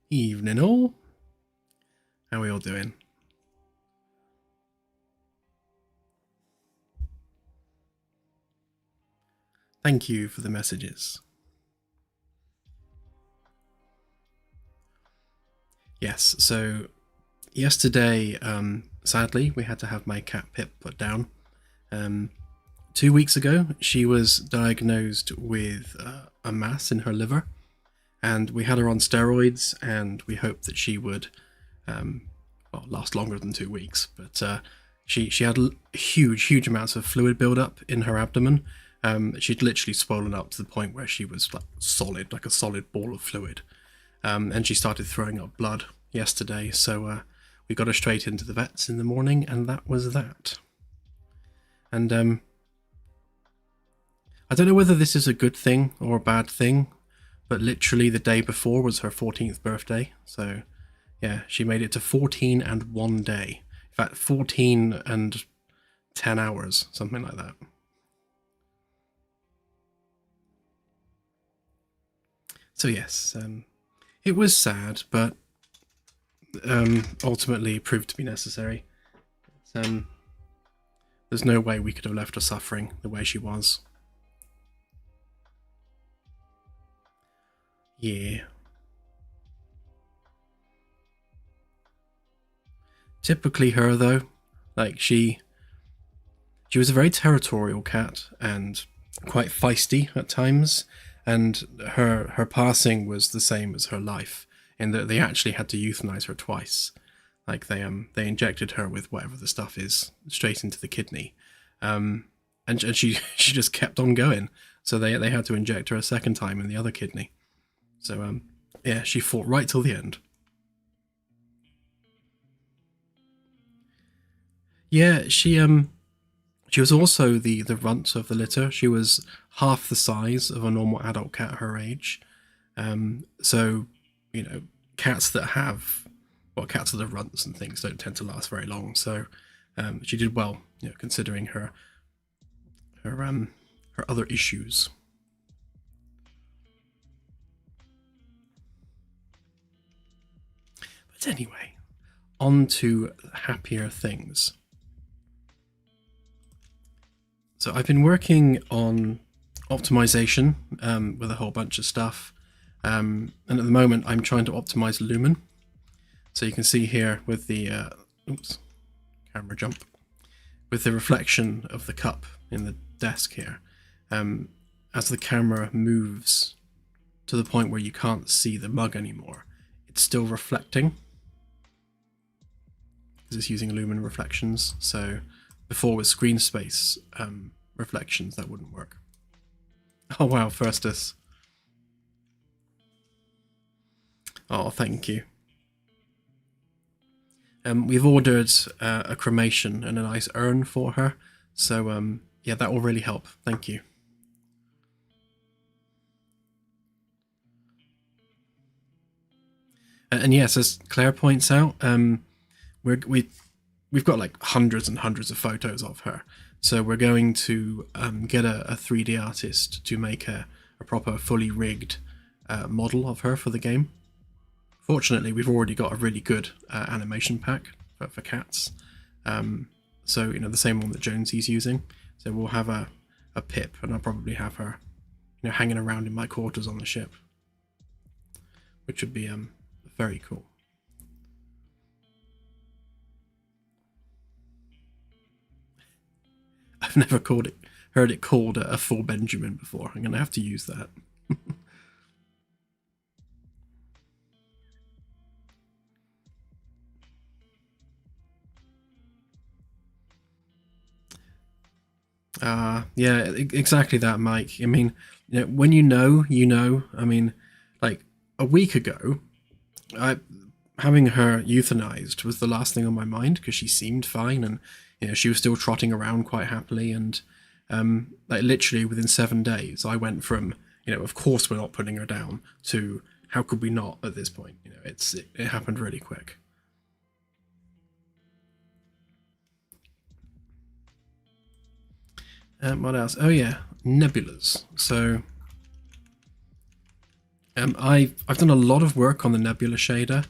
Evening all. How are we all doing? Thank you for the messages. Yes, so yesterday, sadly, we had to have my cat Pip put down. 2 weeks ago, she was diagnosed with a mass in her liver, and we had her on steroids, and we hoped that she would last longer than 2 weeks. But she had huge amounts of fluid buildup in her abdomen. She'd literally swollen up to the point where she was like a solid ball of fluid. And she started throwing up blood yesterday, so we got her straight into the vets in the morning, and that was that. And I don't know whether this is a good thing or a bad thing, but literally the day before was her 14th birthday, so yeah, she made it to 14 and 1 day. In fact, 14 and 10 hours, something like that. So yes, it was sad, but ultimately proved to be necessary. There's no way we could have left her suffering the way she was. Yeah. Typically her, though, like she was a very territorial cat and quite feisty at times, and her passing was the same as her life, in that they actually had to euthanize her twice. Like they injected her with whatever the stuff is straight into the kidney, and she she just kept on going. So they had to inject her a second time in the other kidney. So yeah, she fought right till the end. Yeah, she was also the runt of the litter. She was half the size of a normal adult cat her age. So you know, cats that have cats that are runts and things don't tend to last very long. So she did well, considering her other issues. But anyway, on to happier things. So I've been working on optimization with a whole bunch of stuff. And at the moment, I'm trying to optimize Lumen. So you can see here with the camera jump, with the reflection of the cup in the desk here, as the camera moves to the point where you can't see the mug anymore, it's still reflecting because it's using Lumen reflections. So before with screen space reflections, that wouldn't work. Oh wow, Firstus. Oh, thank you. We've ordered a cremation and a nice urn for her, so yeah, that will really help. Thank you. And yes, as Claire points out, we've got like hundreds and hundreds of photos of her, so we're going to get a 3D artist to make a proper fully rigged model of her for the game. Fortunately, we've already got a really good animation pack for cats. So, the same one that Jonesy's using. So we'll have a Pip, and I'll probably have her, hanging around in my quarters on the ship, which would be very cool. I've never heard it called a full Benjamin before. I'm going to have to use that. Yeah, exactly that, Mike. I mean, when you know. I mean, like a week ago, having her euthanized was the last thing on my mind because she seemed fine, and she was still trotting around quite happily. And like literally within 7 days, I went from of course we're not putting her down to how could we not at this point. It happened really quick. What else? Oh yeah, nebulas. So I've done a lot of work on the nebula shader.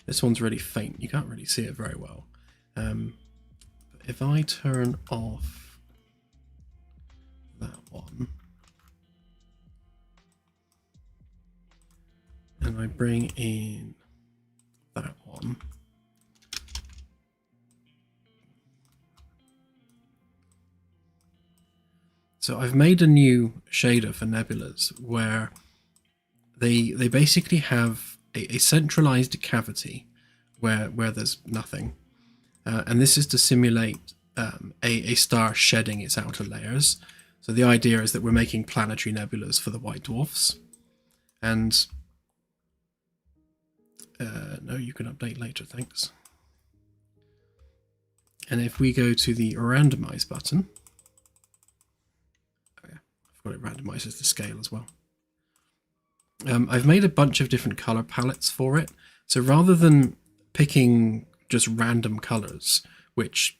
This one's really faint. You can't really see it very well. If I turn off that one and I bring in that one, so I've made a new shader for nebulas where they basically have a centralized cavity where there's nothing, and this is to simulate a star shedding its outer layers. So the idea is that we're making planetary nebulas for the white dwarfs. And no, you can update later, thanks. And if we go to the randomize button, oh yeah, I forgot it randomizes the scale as well. I've made a bunch of different color palettes for it. So rather than picking just random colors, which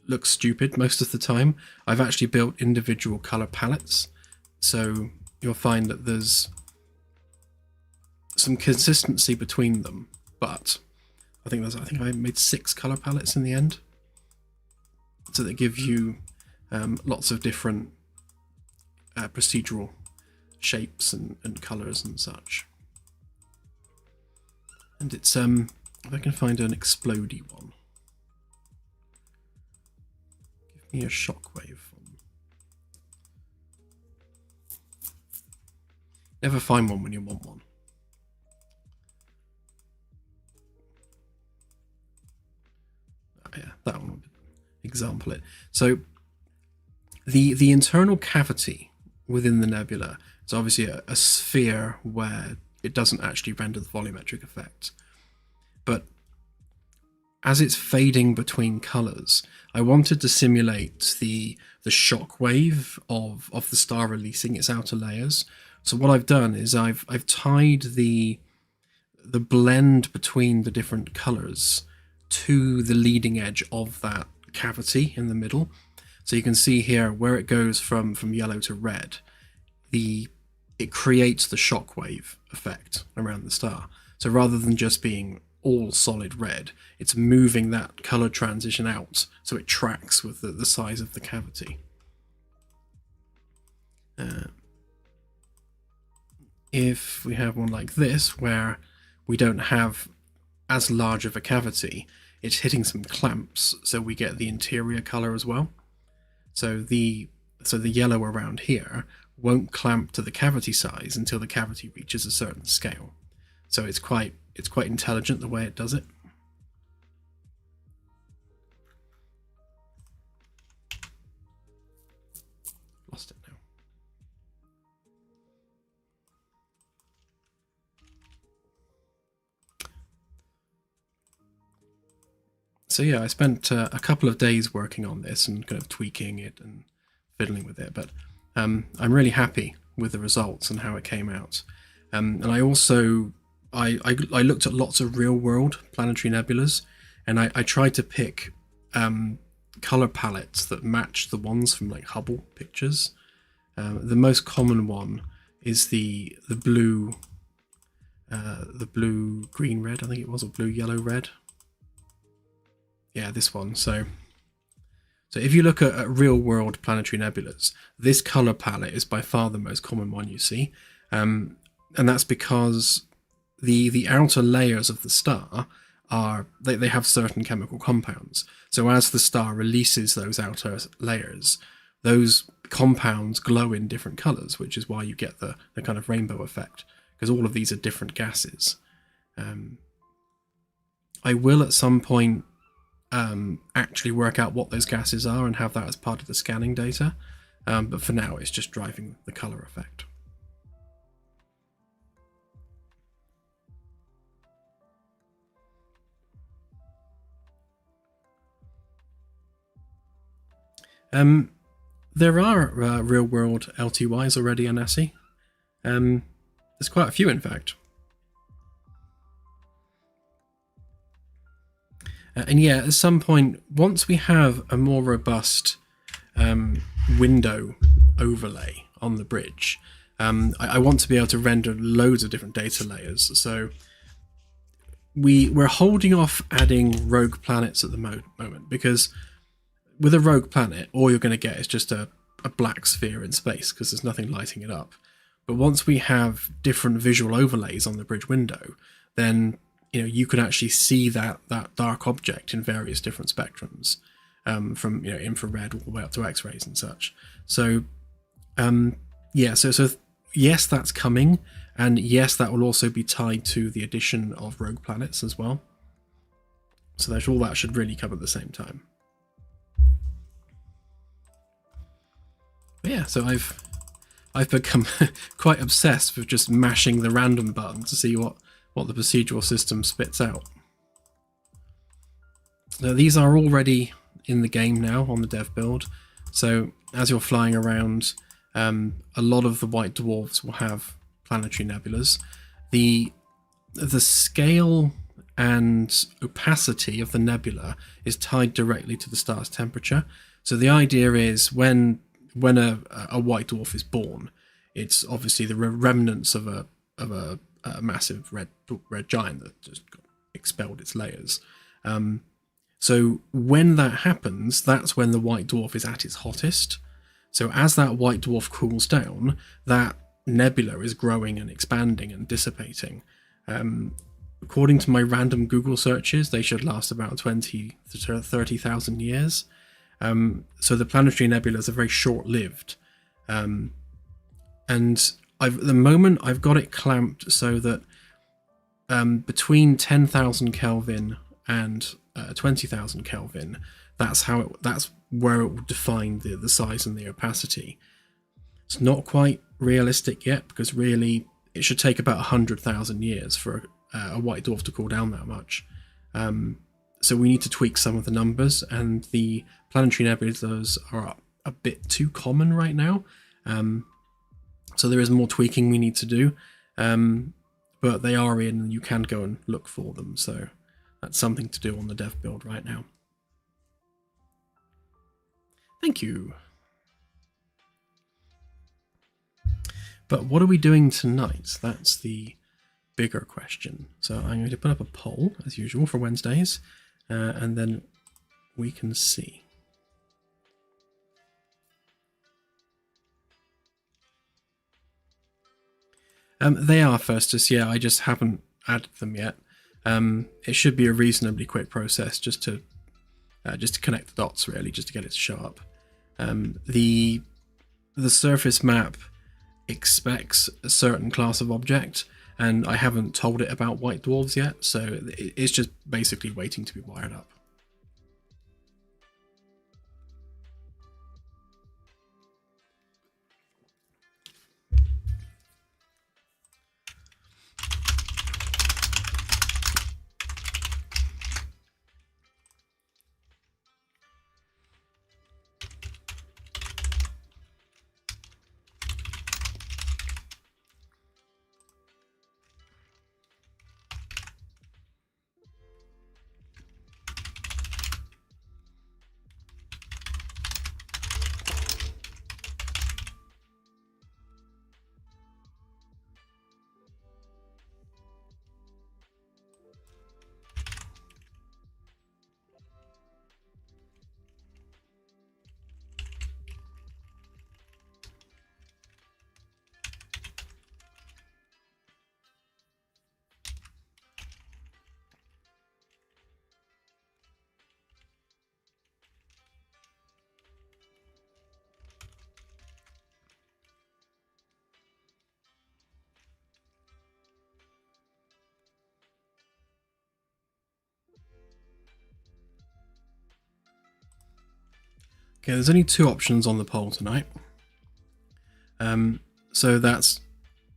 looks stupid most of the time, I've actually built individual color palettes. So you'll find that there's some consistency between them, but I think I made 6 color palettes in the end. So they give you lots of different procedural shapes and colors and such. And it's if I can find an explodey one. Give me a shockwave one. Never find one when you want one. Oh, yeah, that one would example it. So the internal cavity within the nebula is obviously a sphere where it doesn't actually render the volumetric effect. But as it's fading between colors, I wanted to simulate the shock wave of the star releasing its outer layers. So what I've done is I've tied the blend between the different colors to the leading edge of that cavity in the middle. So you can see here where it goes from yellow to red, it creates the shockwave effect around the star. So rather than just being all solid red, it's moving that color transition out so it tracks with the size of the cavity. If we have one like this where we don't have as large of a cavity, it's hitting some clamps, so we get the interior color as well. So the yellow around here won't clamp to the cavity size until the cavity reaches a certain scale. So it's quite intelligent the way it does it. Lost it now. So yeah, I spent a couple of days working on this and kind of tweaking it and fiddling with it, but I'm really happy with the results and how it came out. And I also I looked at lots of real-world planetary nebulas, and I tried to pick color palettes that match the ones from like Hubble pictures. The most common one is the blue green red, I think it was, or blue yellow red. Yeah, this one. So if you look at real-world planetary nebulas, this color palette is by far the most common one you see, and that's because the outer layers of the star they have certain chemical compounds. So as the star releases those outer layers, those compounds glow in different colors, which is why you get the kind of rainbow effect, because all of these are different gases. I will at some point actually work out what those gases are and have that as part of the scanning data, but for now it's just driving the color effect. There are real-world LTYs already on ASSI. There's quite a few, in fact. And yeah, at some point, once we have a more robust window overlay on the bridge, I want to be able to render loads of different data layers. So we're holding off adding rogue planets at the moment, because with a rogue planet, all you're going to get is just a black sphere in space, because there's nothing lighting it up. But once we have different visual overlays on the bridge window, then you can actually see that dark object in various different spectrums, from infrared all the way up to X-rays and such. So yeah, so yes, that's coming, and yes, that will also be tied to the addition of rogue planets as well. So all that should really come at the same time. But yeah, so I've become quite obsessed with just mashing the random button to see what the procedural system spits out. Now, these are already in the game now on the dev build, so as you're flying around, a lot of the white dwarfs will have planetary nebulas. The scale and opacity of the nebula is tied directly to the star's temperature. So the idea is when a white dwarf is born, it's obviously the remnants of a massive red giant that just expelled its layers. So when that happens, that's when the white dwarf is at its hottest. So as that white dwarf cools down, that nebula is growing and expanding and dissipating. According to my random Google searches, they should last about 20 to 30,000 years. So the planetary nebulas are very short-lived. And at the moment, I've got it clamped so that between 10,000 Kelvin and 20,000 Kelvin, that's where it will define the size and the opacity. It's not quite realistic yet, because really it should take about 100,000 years for a white dwarf to cool down that much. So we need to tweak some of the numbers, and the planetary nebulas are a bit too common right now. So there is more tweaking we need to do, but they are in, and you can go and look for them. So that's something to do on the dev build right now. Thank you. But what are we doing tonight? That's the bigger question. So I'm going to put up a poll, as usual, for Wednesdays, and then we can see. They are Festus, yeah, I just haven't added them yet. It should be a reasonably quick process, just to connect the dots, really, just to get it to show up. The surface map expects a certain class of object, and I haven't told it about white dwarves yet, so it's just basically waiting to be wired up. Okay, there's only two options on the poll tonight. So that's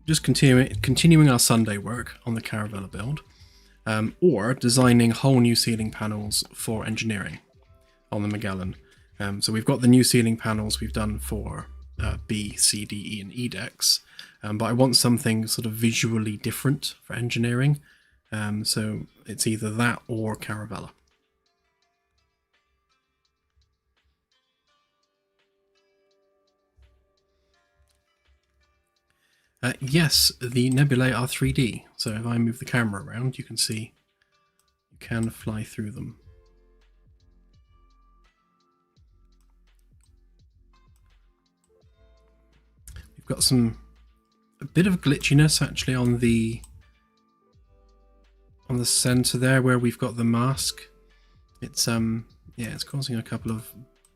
just continuing our Sunday work on the Caravella build, or designing whole new ceiling panels for engineering on the Magellan. So we've got the new ceiling panels we've done for B, C, D, E, and E decks, but I want something sort of visually different for engineering. So it's either that or Caravella. Yes, the nebulae are 3D. So if I move the camera around, you can see you can fly through them. We've got a bit of glitchiness actually on the center there where we've got the mask. It's yeah, it's causing a couple of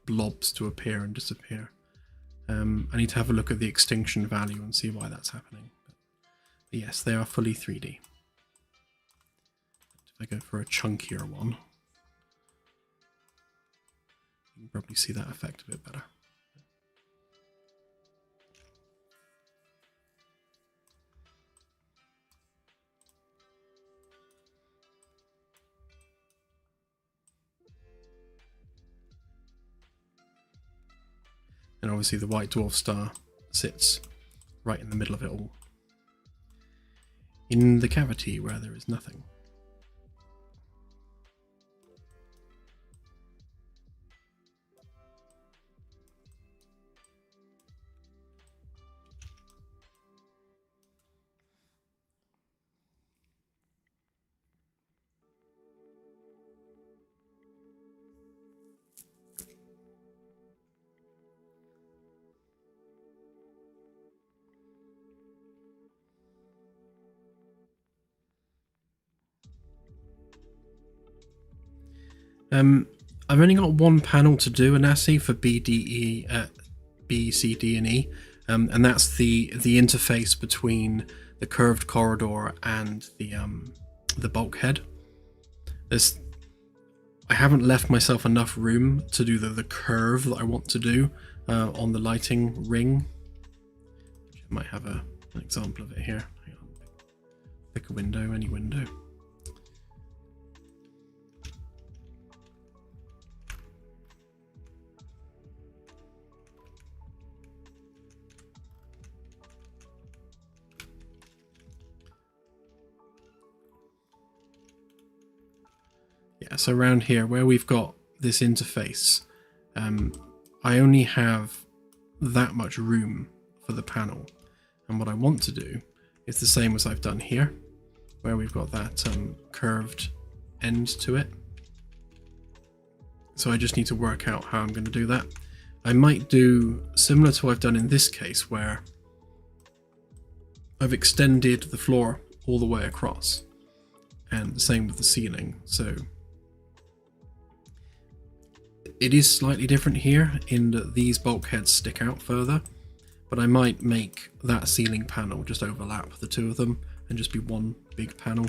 blobs to appear and disappear. I need to have a look at the extinction value and see why that's happening. But yes, they are fully 3D. If I go for a chunkier one, you can probably see that effect a bit better. And obviously the white dwarf star sits right in the middle of it all, in the cavity where there is nothing. I've only got one panel to do, a NASI for B, C, D, and E, and that's the interface between the curved corridor and the bulkhead. I haven't left myself enough room to do the curve that I want to do on the lighting ring. I might have an example of it here. Hang on. Pick a window, any window. Yeah, so around here where we've got this interface, I only have that much room for the panel, and what I want to do is the same as I've done here, where we've got that curved end to it. So I just need to work out how I'm going to do that. I might do similar to what I've done in this case, where I've extended the floor all the way across, and the same with the ceiling. So it is slightly different here in that these bulkheads stick out further, but I might make that ceiling panel just overlap the two of them and just be one big panel.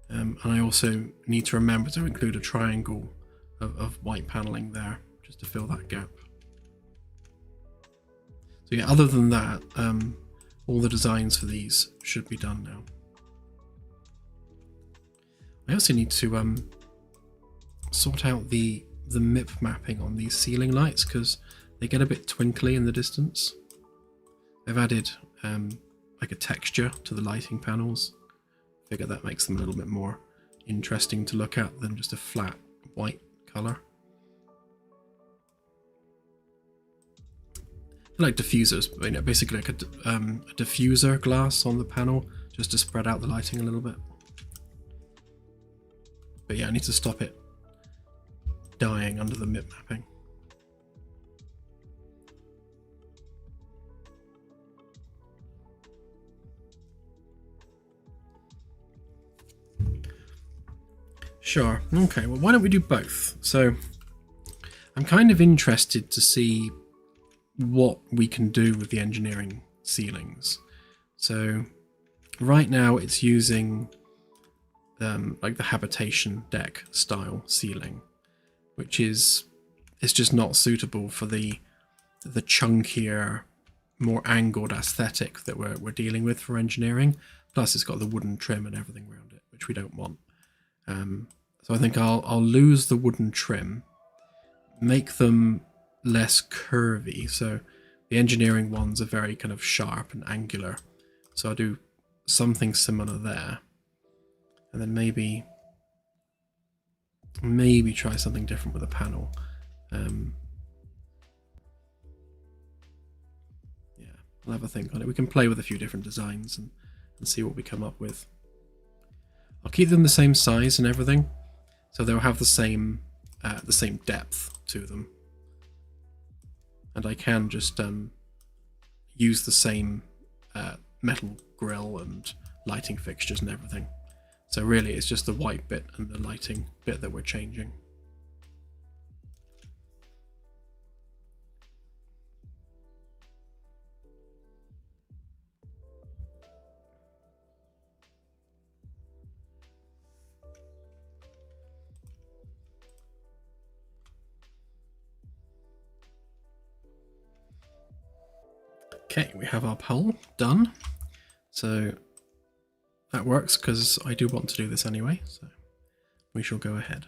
And I also need to remember to include a triangle of white paneling there just to fill that gap. So yeah, other than that, all the designs for these should be done now. I also need to sort out the MIP mapping on these ceiling lights because they get a bit twinkly in the distance. I've added like a texture to the lighting panels. Figure that makes them a little bit more interesting to look at than just a flat white color. I like diffusers, you know, basically like a diffuser glass on the panel just to spread out the lighting a little bit. But yeah, I need to stop it dying under the MIP mapping. Sure, okay, well why don't we do both? So I'm kind of interested to see what we can do with the engineering ceilings. So right now it's using like the habitation deck style ceiling, which is just not suitable for the chunkier, more angled aesthetic that we're dealing with for engineering. Plus it's got the wooden trim and everything around it, which we don't want. So I think I'll lose the wooden trim, make them less curvy. So the engineering ones are very kind of sharp and angular. So I'll do something similar there. And then maybe try something different with a panel. Yeah, I'll have a think on it. We can play with a few different designs and see what we come up with. I'll keep them the same size and everything, so they'll have the same depth to them. And I can just use the same metal grill and lighting fixtures and everything. So really it's just the white bit and the lighting bit that we're changing. Okay, we have our pole done. So that works because I do want to do this anyway, so we shall go ahead.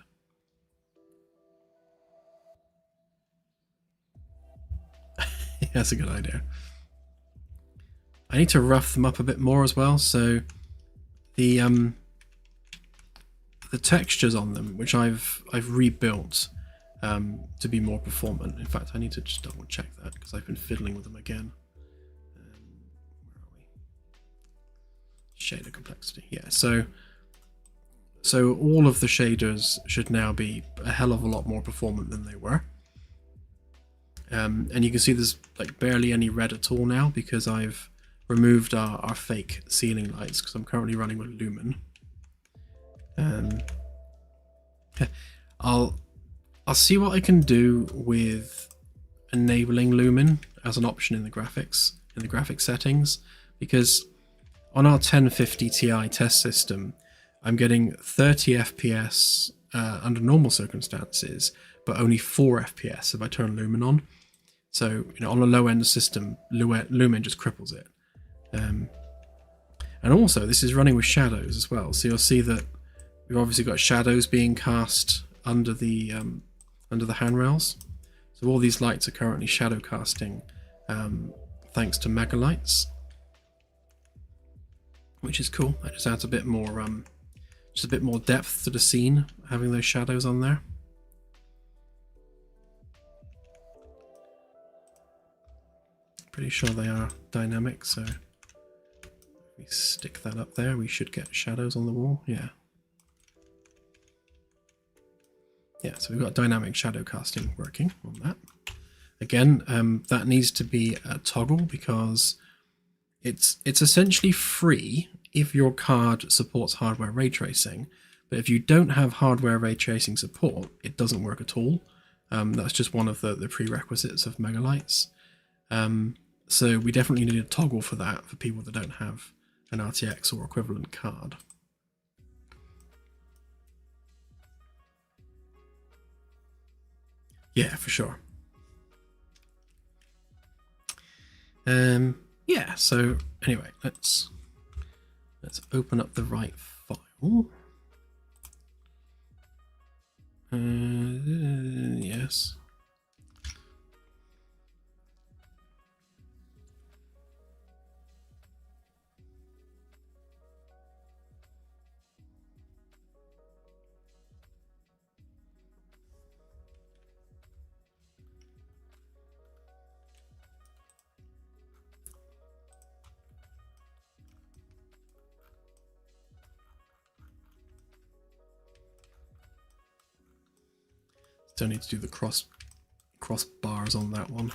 That's a good idea. I need to rough them up a bit more as well, so the textures on them, which I've rebuilt to be more performant. In fact, I need to just double check that because I've been fiddling with them again. Where are we? Shader complexity. Yeah, so all of the shaders should now be a hell of a lot more performant than they were. And you can see there's like barely any red at all now because I've removed our fake ceiling lights because I'm currently running with Lumen. I'll see what I can do with enabling Lumen as an option in the graphics settings, because on our 1050 Ti test system I'm getting 30 FPS under normal circumstances, but only 4 FPS if I turn Lumen on. So, you know, on a low end system, Lumen just cripples it. And also, this is running with shadows as well. So you'll see that we've obviously got shadows being cast under the handrails. So all these lights are currently shadow casting, thanks to mega lights, which is cool. That just adds a bit more, just a bit more depth to the scene, having those shadows on there. Pretty sure they are dynamic, so if we stick that up there, we should get shadows on the wall. Yeah. Yeah, so we've got dynamic shadow casting working on that. Again, that needs to be a toggle because it's essentially free if your card supports hardware ray tracing, but if you don't have hardware ray tracing support, it doesn't work at all. That's just one of the prerequisites of Megalights. So we definitely need a toggle for that for people that don't have an RTX or equivalent card. Yeah, for sure. Yeah, so anyway, let's open up the right file. Yes. Still need to do the cross bars on that one.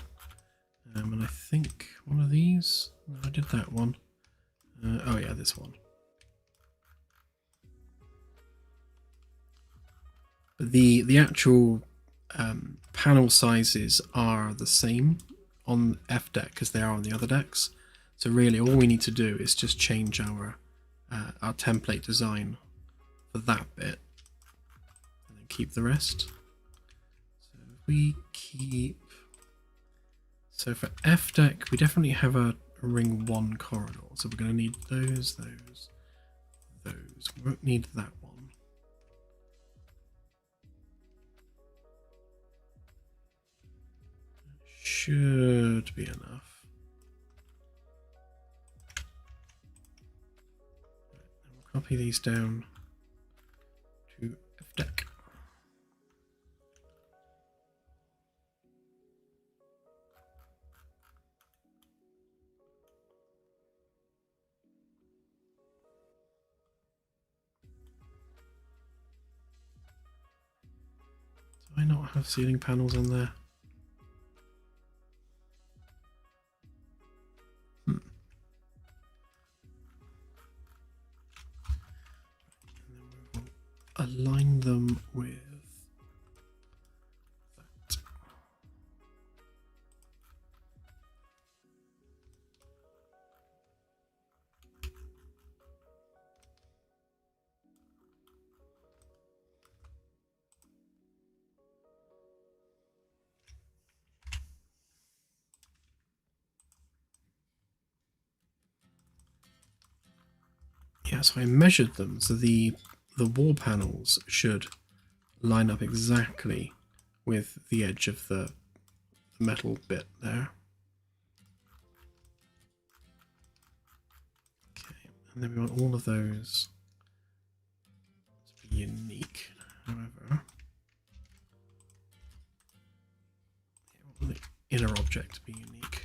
And I think one of these, I did that one. Oh yeah, this one. But the actual panel sizes are the same on F deck as they are on the other decks. So really all we need to do is just change our template design for that bit and then keep the rest. So we keep, so for F deck we definitely have a ring 1 corridor, so we're going to need those. We won't need that one. Should be enough. We'll copy these down to F deck. not have ceiling panels on there? Align them with that. Yeah, so I measured them, so the wall panels should line up exactly with the edge of the metal bit there. Okay, and then we want all of those to be unique. However, we want the inner object to be unique.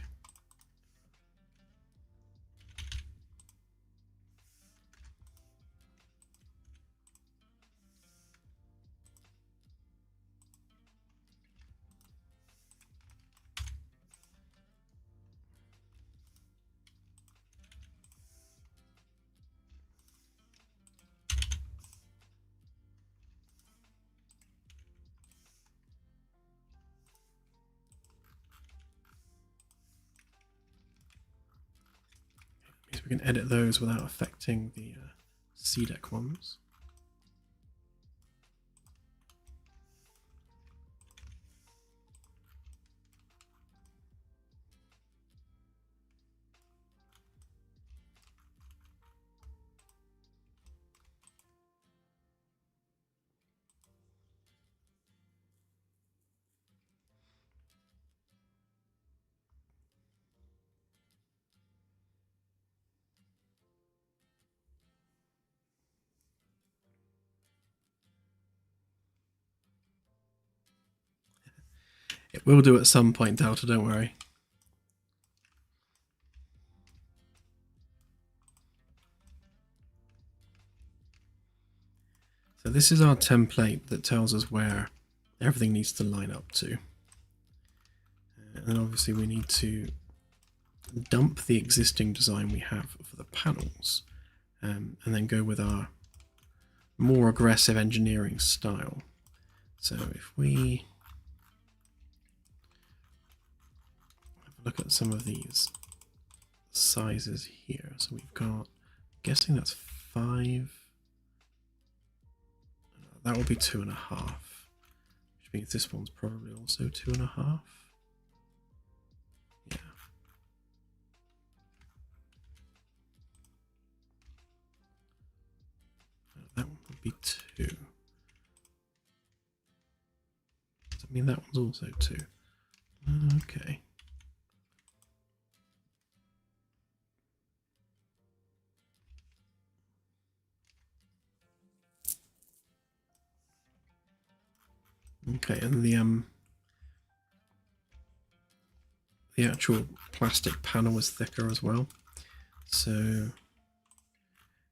We can edit those without affecting the CDEC ones. It will do at some point, Delta, don't worry. So this is our template that tells us where everything needs to line up to. And then obviously we need to dump the existing design we have for the panels and then go with our more aggressive engineering style. So if we have a look at some of these sizes here, so we've got, I'm guessing that's 5, that will be 2.5, which means this one's probably also 2.5. Yeah. That one would be 2. Does that mean that one's also 2? Okay. Okay, and the actual plastic panel is thicker as well, so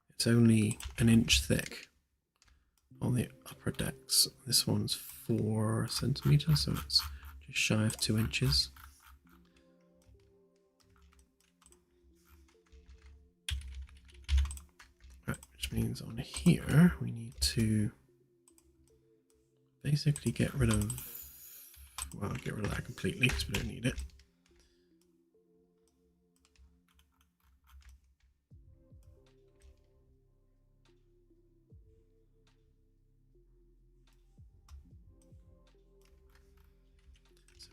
it's only 1 inch thick on the upper decks. This one's 4 centimeters, so it's just shy of 2 inches. Right, which means on here we need to basically get rid of that completely because we don't need it. So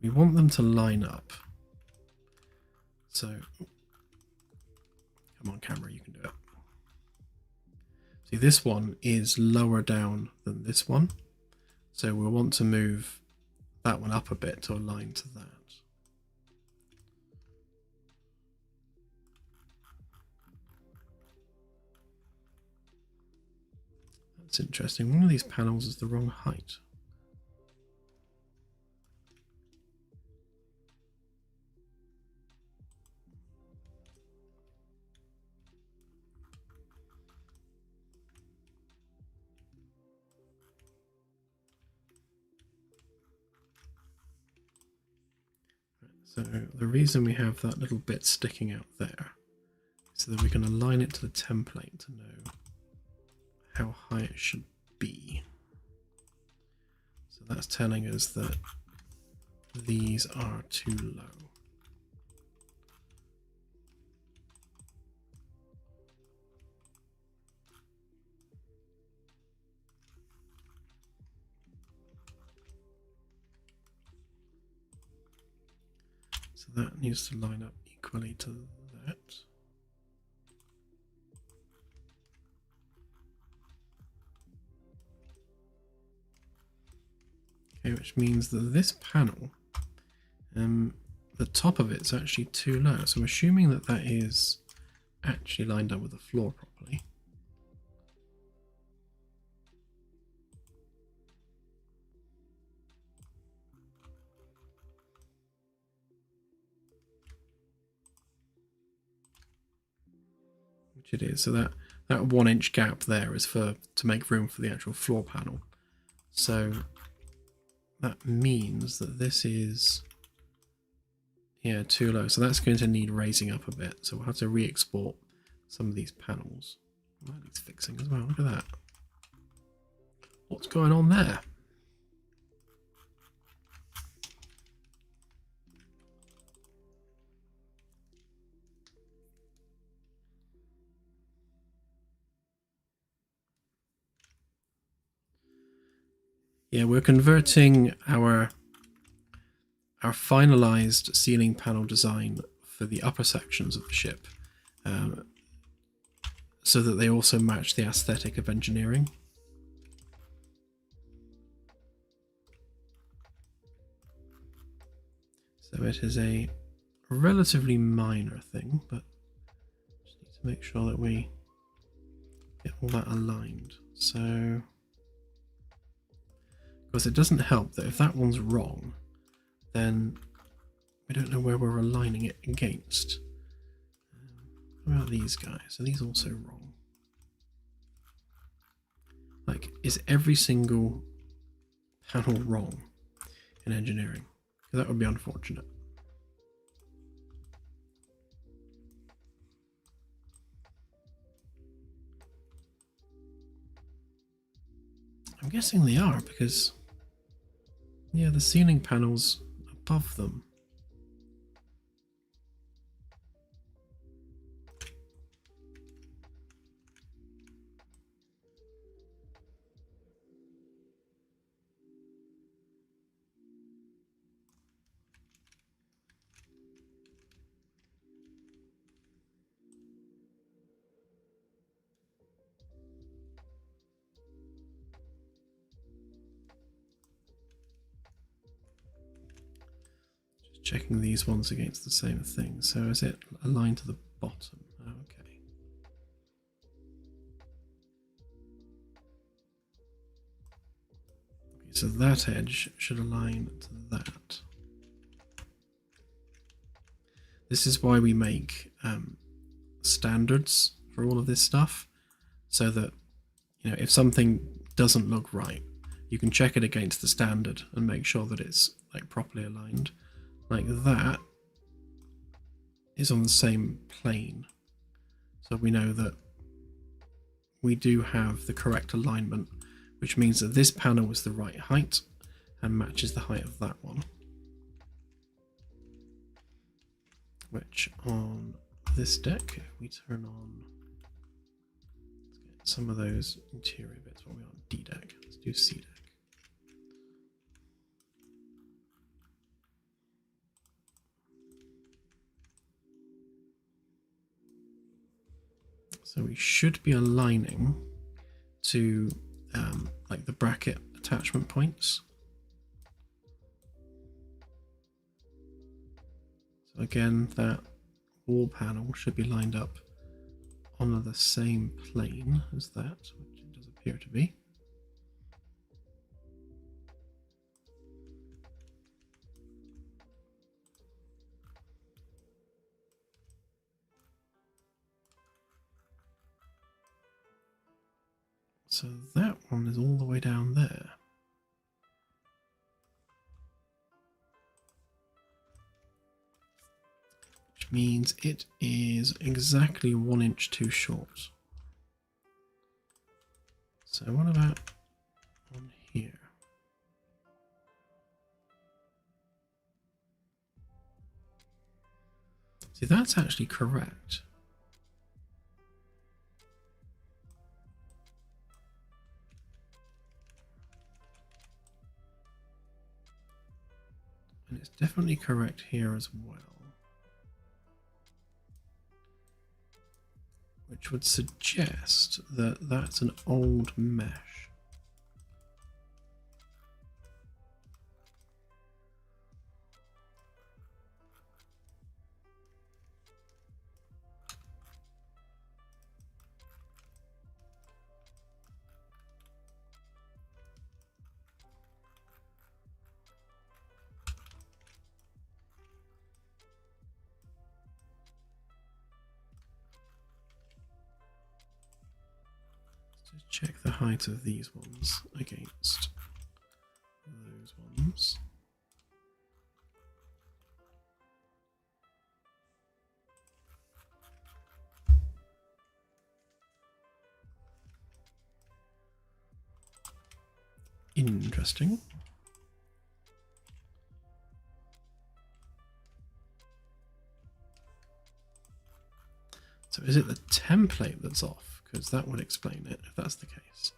we want them to line up. So come on, camera, you can do it. See, this one is lower down than this one, so we'll want to move that one up a bit to align to that. That's interesting. One of these panels is the wrong height. So the reason we have that little bit sticking out there is so that we can align it to the template to know how high it should be. So that's telling us that these are too low. So that needs to line up equally to that. Okay, which means that this panel, the top of it's actually too low. So I'm assuming that that is actually lined up with the floor properly. Which it is. So that 1 inch gap there is to make room for the actual floor panel. So that means that this is, yeah, too low. So that's going to need raising up a bit. So we'll have to re-export some of these panels. That needs fixing as well. Look at that. What's going on there? Yeah, we're converting our finalized ceiling panel design for the upper sections of the ship so that they also match the aesthetic of engineering. So it is a relatively minor thing, but just need to make sure that we get all that aligned. So, because it doesn't help that if that one's wrong, then we don't know where we're aligning it against. What about these guys? Are these also wrong? Like, is every single panel wrong in engineering? Because that would be unfortunate. I'm guessing they are because, yeah, the ceiling panels above them. Checking these ones against the same thing. So is it aligned to the bottom? Okay. So that edge should align to that. This is why we make standards for all of this stuff, so that, you know, if something doesn't look right, you can check it against the standard and make sure that it's like properly aligned. Like that is on the same plane, so we know that we do have the correct alignment, which means that this panel is the right height and matches the height of that one, which on this deck, if we turn on, let's get some of those interior bits. What are we on? D deck. Let's do C deck. So we should be aligning to like the bracket attachment points. So again, that wall panel should be lined up on the same plane as that, which it does appear to be. So that one is all the way down there. means it is exactly 1 inch too short. So what about on here? See, that's actually correct. And it's definitely correct here as well. Which would suggest that that's an old mesh. Let's check the height of these ones against those ones. Interesting. So is it the template that's off? Because that would explain it if that's the case.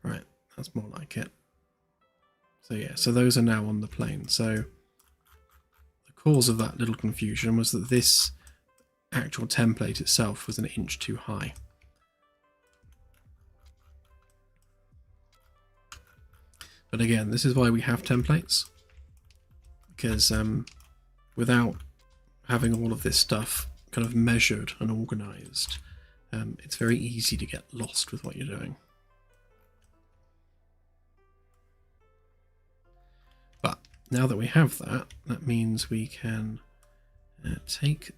Right, that's more like it. So yeah, so those are now on the plane. So the cause of that little confusion was that this actual template itself was 1 inch too high. But again, this is why we have templates, because without having all of this stuff kind of measured and organized, it's very easy to get lost with what you're doing. But now that we have that, that means we can take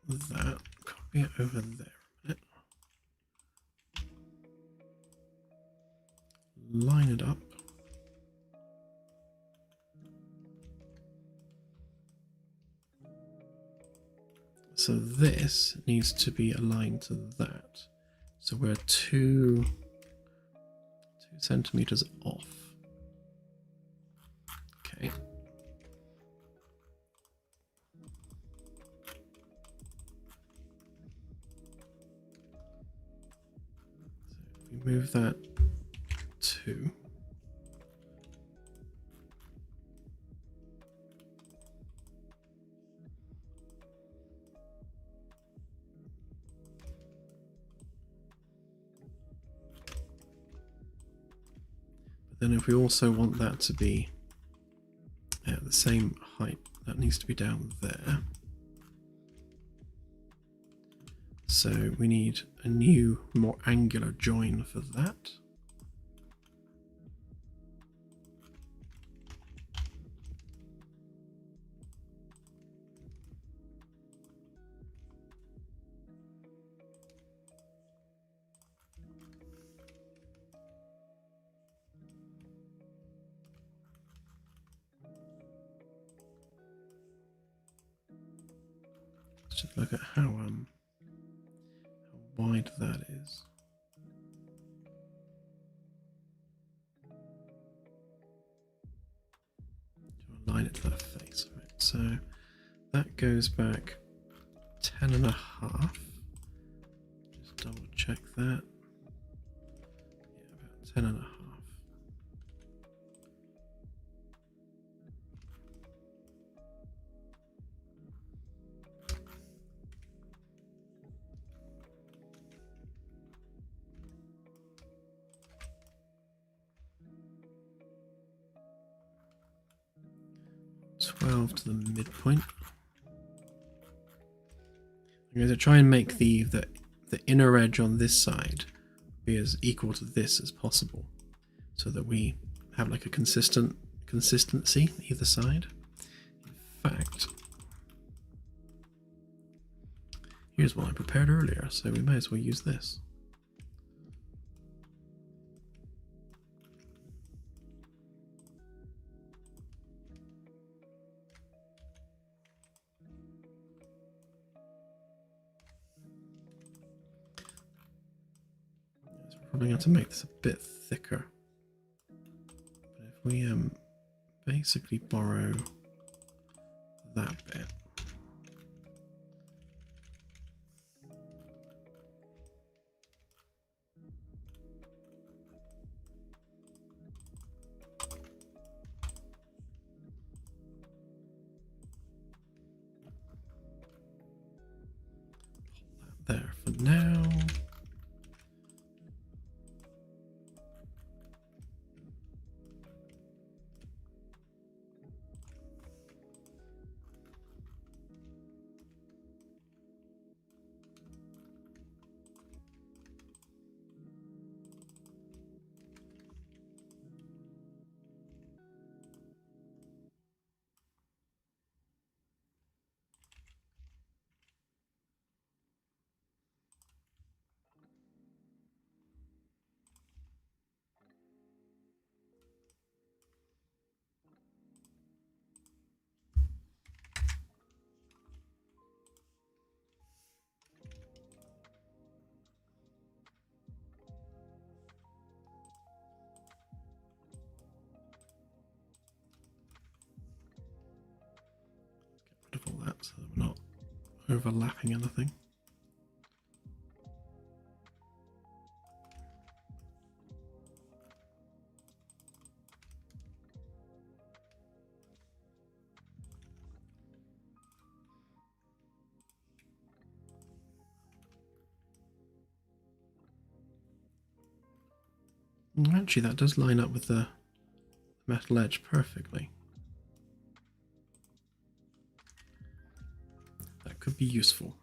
that, copy it over there, line it up. So this needs to be aligned to that. So we're 2 centimeters off. Okay. So if we move that 2. Then if we also want that to be the same height, that needs to be down there. So we need a new, more angular join for that. Let's just look at how wide that is. To align it to that face. Right. So that goes back 10.5. Just double check that. Yeah, about 10.5. 12 to the midpoint. I'm going to try and make the inner edge on this side be as equal to this as possible, so that we have like a consistency either side. In fact, here's what I prepared earlier, so we may as well use this. Probably going to make this a bit thicker. But if we basically borrow that bit. Put that there for now. Get rid of all that so that we're not overlapping anything. Actually, that does line up with the metal edge perfectly. That could be useful.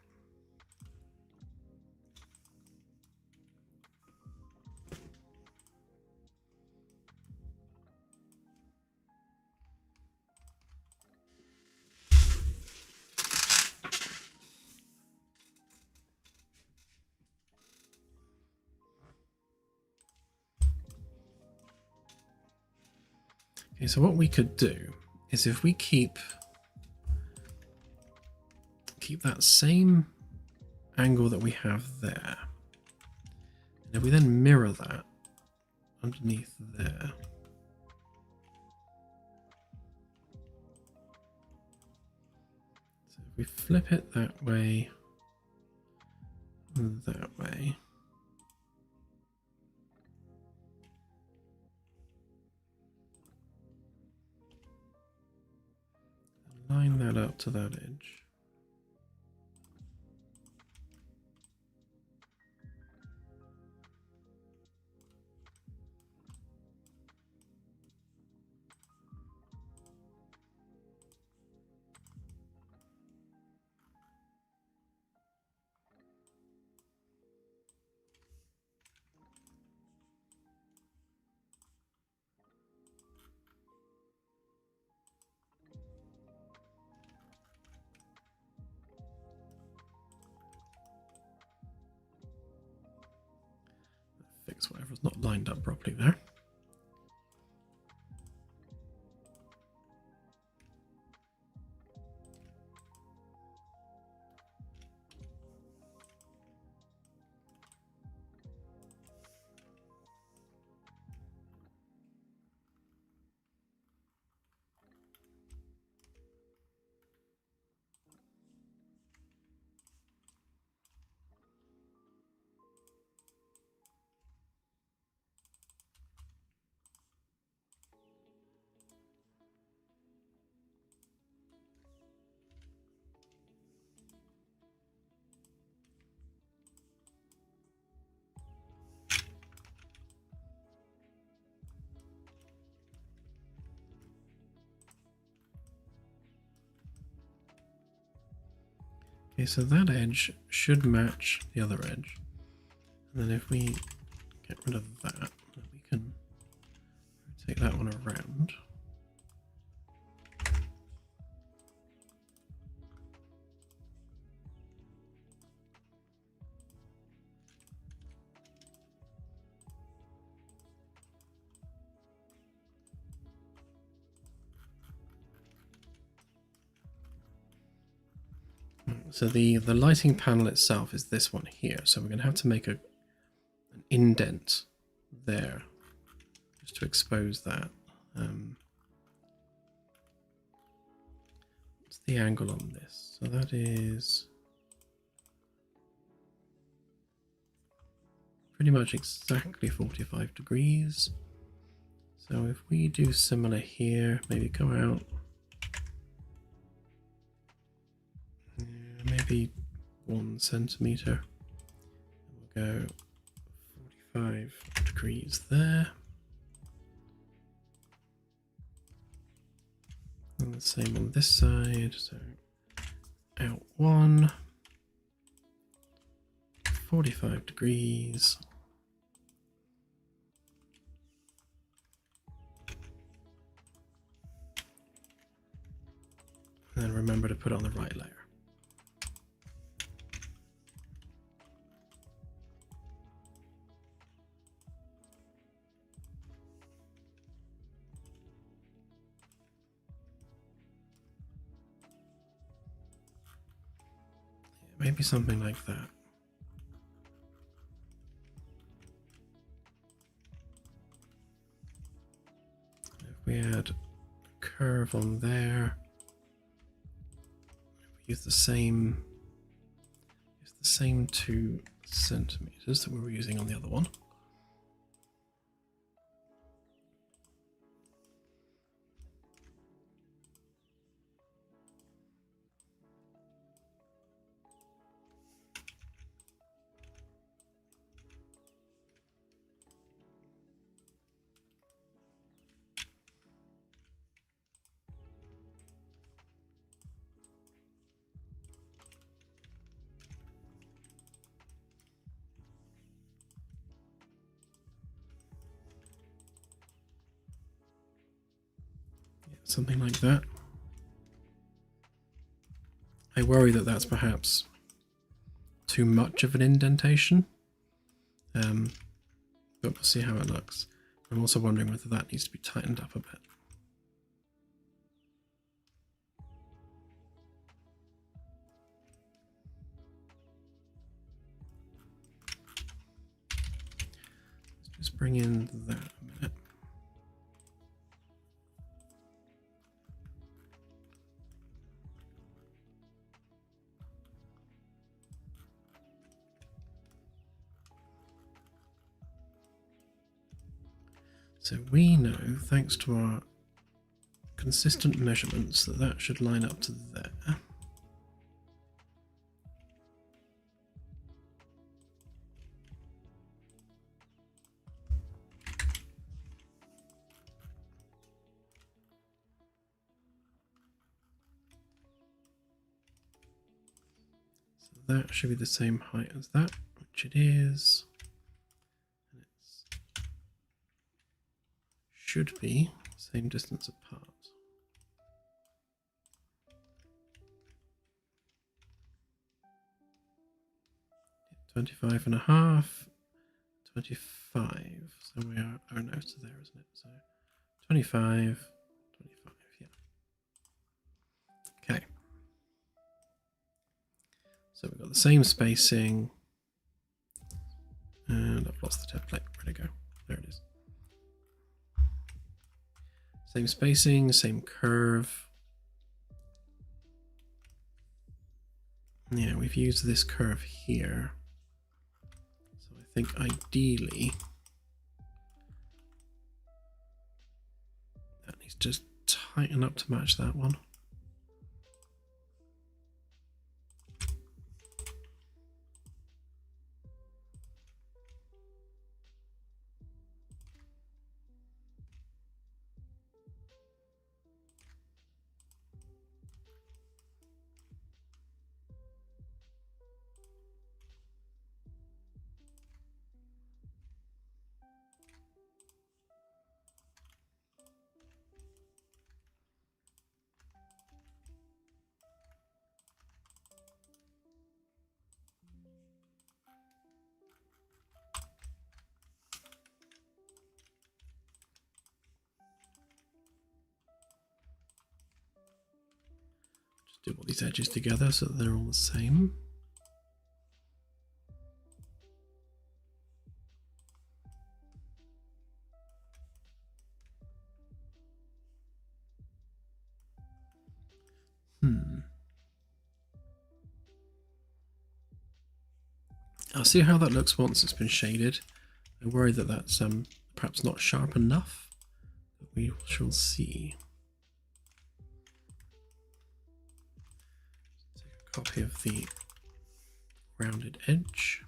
Okay, so what we could do is if we keep that same angle that we have there, and if we then mirror that underneath there, so if we flip it that way, line that up to that edge. Fix whatever's not lined up properly there. Okay, so that edge should match the other edge. And then if we get rid of that, we can rotate that one around. So the lighting panel itself is this one here. So we're going to have to make an indent there just to expose that. What's the angle on this? So that is pretty much exactly 45 degrees. So if we do similar here, maybe go out, maybe 1 centimeter. We'll go 45 degrees there. And the same on this side. So out 1, 45 degrees. And then remember to put it on the right layer. Maybe something like that. If we add a curve on there, use the same 2 centimeters that we were using on the other one. Something like that. I worry that that's perhaps too much of an indentation, but we'll see how it looks. I'm also wondering whether that needs to be tightened up a bit. Let's just bring in that a minute. So we know, thanks to our consistent measurements, that that should line up to there. So that should be the same height as that, which it is. Should be same distance apart. Yeah, 25.5, 25. So we are, oh no, so there, isn't it? So 25, 25, yeah. Okay. So we've got the same spacing. And I've lost the template. Where'd it go? There it is. Same spacing, same curve. Yeah, we've used this curve here. So I think ideally that needs to just tighten up to match that one. do all these edges together so that they're all the same. I'll see how that looks once it's been shaded. I worry that that's perhaps not sharp enough, but we shall see. Take a copy of the rounded edge.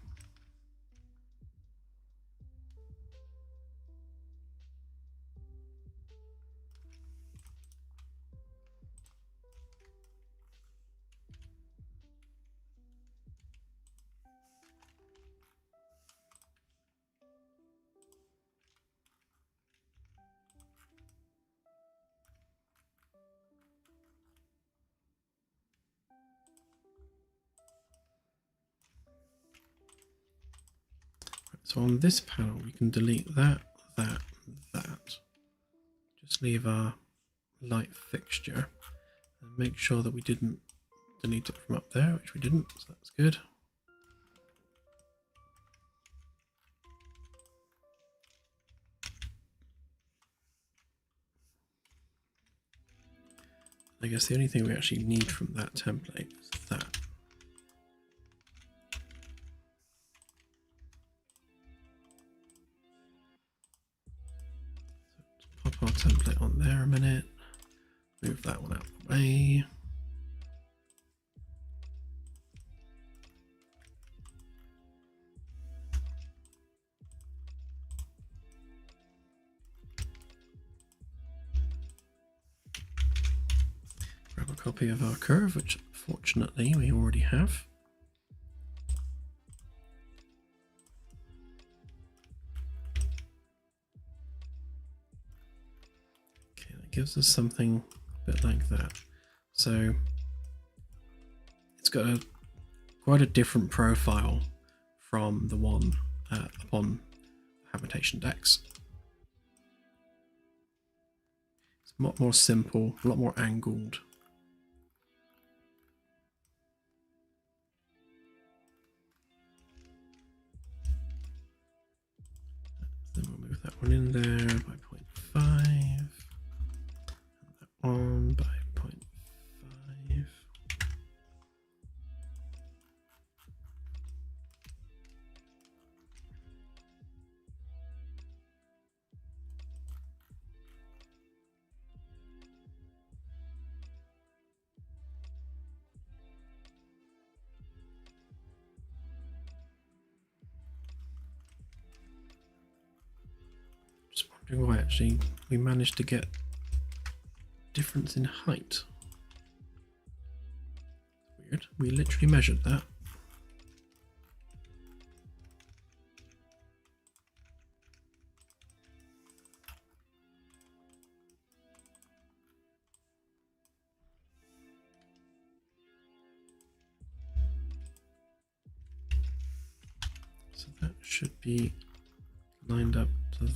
So on this panel, we can delete that, that, that. Just leave our light fixture and make sure that we didn't delete it from up there, which we didn't, so that's good. I guess the only thing we actually need from that template is that. So pop our template on there a minute, move that one out of the way. Grab a copy of our curve, which fortunately we already have. Okay, that gives us something a bit like that. So it's got quite a different profile from the one upon habitation decks. It's a lot more simple, a lot more angled. Then we'll move that one in there by 0.5, and that one by 0.5. Just wondering why actually we managed to get difference in height. Weird. We literally measured that. So that should be lined up to that.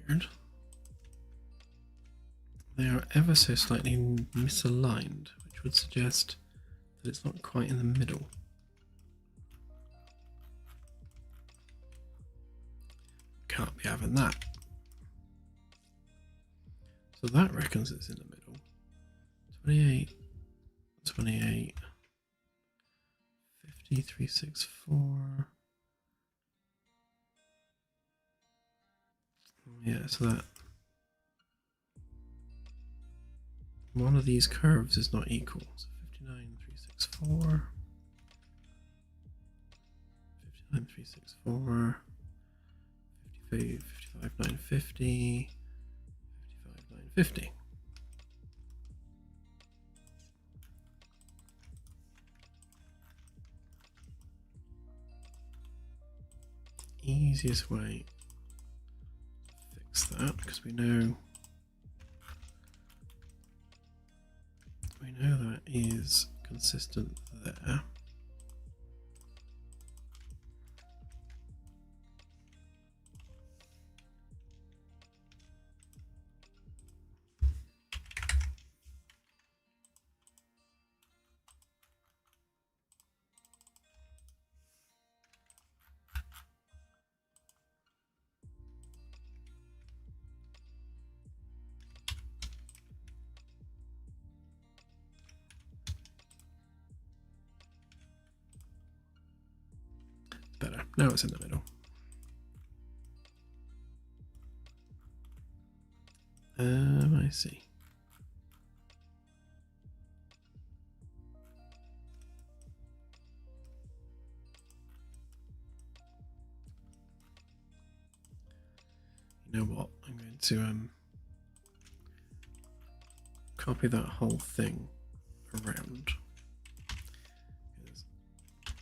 weird. They are ever so slightly misaligned, which would suggest that it's not quite in the middle. Can't be having that. So that reckons it's in the middle. 28, 28, 50, 364. Yeah, so that one of these curves is not equal. So 59, 364. 59, 364. 55, 950. 55, 950. Easiest way to fix that, because we know that is consistent there. Better. Now it's in the middle. I see. You know what? I'm going to copy that whole thing around.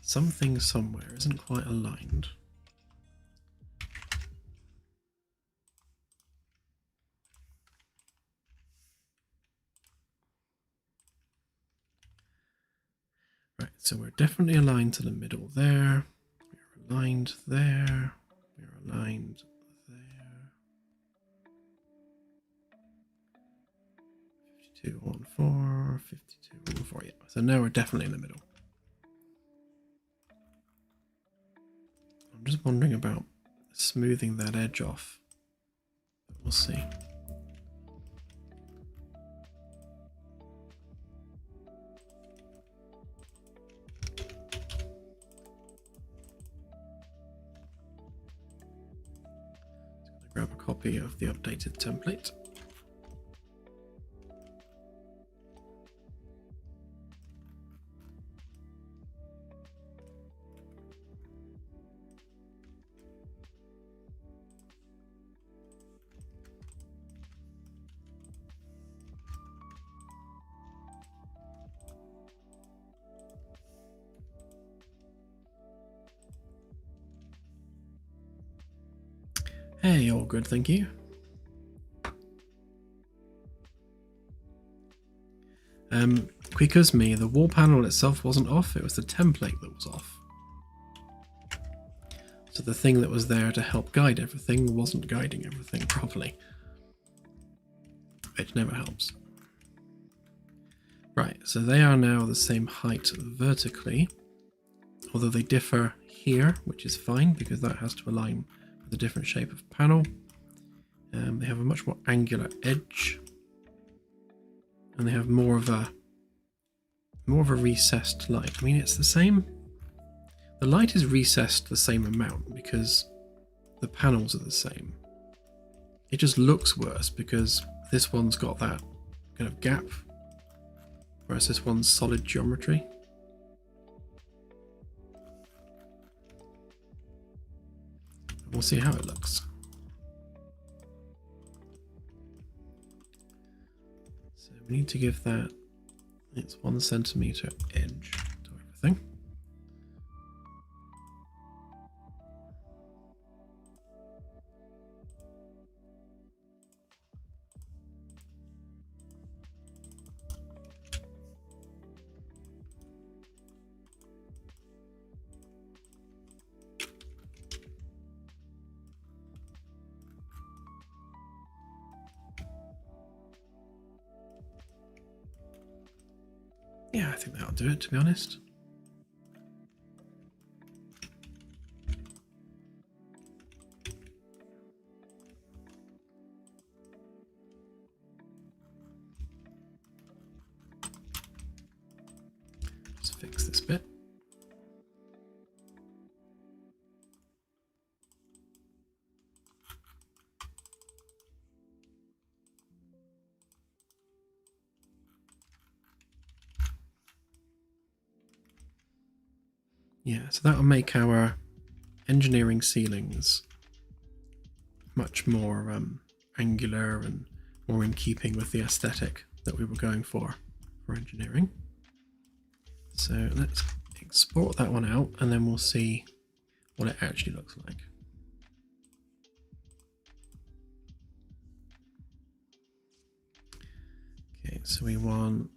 Something somewhere isn't quite aligned. Right, so we're definitely aligned to the middle there. We're aligned there. We're aligned there. 5214, 5214. Yeah, so now we're definitely in the middle. I'm just wondering about smoothing that edge off. But we'll see. Grab a copy of the updated template. Hey, all good, thank you. Quick as me, the wall panel itself wasn't off, it was the template that was off. So the thing that was there to help guide everything wasn't guiding everything properly. Which never helps. Right, so they are now the same height vertically, although they differ here, which is fine because that has to align with a different shape of panel. They have a much more angular edge, and they have more of a recessed light. I mean, it's the same. The light is recessed the same amount because the panels are the same. It just looks worse because this one's got that kind of gap, whereas this one's solid geometry. We'll see how it looks. So we need to give that its 1 centimeter edge to everything. Yeah, I think that'll do it, to be honest. Let's fix this bit. Yeah, so that'll make our engineering ceilings much more angular and more in keeping with the aesthetic that we were going for engineering. So let's export that one out and then we'll see what it actually looks like. Okay, so we want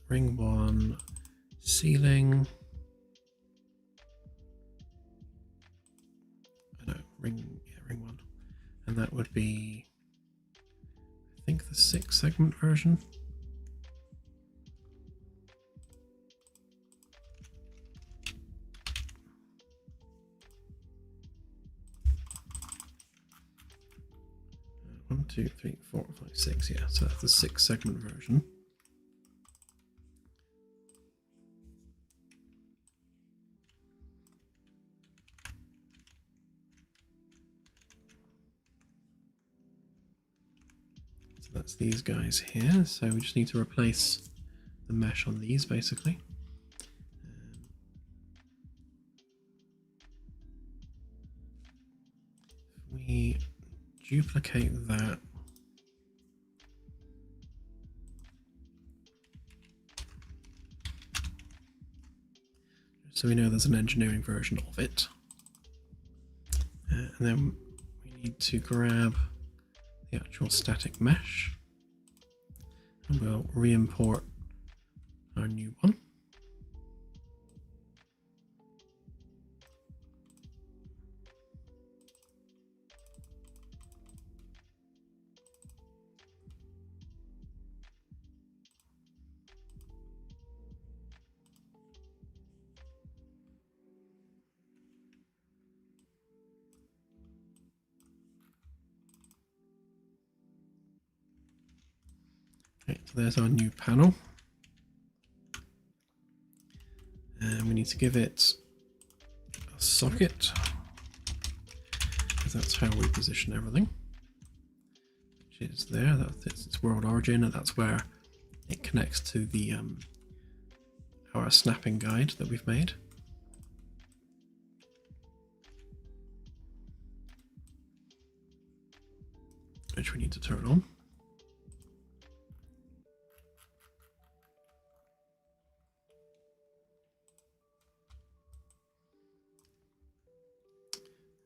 ring 1 ceiling. No, ring 1. And that would be, I think, the 6-segment version. One, 2, 3, 4, 5, 6. Yeah, so that's the 6-segment version. So that's these guys here. So we just need to replace the mesh on these, basically. If we duplicate that. So we know there's an engineering version of it. And then we need to grab the actual static mesh. And we'll re-import our new one. Okay, so there's our new panel. And we need to give it a socket, because that's how we position everything. Which is there, that's its world origin, and that's where it connects to the our snapping guide that we've made. Which we need to turn on.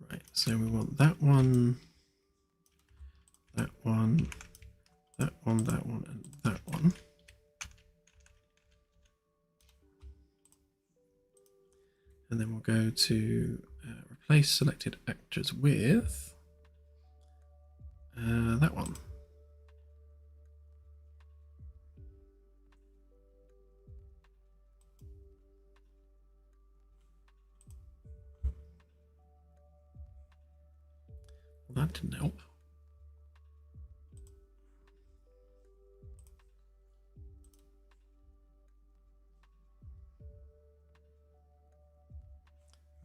Right, so we want that one, that one, that one, that one, and that one. And then we'll go to replace selected actors with that one. Well, that didn't help.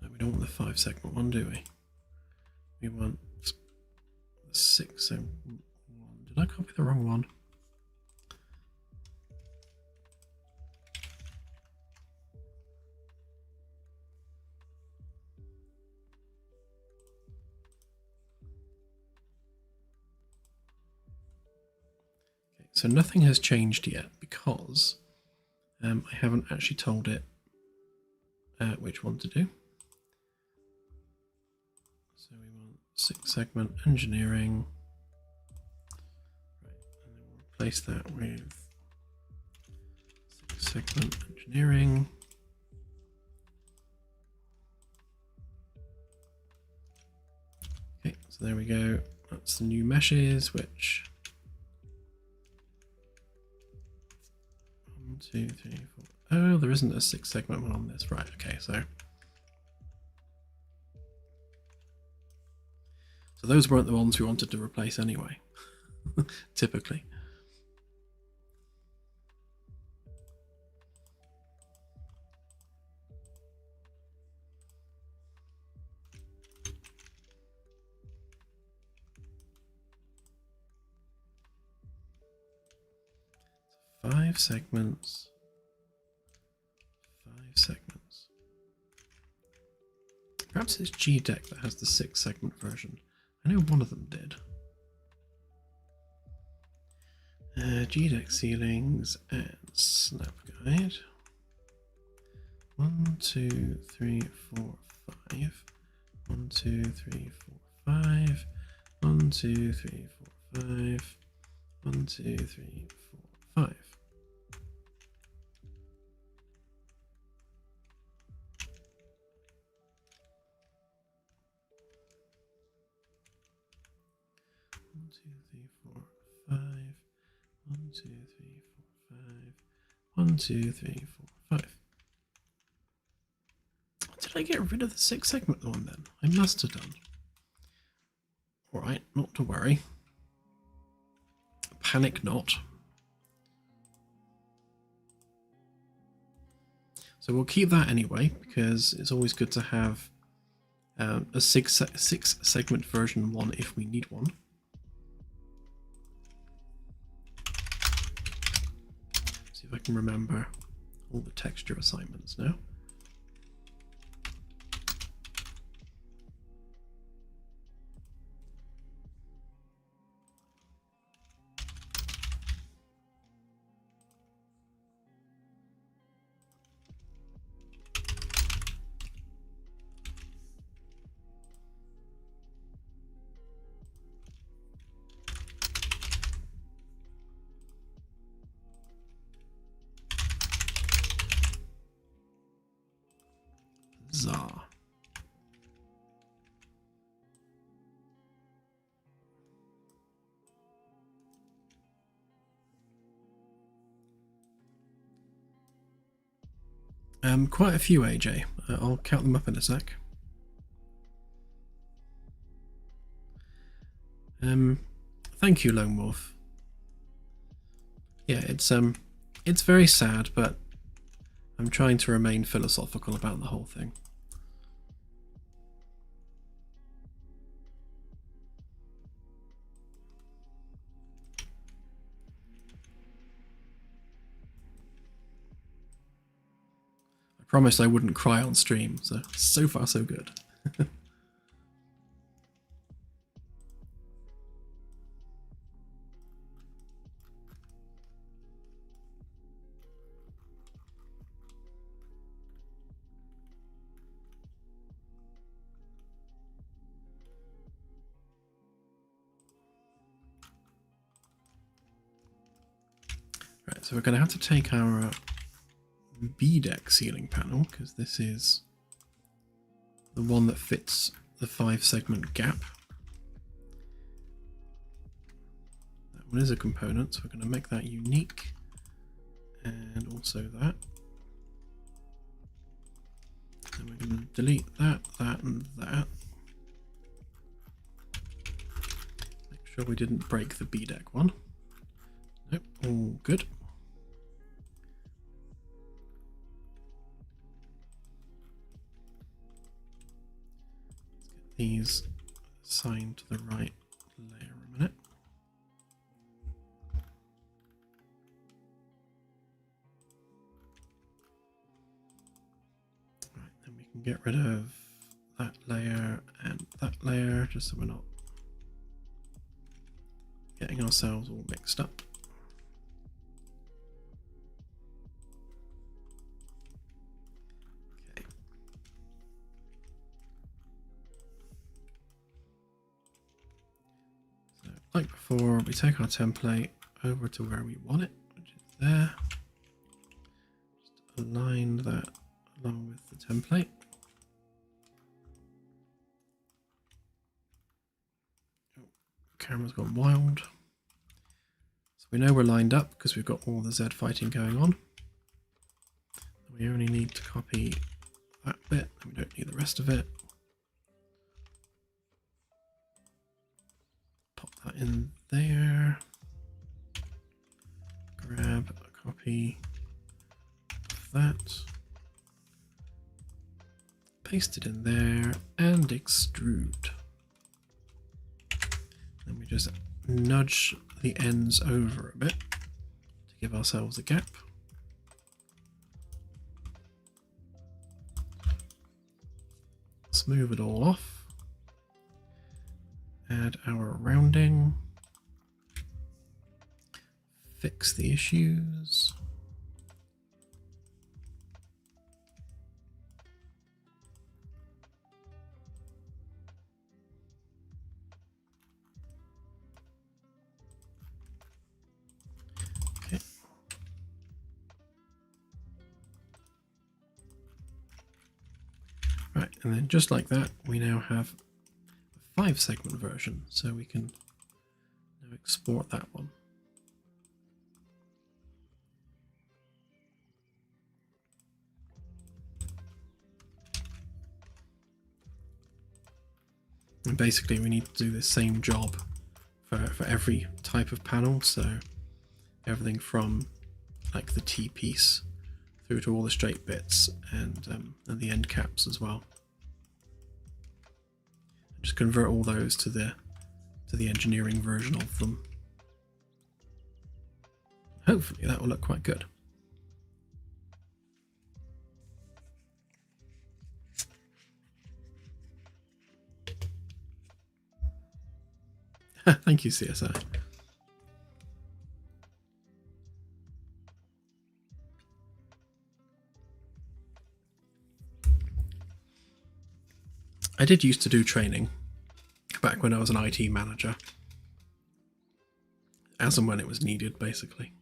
No, we don't want the 5-segment one, do we? We want the 6-segment one. Did I copy the wrong one? So nothing has changed yet because I haven't actually told it which one to do. So we want 6-segment engineering. Right, and then we'll replace that with 6-segment engineering. Okay, so there we go. That's the new meshes, which 1, 2, 3, 4, Oh, there isn't a 6-segment one on this. Right, okay, so those weren't the ones we wanted to replace anyway, typically. Five segments. Perhaps it's G-Deck that has the 6-segment version. I know one of them did. G-Deck ceilings and snap guide. 1, 2, 3, 4, 5. 1, 2, 3, 4, 5. 1, 2, 3, 4, 5. 1, 2, 3, 4, 5. One, two, three, four, 5. 1, 2, 3, 4, 5. 1, 2, 3, 4, 5. Did I get rid of the 6-segment one then? I must have done. Alright, not to worry. Panic not. So we'll keep that anyway, because it's always good to have a 6-segment version one if we need one. See if I can remember all the texture assignments now. Zah. Quite a few, AJ. I'll count them up in a sec. Thank you, Lone Wolf. Yeah, it's very sad, but I'm trying to remain philosophical about the whole thing. I promised I wouldn't cry on stream, so far so good. Right, so we're going to have to take our B-Deck ceiling panel, because this is the one that fits the 5-segment gap. That one is a component, so we're going to make that unique, and also that. And we're going to delete that, that, and that. Make sure we didn't break the B-Deck one. Nope, all good. These assigned to the right layer a minute. Right, then we can get rid of that layer and that layer, just so we're not getting ourselves all mixed up. Like before, we take our template over to where we want it, which is there. Just align that along with the template. Oh, camera's gone wild. So we know we're lined up because we've got all the Z fighting going on. we only need to copy that bit, and we don't need the rest of it. Pop that in there. Grab a copy of that. Paste it in there and extrude. Then we just nudge the ends over a bit to give ourselves a gap. Smooth it all off. Add our rounding. Fix the issues. Okay. Right, and then just like that, we now have a 5-segment version, so we can now export that one. And basically we need to do the same job for every type of panel, so everything from like the T-piece through to all the straight bits and the end caps as well. Just convert all those to the engineering version of them. Hopefully that will look quite good. Thank you, CSI. I did used to do training back when I was an IT manager, as and when it was needed, basically.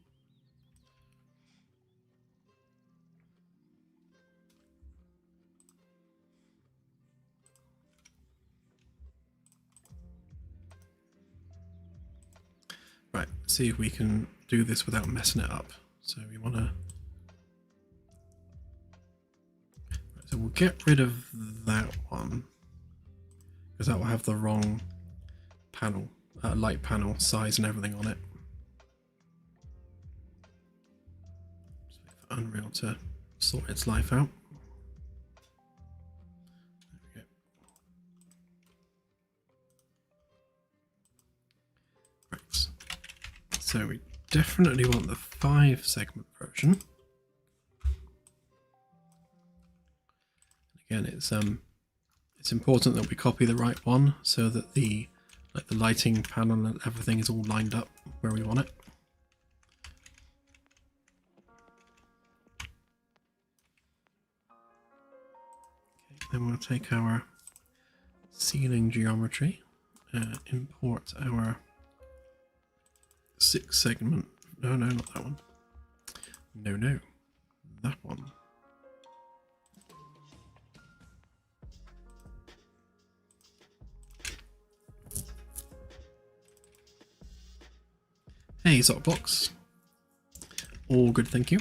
Right, see if we can do this without messing it up. So we want to... So we'll get rid of that one, because that will have the wrong panel, light panel size and everything on it. Just wait for Unreal to sort its life out. There we go. Right. So we definitely want the 5-segment version. Again, it's important that we copy the right one so that the lighting panel and everything is all lined up where we want it. Okay, then we'll take our ceiling geometry, import our 6-segment. No, not that one. No, that one. Hey, Zotbox. All good, thank you.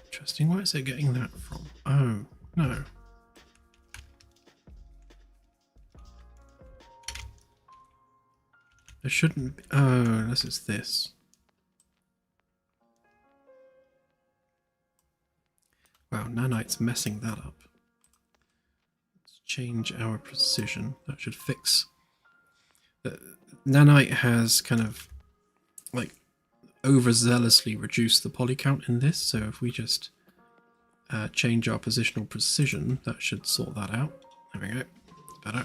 Interesting. Where is it getting that from? Oh, no. There shouldn't be. Oh, unless it's this. Wow, Nanite's messing that up. Let's change our precision. That should fix. Nanite has kind of like overzealously reduced the poly count in this, so if we just change our positional precision, that should sort that out. There we go. Better.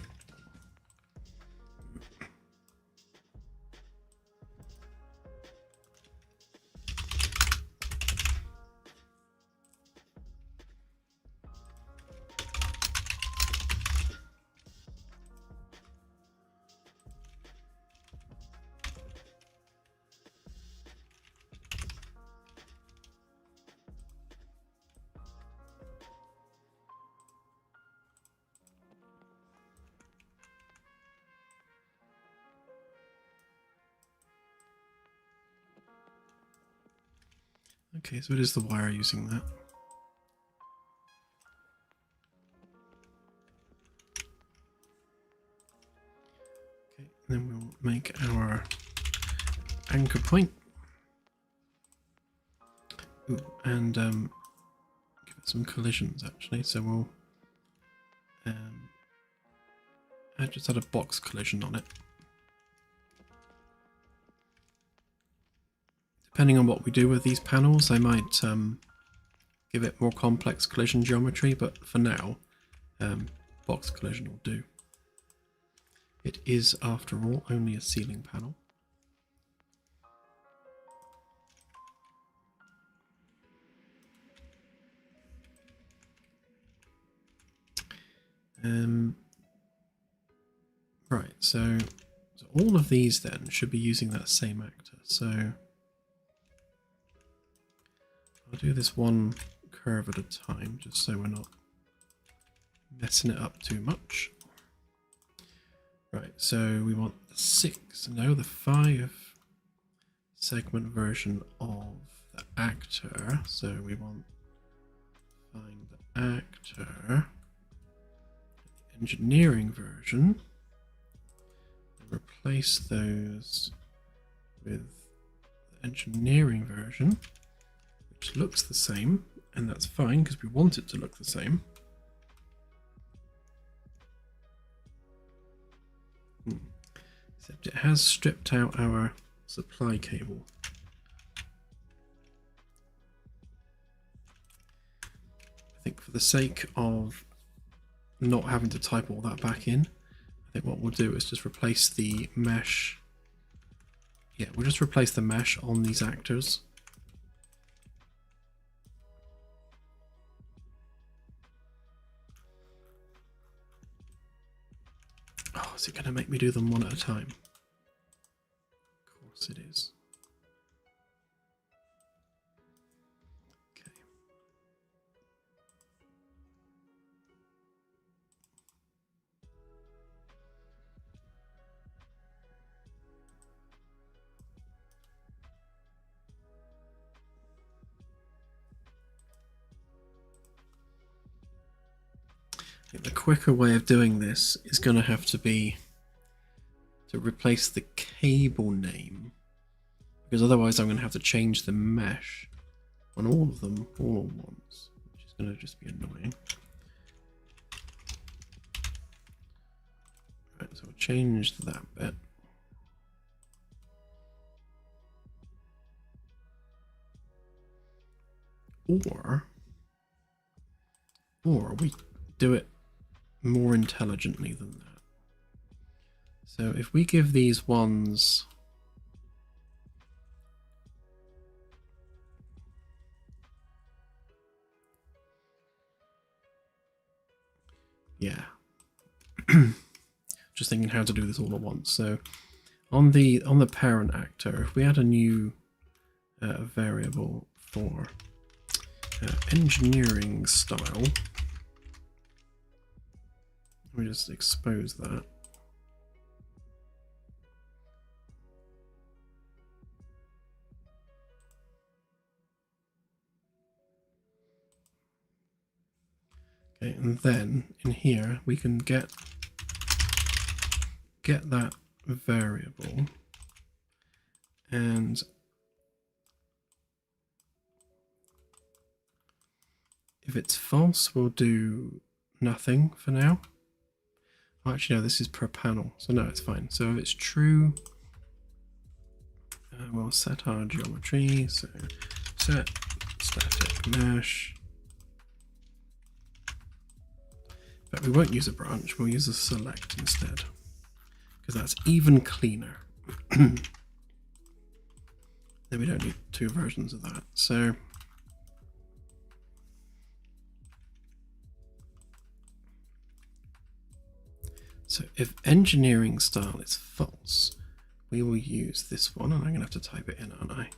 Okay, so it is the wire using that. Okay, then we'll make our anchor point. Ooh, and give it some collisions actually. So we'll I just had a box collision on it. Depending on what we do with these panels, I might give it more complex collision geometry, but for now, box collision will do. It is, after all, only a ceiling panel. Right, so all of these then should be using that same actor. So I'll do this one curve at a time, just so we're not messing it up too much. Right, so we want the 5 segment version of the actor. So we want find the actor, engineering version, and replace those with the engineering version, which looks the same, and that's fine because we want it to look the same. Except it has stripped out our supply cable. I think for the sake of not having to type all that back in, I think what we'll do is just replace the mesh. Yeah, we'll just replace the mesh on these actors. Oh, is it going to make me do them one at a time? Of course it is. Okay. I think the quicker way of doing this is going to have to be to replace the cable name, because otherwise I'm going to have to change the mesh on all of them all at once, which is going to just be annoying. Right, so we'll change that bit. Or we do it more intelligently than that. So if we give these ones just thinking how to do this all at once. So on the parent actor, if we add a new variable for engineering style, we just expose that. Okay, and then in here we can get that variable, and if it's false we'll do nothing for now. Oh, actually no, this is per panel, so no, it's fine. So if it's true, we'll set our geometry, so set static mesh. But we won't use a branch, we'll use a select instead, because that's even cleaner. Then we don't need 2 versions of that. So if engineering style is false, we will use this one, and I'm going to have to type it in, aren't I?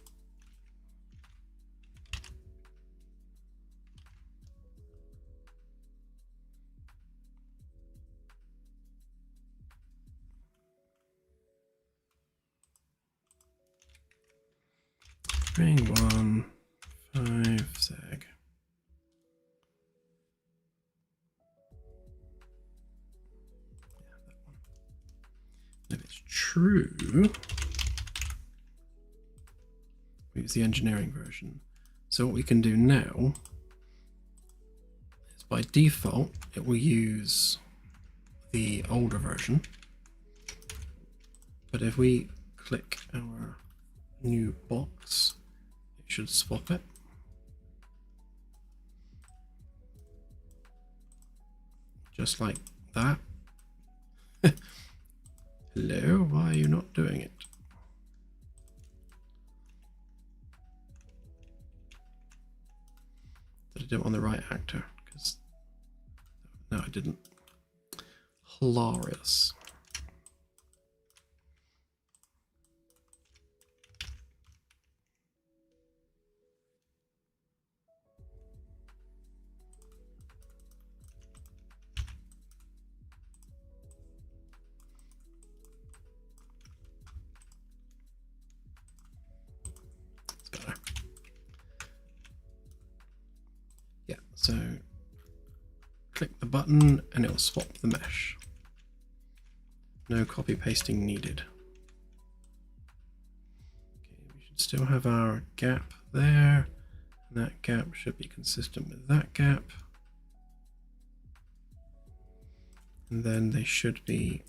String 1 true, we use the engineering version. So what we can do now is by default, it will use the older version. But if we click our new box, it should swap it. Just like that. Hello, why are you not doing it? Did I do it on the right actor? Because no, I didn't. Hilarious. Yeah, so click the button and it will swap the mesh. No copy pasting needed. Okay, we should still have our gap there. And that gap should be consistent with that gap. And then they should be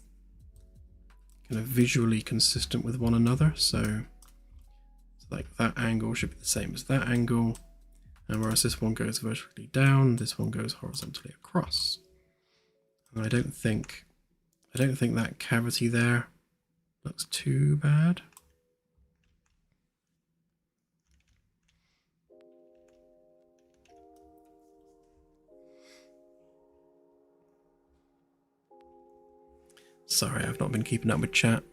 kind of visually consistent with one another. So like that angle should be the same as that angle. And whereas this one goes vertically down, this one goes horizontally across. And I don't think that cavity there looks too bad. Sorry, I've not been keeping up with chat.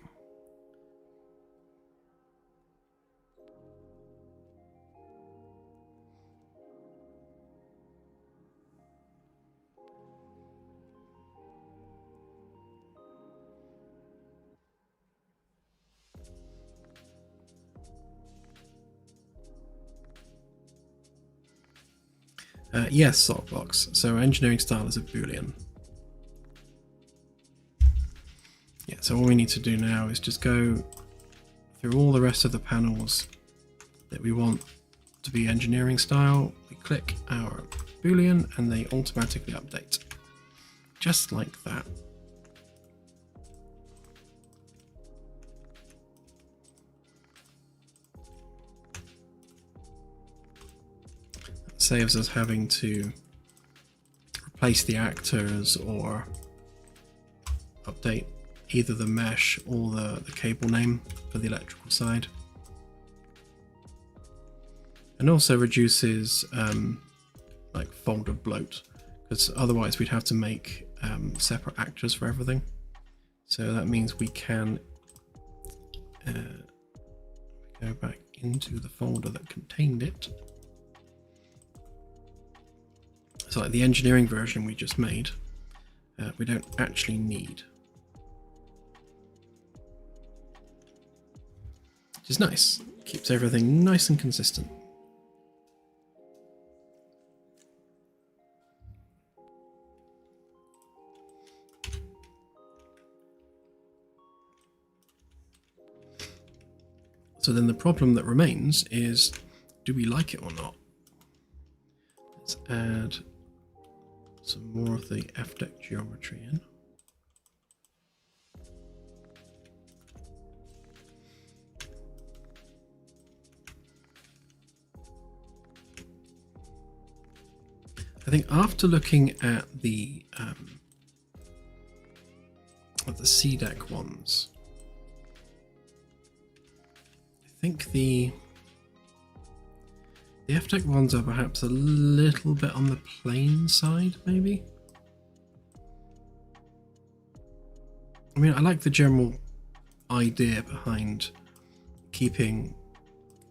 Yes, Softbox. So engineering style is a Boolean. Yeah, so all we need to do now is just go through all the rest of the panels that we want to be engineering style. We click our Boolean and they automatically update. Just like that. That saves us having to replace the actors or update either the mesh or the cable name for the electrical side. And also reduces like folder bloat, because otherwise we'd have to make separate actors for everything. So that means we can go back into the folder that contained it. So like the engineering version we just made, we don't actually need. Which is nice. Keeps everything nice and consistent. So then the problem that remains is, do we like it or not? Let's add some more of the F-deck geometry in. I think after looking at the C-deck ones, I think the F-deck ones are perhaps a little bit on the plain side, maybe. I mean, I like the general idea behind keeping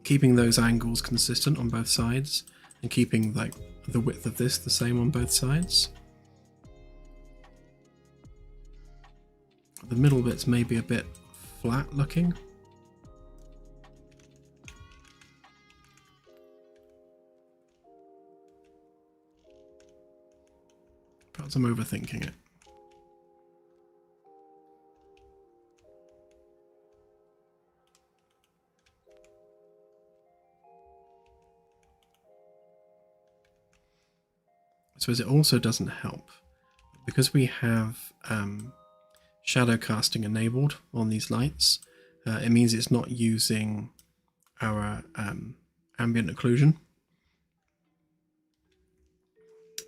those angles consistent on both sides and keeping like the width of this the same on both sides. The middle bits may be a bit flat looking. Perhaps I'm overthinking it. I suppose it also doesn't help because we have shadow casting enabled on these lights. It means it's not using our ambient occlusion,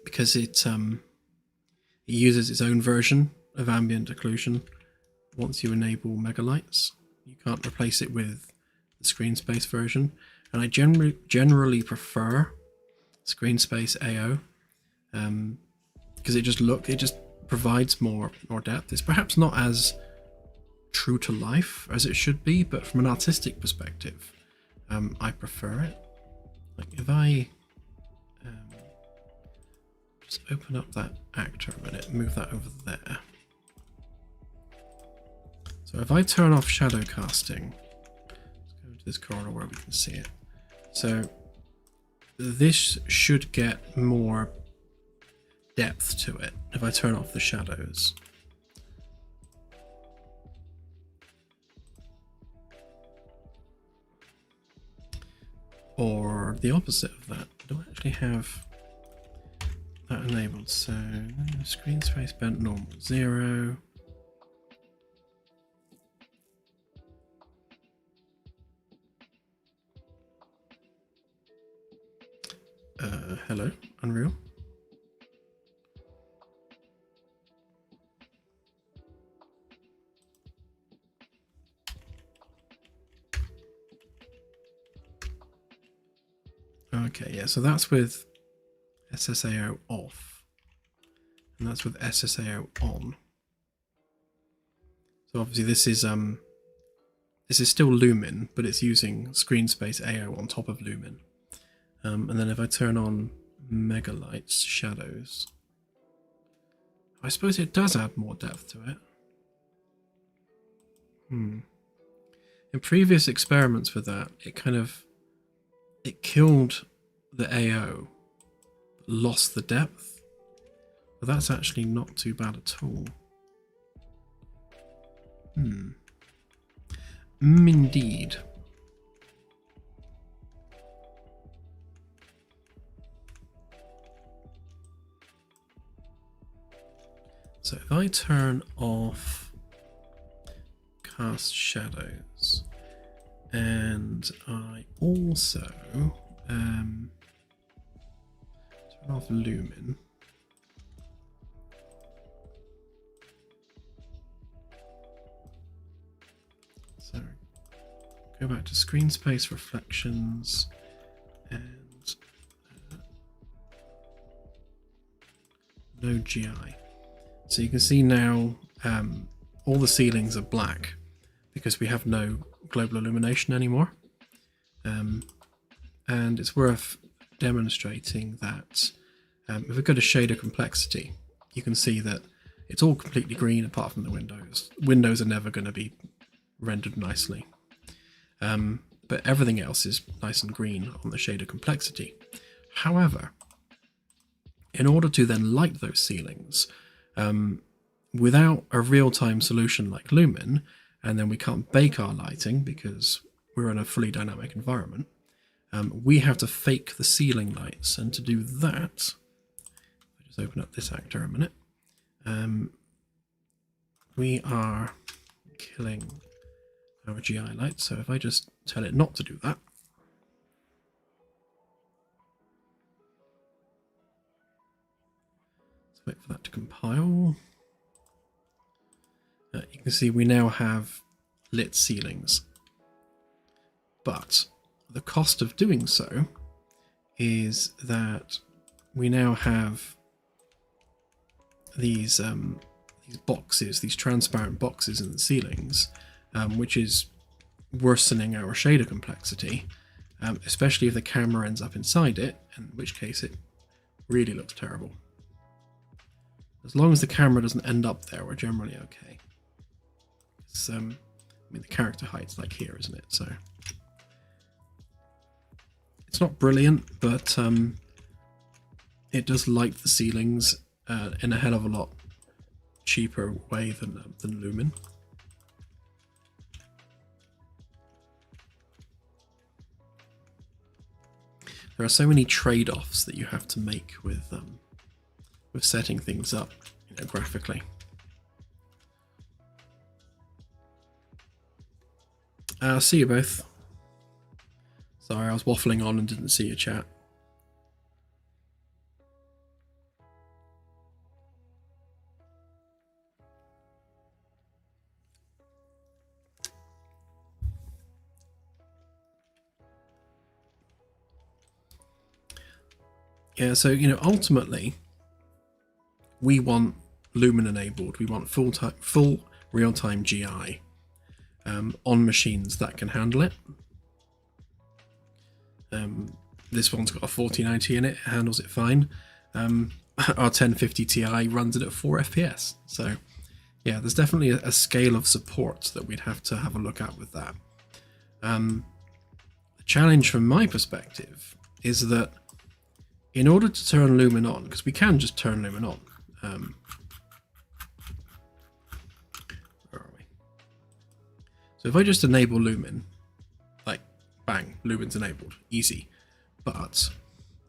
because it uses its own version of ambient occlusion once you enable megalights. You can't replace it with the screen space version, and I generally prefer screen space AO because it just provides more depth. It's perhaps not as true to life as it should be, but from an artistic perspective, I prefer it. Like if I just open up that actor a minute, move that over there. So if I turn off shadow casting, let's go to this corner where we can see it. So this should get more depth to it if I turn off the shadows. Or the opposite of that. I don't actually have that enabled. So screen space bent normal 0. Hello, Unreal. Okay, yeah, so that's with SSAO off, and that's with SSAO on. So obviously this is still Lumen, but it's using screen space AO on top of Lumen. And then if I turn on Megalights shadows, I suppose it does add more depth to it. In previous experiments with that, it killed the AO, but lost the depth. But that's actually not too bad at all. Indeed. So if I turn off cast shadows, and I also turn off Lumen, so go back to screen space reflections and no GI. So you can see now all the ceilings are black because we have no global illumination anymore. And it's worth demonstrating that if we go to shader complexity, you can see that it's all completely green apart from the windows. Windows are never going to be rendered nicely. But everything else is nice and green on the shader complexity. However, in order to then light those ceilings, without a real-time solution like Lumen, and then we can't bake our lighting because we're in a fully dynamic environment, we have to fake the ceiling lights. And to do that, I'll just open up this actor a minute, we are killing our GI lights. So if I just tell it not to do that, let's wait for that to compile. You can see we now have lit ceilings, but the cost of doing so is that we now have these boxes, these transparent boxes in the ceilings, which is worsening our shader complexity, especially if the camera ends up inside it, in which case it really looks terrible. As long as the camera doesn't end up there, we're generally okay. I mean, the character height's like here, isn't it? So it's not brilliant, but it does light the ceilings in a hell of a lot cheaper way than Lumen. There are so many trade-offs that you have to make with with setting things up, graphically. See you both. Sorry, I was waffling on and didn't see your chat. Yeah, so, ultimately, we want Lumen enabled. We want full real-time GI on machines that can handle it. This one's got a 4090 in it. It handles it fine. Our 1050 Ti runs it at 4 FPS. So, yeah, there's definitely a scale of support that we'd have to have a look at with that. The challenge from my perspective is that in order to turn Lumen on, because we can just turn Lumen on. Where are we? So if I just enable Lumen, like bang, Lumen's enabled, easy. But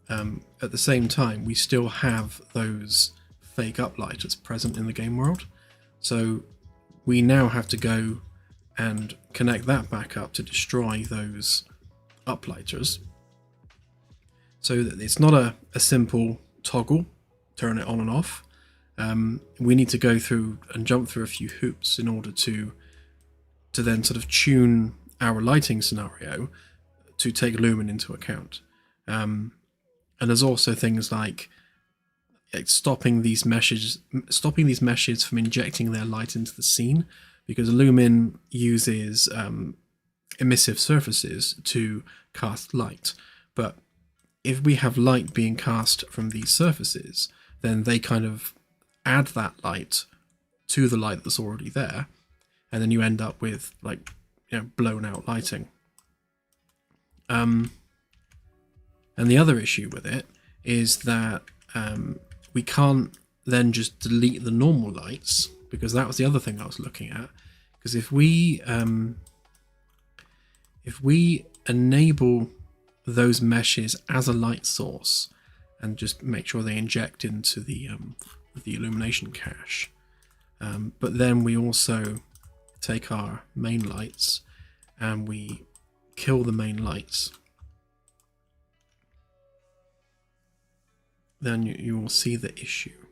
at the same time, we still have those fake uplighters present in the game world. So we now have to go and connect that back up to destroy those uplighters. So that it's not a simple toggle, turn it on and off. We need to go through and jump through a few hoops in order to then sort of tune our lighting scenario to take Lumen into account. And there's also things like stopping these meshes from injecting their light into the scene, because Lumen uses emissive surfaces to cast light. But if we have light being cast from these surfaces, then they kind of add that light to the light that's already there, and then you end up with blown out lighting. And the other issue with it is that we can't then just delete the normal lights, because that was the other thing I was looking at. Because if we enable those meshes as a light source and just make sure they inject into the illumination cache, but then we also take our main lights and we kill the main lights, then you will see the issue.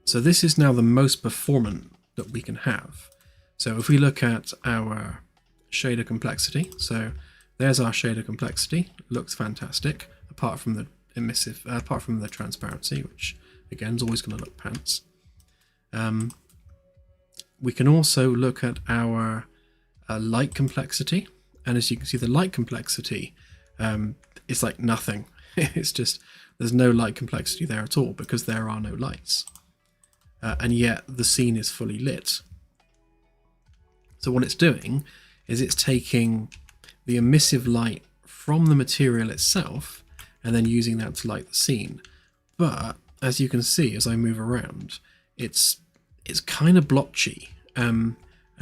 So this is now the most performant that we can have. So if we look at our shader complexity, so there's our shader complexity, looks fantastic, apart from the transparency, which again is always going to look pants. We can also look at our light complexity, and as you can see, the light complexity is like nothing. It's just, there's no light complexity there at all because there are no lights. And yet the scene is fully lit. So what it's doing is it's taking the emissive light from the material itself and then using that to light the scene. But as you can see, as I move around, it's kind of blotchy and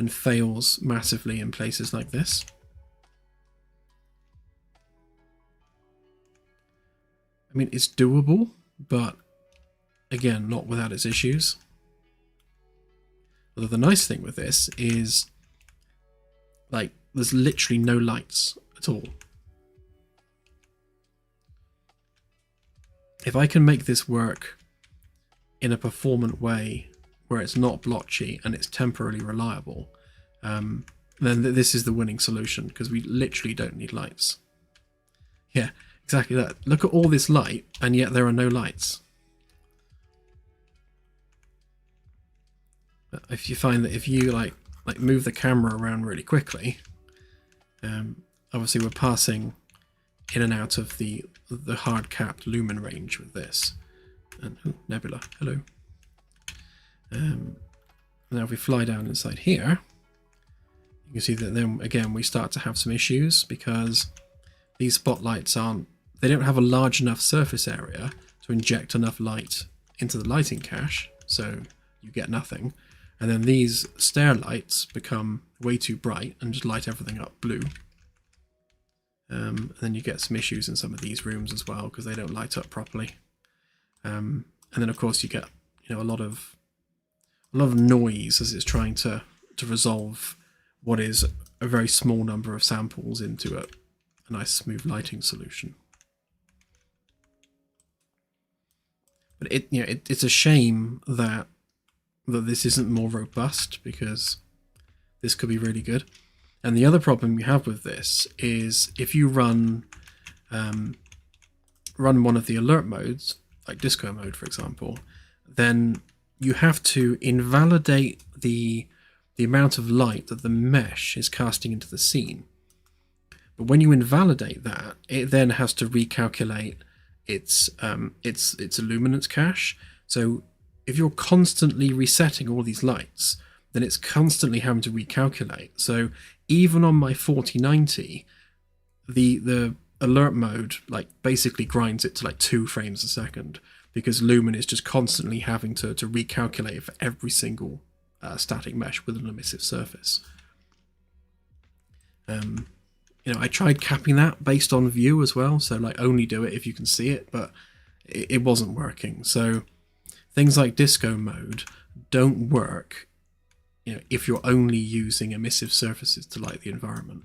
fails massively in places like this. I mean, it's doable, but again, not without its issues. Although the nice thing with this is, there's literally no lights at all. If I can make this work in a performant way where it's not blotchy and it's temporarily reliable, then this is the winning solution, because we literally don't need lights. Yeah, exactly that. Look at all this light, and yet there are no lights. If you find that if you like move the camera around really quickly, obviously we're passing in and out of the hard capped Lumen range with this. And nebula, hello. Now if we fly down inside here, you can see that then again we start to have some issues, because these spotlights they don't have a large enough surface area to inject enough light into the lighting cache, so you get nothing. And then these stair lights become way too bright and just light everything up blue. And then you get some issues in some of these rooms as well because they don't light up properly. And then of course you get a lot of noise as it's trying to resolve what is a very small number of samples into a nice smooth lighting solution. But it's a shame that this isn't more robust, because this could be really good. And the other problem you have with this is if you run one of the alert modes, like disco mode for example, then you have to invalidate the amount of light that the mesh is casting into the scene. But when you invalidate that, it then has to recalculate its illuminance cache. So if you're constantly resetting all these lights, then it's constantly having to recalculate. So even on my 4090, the alert mode basically grinds it to 2 frames a second, because Lumen is just constantly having to recalculate for every single static mesh with an emissive surface. I tried capping that based on view as well, so only do it if you can see it, but it wasn't working. So things like disco mode don't work if you're only using emissive surfaces to light the environment.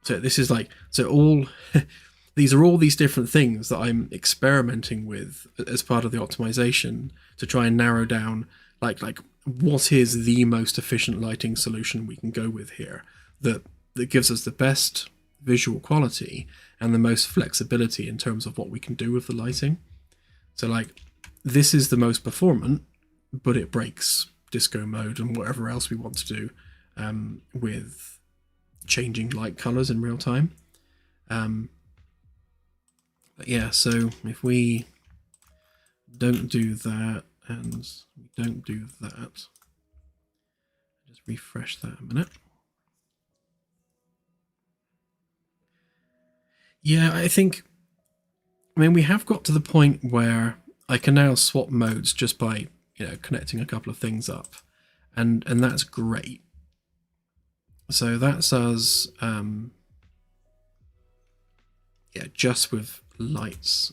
So this is all these are all these different things that I'm experimenting with as part of the optimization to try and narrow down what is the most efficient lighting solution we can go with here that gives us the best visual quality and the most flexibility in terms of what we can do with the lighting. So this is the most performant, but it breaks disco mode and whatever else we want to do with changing light colors in real time. But yeah, so if we don't do that and we don't do that, just refresh that a minute. Yeah, I mean, we have got to the point where I can now swap modes just by connecting a couple of things up, and that's great. So that's us just with lights.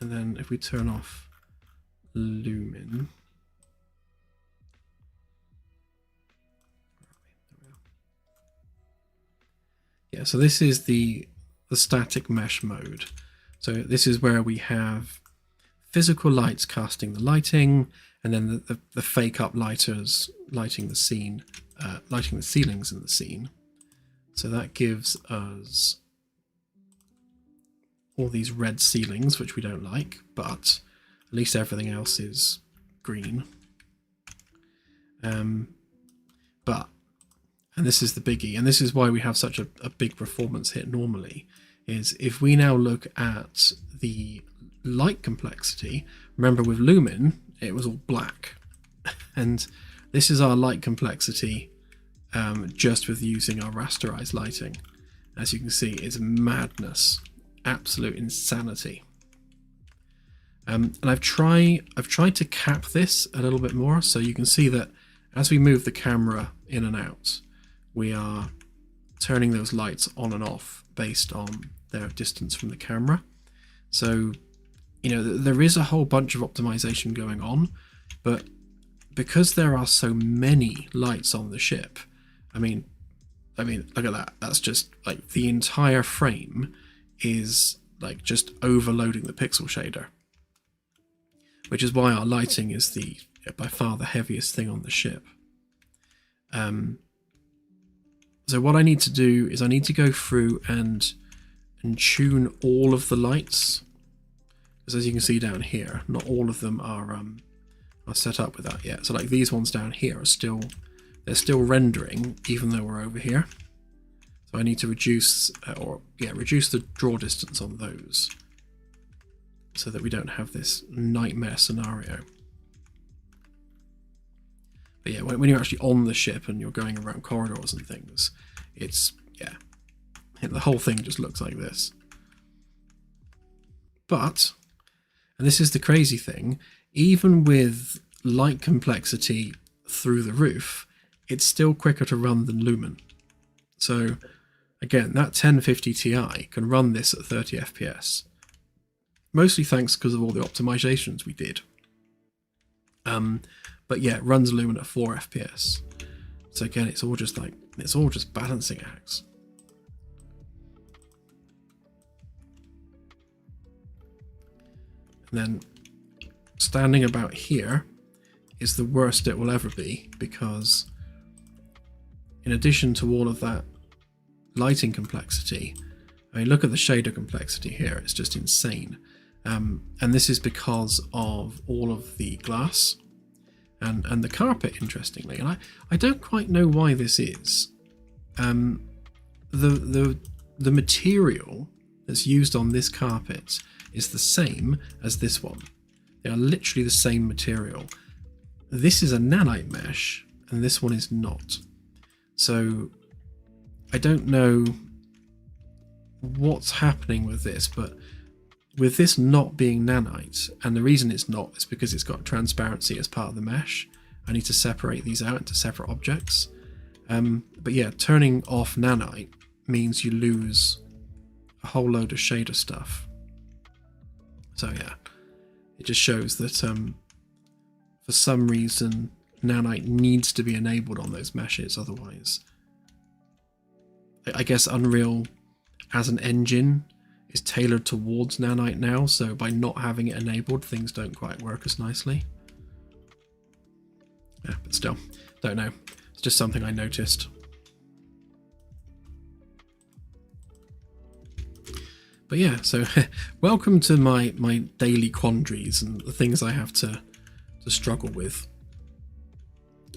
And then if we turn off Lumen, so this is the static mesh mode. So this is where we have physical lights casting the lighting, and then the fake up lighters lighting the scene, lighting the ceilings in the scene. So that gives us all these red ceilings, which we don't like, but at least everything else is green. And this is the biggie, and this is why we have such a big performance hit normally, is if we now look at the light complexity, remember with Lumen, it was all black. And this is our light complexity just with using our rasterized lighting. As you can see, it's madness, absolute insanity. And I've tried to cap this a little bit more, so you can see that as we move the camera in and out, we are turning those lights on and off based on their distance from the camera. So, there is a whole bunch of optimization going on, but because there are so many lights on the ship, I mean, look at that. That's just the entire frame is just overloading the pixel shader, which is why our lighting is by far the heaviest thing on the ship. So what I need to do is I need to go through and tune all of the lights, because as you can see down here, not all of them are set up with that yet. So these ones down here are still rendering even though we're over here. So I need to reduce the draw distance on those so that we don't have this nightmare scenario. But yeah, when you're actually on the ship and you're going around corridors and things, the whole thing just looks like this. But, and this is the crazy thing, even with light complexity through the roof, it's still quicker to run than Lumen. So Again, that 1050 Ti can run this at 30 FPS. Mostly thanks because of all the optimizations we did. But yeah, it runs Lumen at 4 FPS. So again, it's all just balancing acts. And then standing about here is the worst it will ever be, because in addition to all of that lighting complexity, I mean, look at the shader complexity here, it's just insane. And this is because of all of the glass and the carpet, interestingly. And I don't quite know why this is. The material that's used on this carpet is the same as this one. They are literally the same material. This is a nanite mesh, and this one is not. So I don't know what's happening with this, but with this not being nanite, and the reason it's not is because it's got transparency as part of the mesh. I need to separate these out into separate objects. But yeah, turning off nanite means you lose a whole load of shader stuff. So yeah, it just shows that for some reason nanite needs to be enabled on those meshes, otherwise I guess Unreal as an engine is tailored towards nanite now, so by not having it enabled, things don't quite work as nicely. Yeah, but still, don't know. It's just something I noticed. But yeah, so welcome to my daily quandaries and the things I have to struggle with.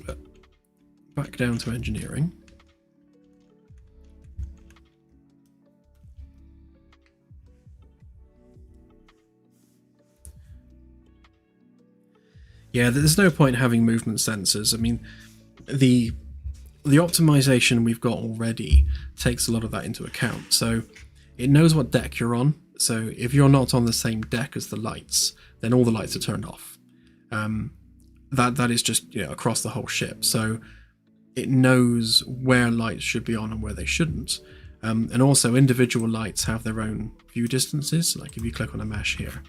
But back down to engineering. Yeah, there's no point having movement sensors. I mean, the optimization we've got already takes a lot of that into account. So it knows what deck you're on. So if you're not on the same deck as the lights, then all the lights are turned off. That is just, you know, across the whole ship. So it knows where lights should be on and where they shouldn't. And also individual lights have their own view distances. Like if you click on a mesh here,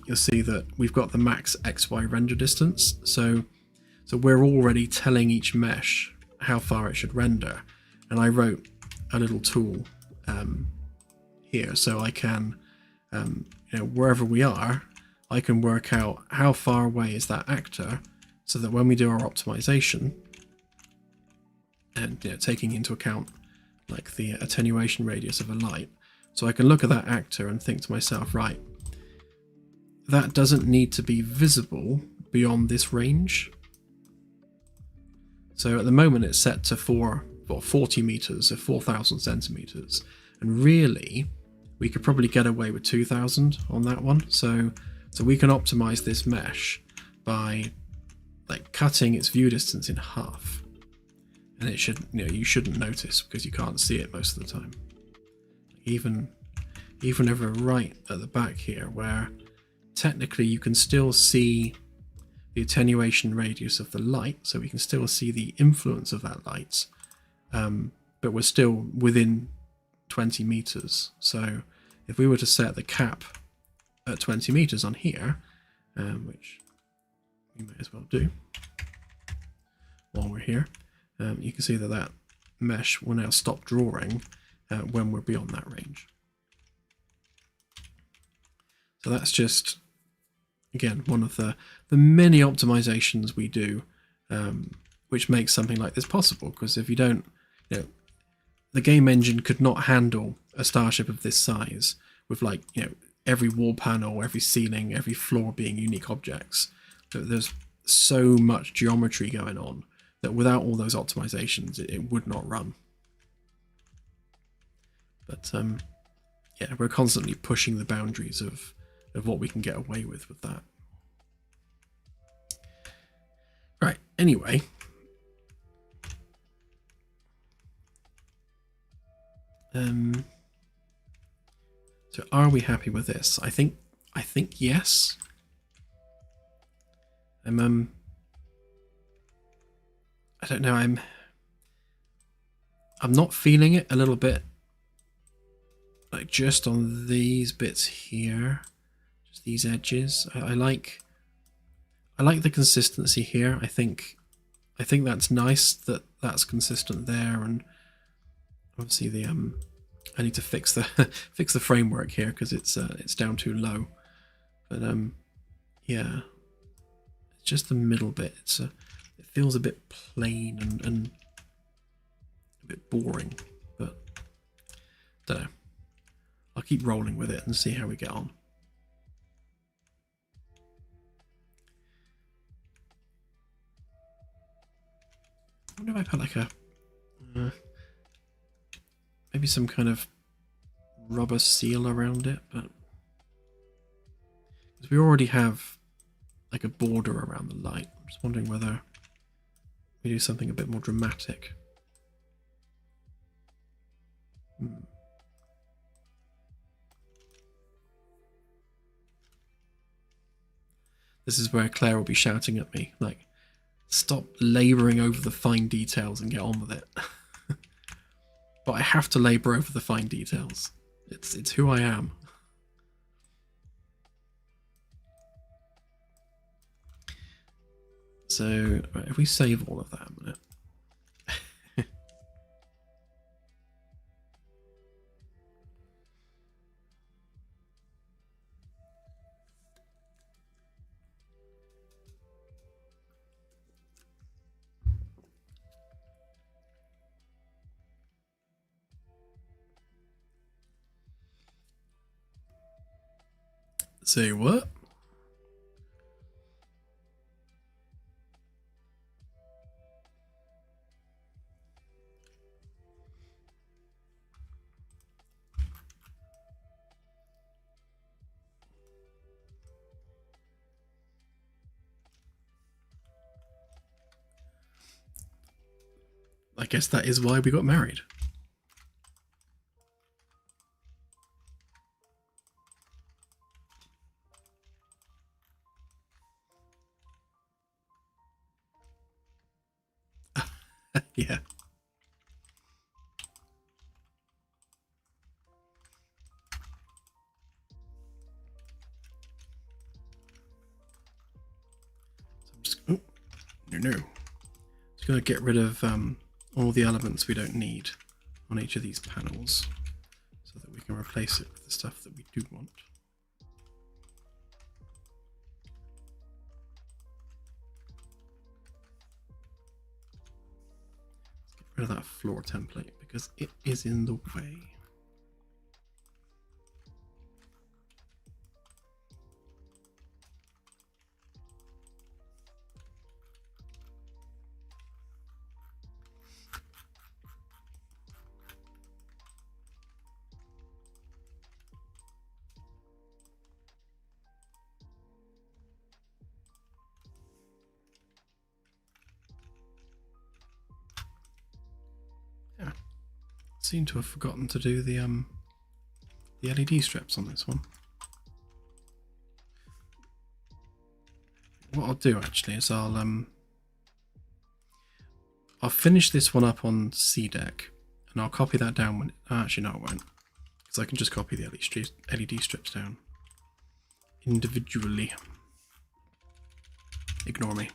you'll see that we've got the max XY render distance. So we're already telling each mesh how far it should render. And I wrote a little tool here, so I can, you know, wherever we are, I can work out how far away is that actor, so that when we do our optimization, and you know, taking into account like the attenuation radius of a light, so I can look at that actor and think to myself, right, that doesn't need to be visible beyond this range. So at the moment it's set to 40 meters, so 4,000 centimeters, and really we could probably get away with 2,000 on that one. So we can optimize this mesh by like cutting its view distance in half, and it should, you know, you shouldn't notice because you can't see it most of the time. Even over right at the back here, where technically you can still see the attenuation radius of the light, so we can still see the influence of that light, but we're still within 20 meters. So if we were to set the cap at 20 meters on here, which we may as well do while we're here, you can see that mesh will now stop drawing when we're beyond that range. So that's just, again, one of the many optimizations we do, which makes something like this possible. Because if you don't, you know, the game engine could not handle a starship of this size with, like, you know, every wall panel, every ceiling, every floor being unique objects. There's so much geometry going on that without all those optimizations, it would not run. But yeah, we're constantly pushing the boundaries of what we can get away with that. Right, anyway. So are we happy with this? I think yes. I don't know, I'm not feeling it a little bit, like just on these bits here, just these edges. I like the consistency here. I think that's nice that that's consistent there, and obviously the I need to fix the fix the framework here because it's down too low. But yeah, it's just the middle bit. It feels a bit plain and a bit boring, but don't know. I'll keep rolling with it and see how we get on. I wonder if I put like a maybe some kind of rubber seal around it, but because we already have like a border around the light, I'm just wondering whether we do something a bit more dramatic. This is where Claire will be shouting at me, like, stop labouring over the fine details and get on with it. But I have to labour over the fine details. It's who I am. So, right, if we save all of that a minute. Say what? I guess that is why we got married. Yeah. So I'm just, oh, no. Just going to get rid of all the elements we don't need on each of these panels so that we can replace it with the stuff that we do want. Let's get rid of that floor template because it is in the way. Seem to have forgotten to do the LED strips on this one. What I'll do actually is I'll finish this one up on C deck and I'll copy that down when actually no I won't, because I can just copy the LED strips down individually. Ignore me.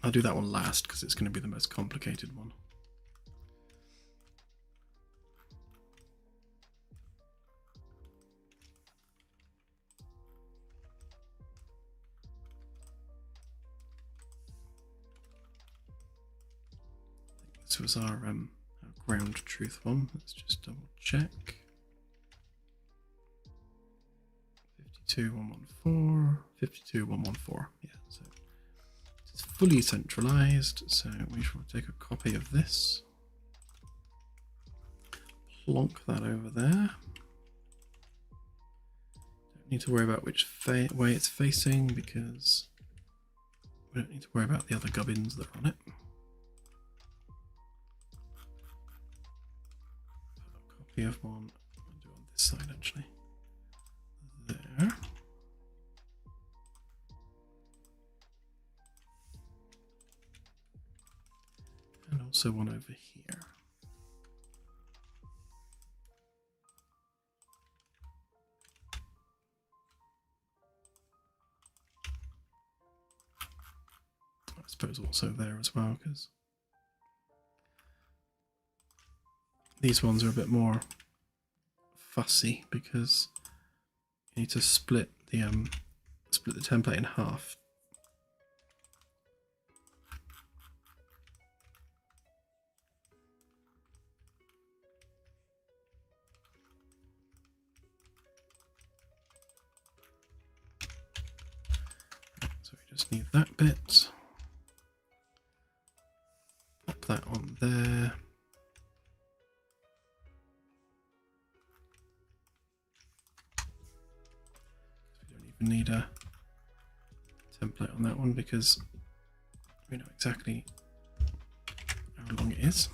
I'll do that one last because it's going to be the most complicated one. This was our ground truth one. Let's just double check. 52114, 52114. Yeah, so it's fully centralized, so we shall take a copy of this, plonk that over there. Don't need to worry about which way it's facing because we don't need to worry about the other gubbins that are on it. We have one. I'll do it on this side actually. There. And also one over here. I suppose also there as well, because these ones are a bit more fussy because you need to split the template in half. So we just need that bit. Pop that on there. We don't even need a template on that one because we know exactly how long it is,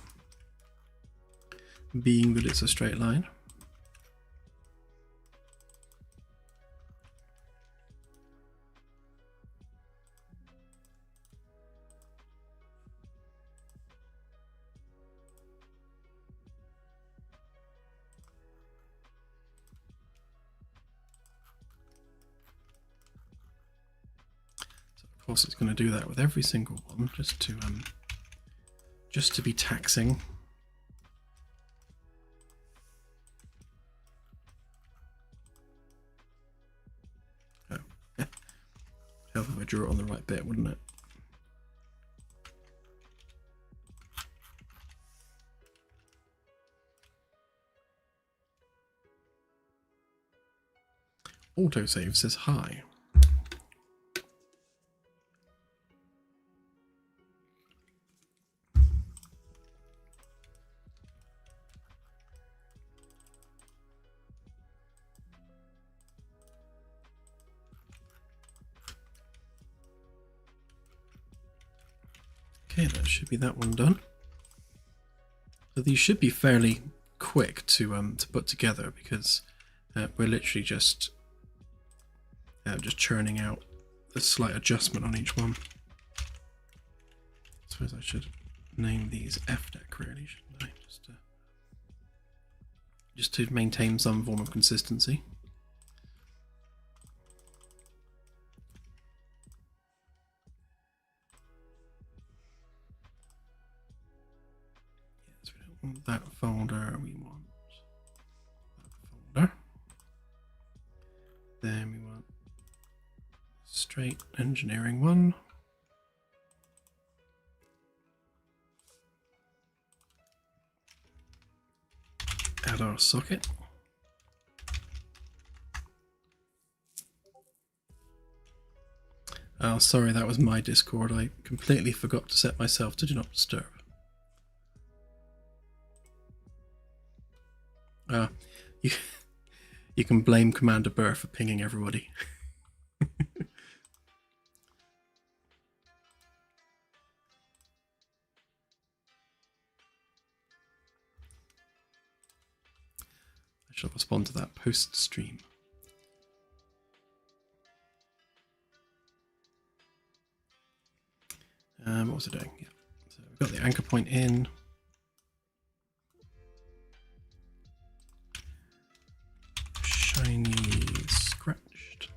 being that it's a straight line. Of course, it's going to do that with every single one, just to be taxing. Oh, help if I drew it on the right bit, wouldn't it? Autosave says hi. Okay, that should be that one done. So these should be fairly quick to put together because we're literally just churning out a slight adjustment on each one. I suppose I should name these FDEC really, shouldn't I? Just to maintain some form of consistency. Yes, we don't want that folder, we want that folder. Then we want straight engineering one. Add our socket. Oh, sorry, that was my Discord. I completely forgot to set myself to do not disturb. You can blame Commander Burr for pinging everybody. I shall respond to that post-stream. What was it doing? Yeah. So we've got the anchor point in. Shiny scratched.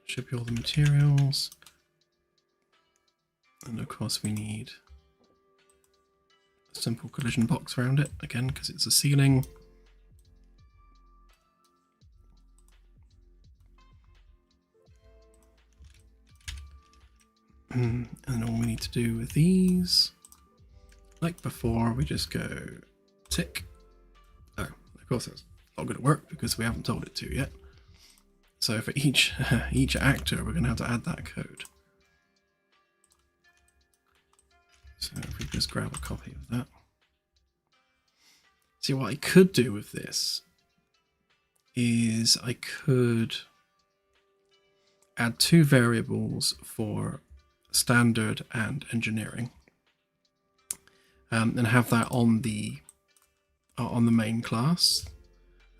Ship you all the materials, and of course we need a simple collision box around it again because it's a ceiling. And all we need to do with these, like before, we just go tick. Oh, of course, it's not going to work because we haven't told it to yet. So for each actor, we're going to have to add that code. So if we just grab a copy of that. See, what I could do with this is I could add 2 variables for standard and engineering, and have that on the main class.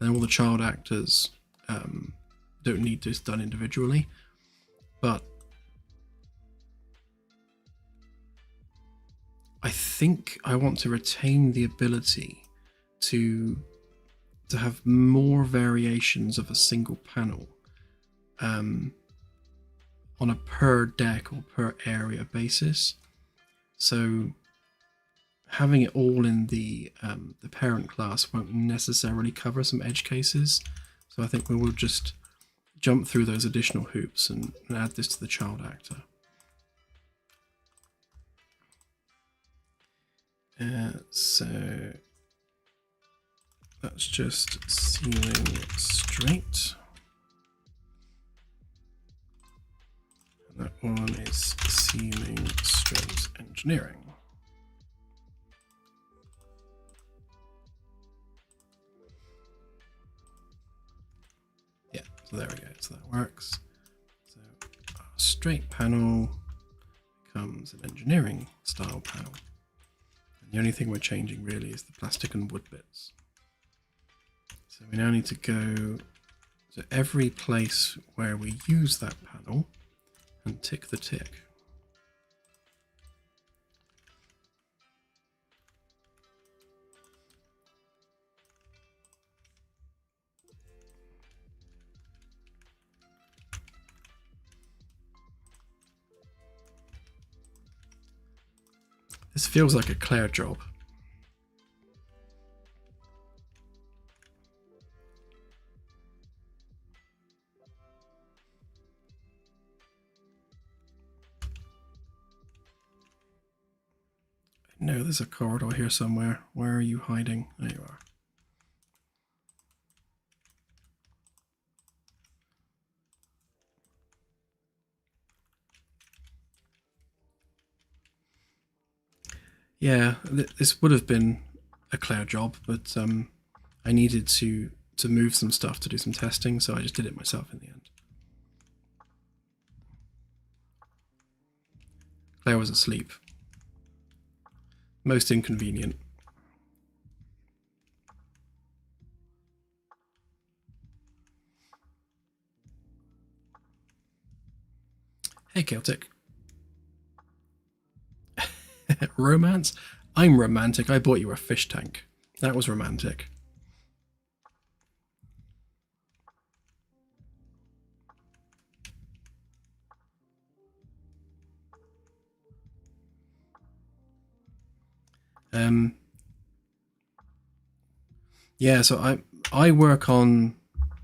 And all the child actors don't need this done individually, but I think I want to retain the ability to have more variations of a single panel on a per deck or per area basis. So having it all in the parent class won't necessarily cover some edge cases. So I think we will just jump through those additional hoops and add this to the child actor. So that's just ceiling straight. And that one is ceiling straight engineering. Yeah, so there we go. So that works. So our straight panel becomes an engineering style panel. The only thing we're changing really is the plastic and wood bits. So we now need to go to every place where we use that panel and tick the tick. This feels like a Claire job. I know there's a corridor here somewhere. Where are you hiding? There you are. Yeah, this would have been a Claire job, but I needed to move some stuff to do some testing, so I just did it myself in the end. Claire was asleep. Most inconvenient. Hey, Celtic. Romance? I'm romantic. I bought you a fish tank. That was romantic. Yeah, so I work on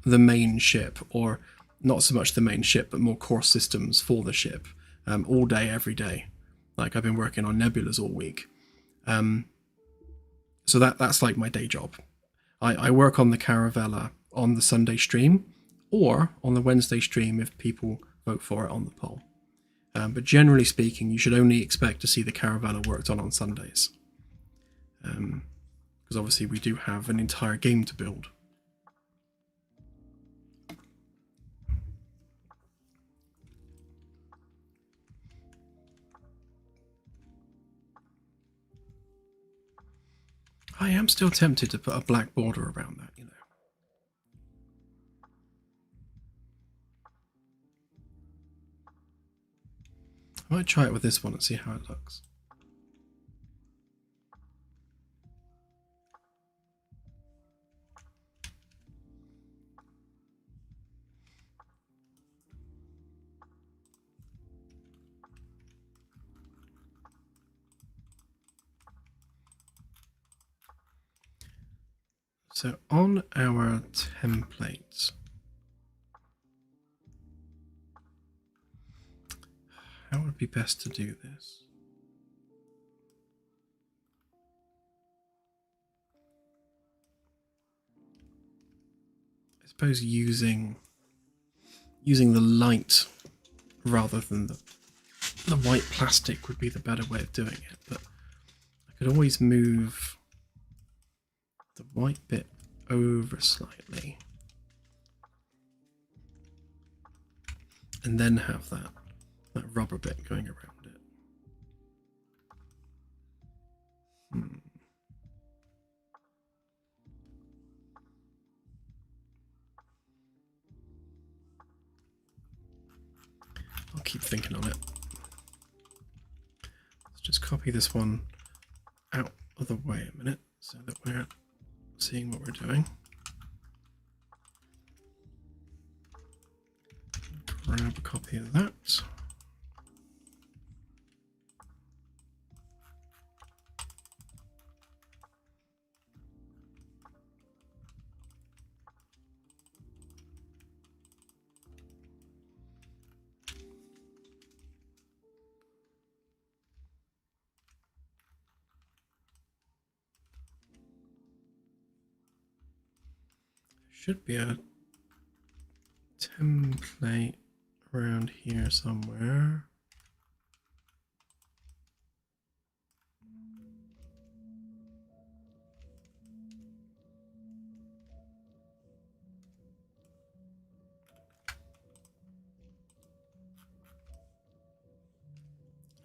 the main ship, or not so much the main ship, but more core systems for the ship, all day, every day. Like I've been working on nebulas all week. So that's like my day job. I work on the Caravella on the Sunday stream, or on the Wednesday stream if people vote for it on the poll. But generally speaking, you should only expect to see the Caravella worked on Sundays. Because obviously we do have an entire game to build. I am still tempted to put a black border around that, you know. I might try it with this one and see how it looks. So on our template, how would it be best to do this? suppose using the light rather than the white plastic would be the better way of doing it, but I could always move the white bit over slightly and then have that rubber bit going around it. I'll keep thinking on it. Let's just copy this one out of the way a minute so that we're seeing what we're doing. Grab a copy of that. Should be a template around here somewhere.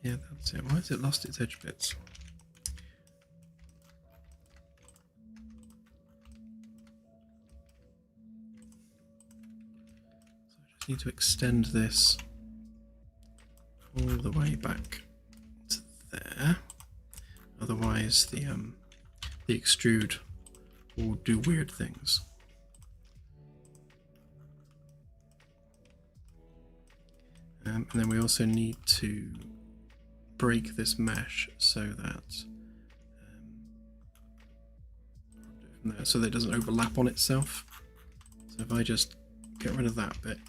Yeah, that's it. Why has it lost its edge bits? Need to extend this all the way back to there, otherwise the extrude will do weird things. And then we also need to break this mesh so that it doesn't overlap on itself. So if I just get rid of that bit,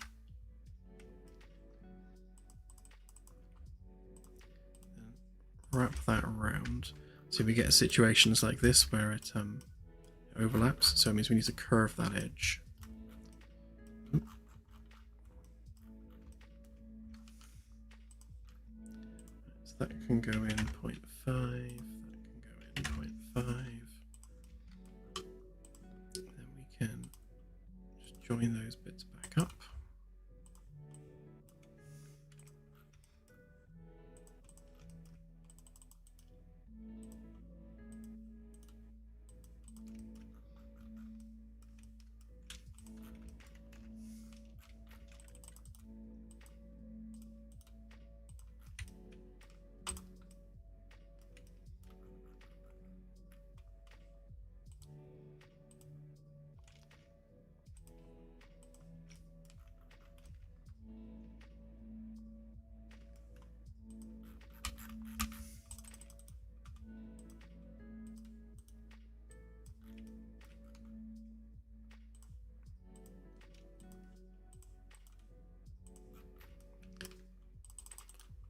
wrap that around, so we get situations like this where it overlaps, so it means we need to curve that edge. So that can go in 0.5, that can go in 0.5, then we can just join those bits back up.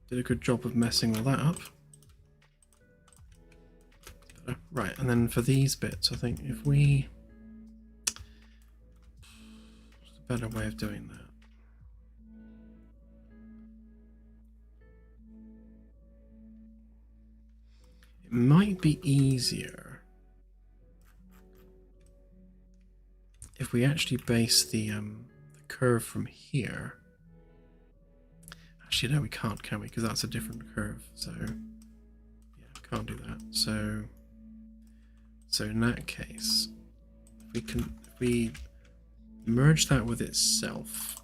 Did a good job of messing all that up. Right, and then for these bits, I think if we... What's a better way of doing that? It might be easier if we actually base the curve from here. Actually, no, we can't, can we? Because that's a different curve. So, yeah, can't do that. So in that case, if we merge that with itself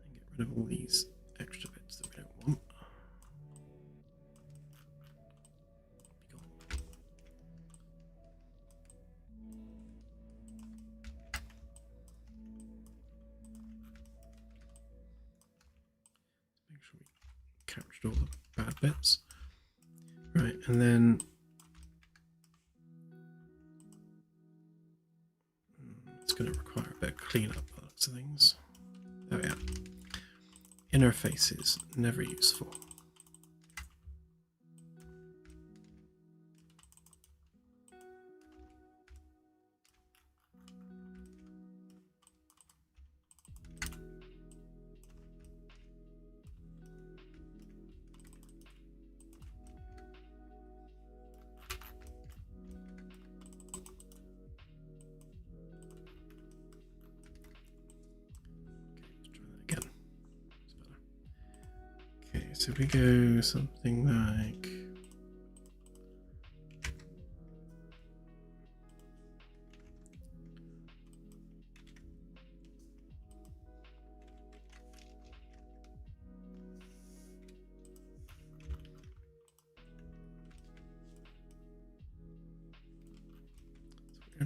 and get rid of all these extra bits that we don't want. Make sure we captured all the bad bits. Right, and then it's going to require a bit of cleanup by the looks of things. Oh yeah, interfaces, never useful. So if we go something like...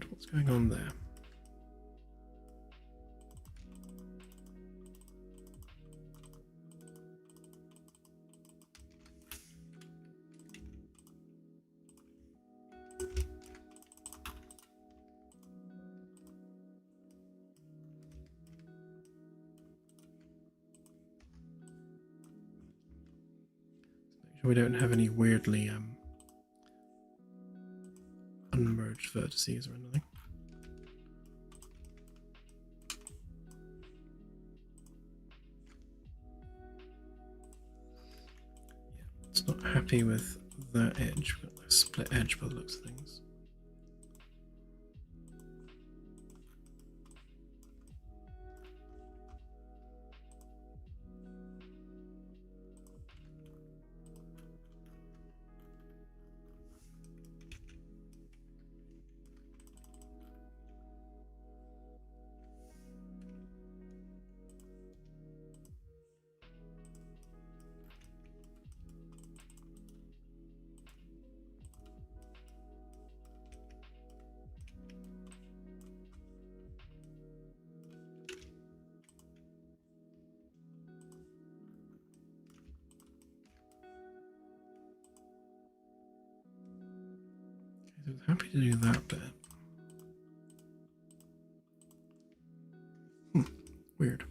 What's going on there? Make sure we don't have any weirdly unmerged vertices or anything. Yeah, it's not happy with that edge. We've got a split edge by the looks of things. So I'm happy to do that bit. Weird.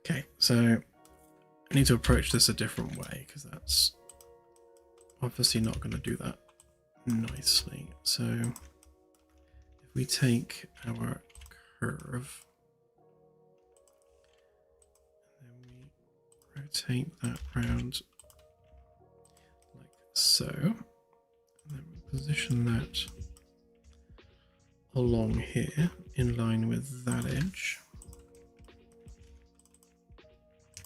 Okay, so I need to approach this a different way because that's obviously not going to do that nicely. So if we take our curve and then we rotate that round like so, and then we position that along here in line with that edge.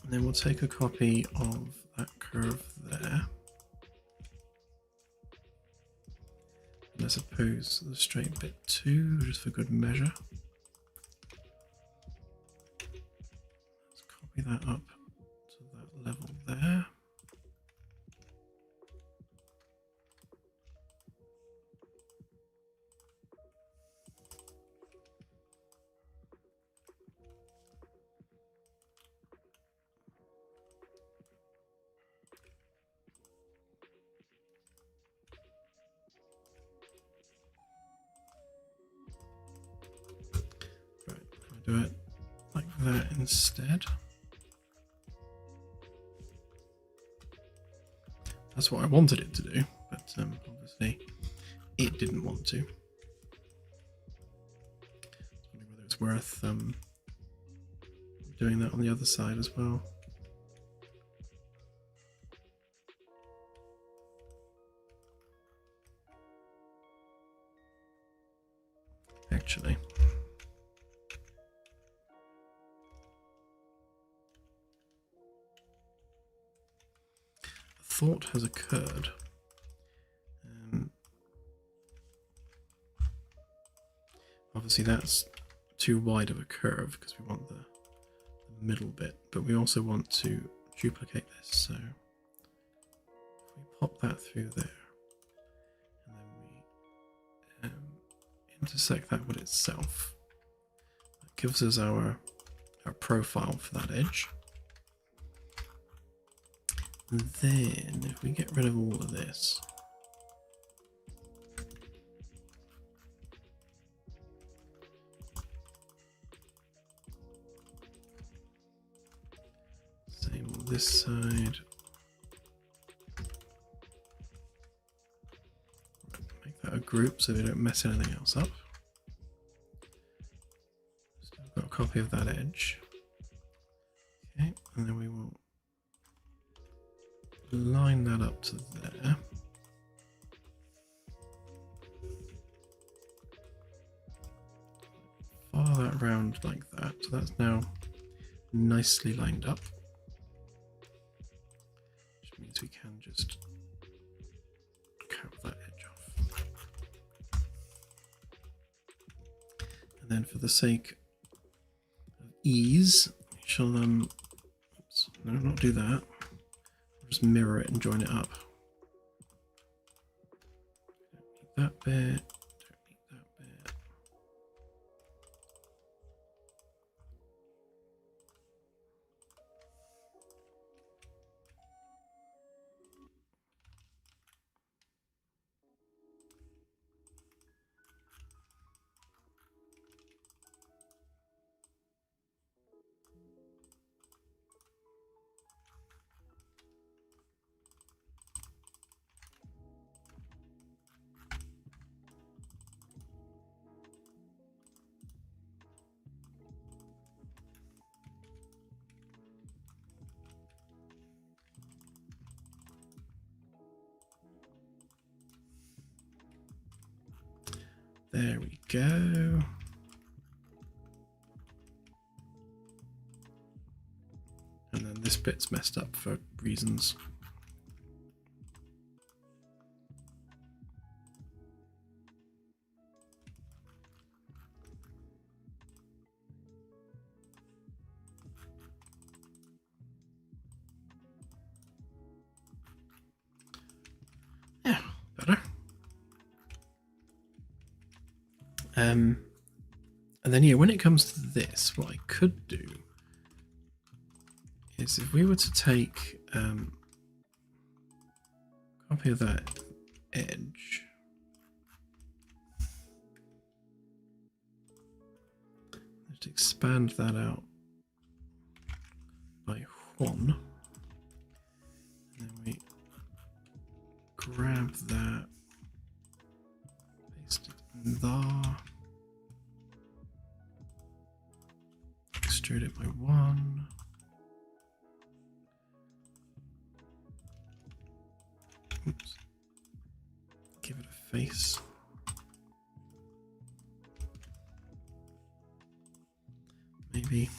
And then we'll take a copy of that curve there. And I suppose the straight bit too, just for good measure. Let's copy that up to that level there. Do it like that instead. That's what I wanted it to do, but obviously it didn't want to. I wonder whether it's worth doing that on the other side as well. Actually. Thought has occurred. Obviously that's too wide of a curve because we want the middle bit, but we also want to duplicate this. So if we pop that through there and then we intersect that with itself, that gives us our profile for that edge. And then if we get rid of all of this, this side. Make that a group so they don't mess anything else up. So I've got a copy of that edge. Okay, and then we will line that up to there. Follow that round like that. So that's now nicely lined up. Which means we can just cut that edge off. And then for the sake of ease, we shall oops, no, not do that. Just mirror it and join it up. Don't need that bit. Don't need that bit. There we go. And then this bit's messed up for reasons. Yeah, better. And then yeah, when it comes to this, what I could do is if we were to take copy of that edge, just expand that out by 1, and then we grab that, paste it in there, extrude it by 1. Oops. Give it a face. Maybe.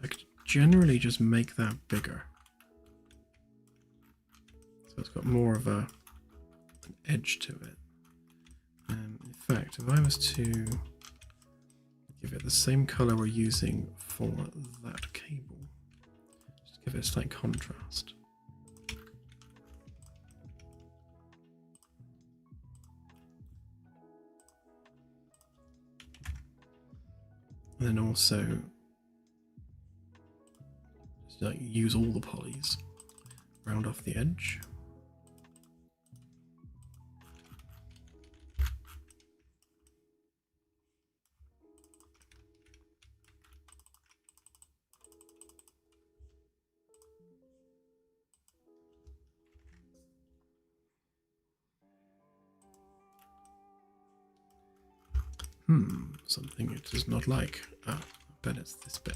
I could generally just make that bigger. So it's got more of an edge to it. In fact, if I was to give it the same color we're using for that cable, just give it a slight contrast. And then also like use all the polys, round off the edge. Something it does not like. I bet it's this bit.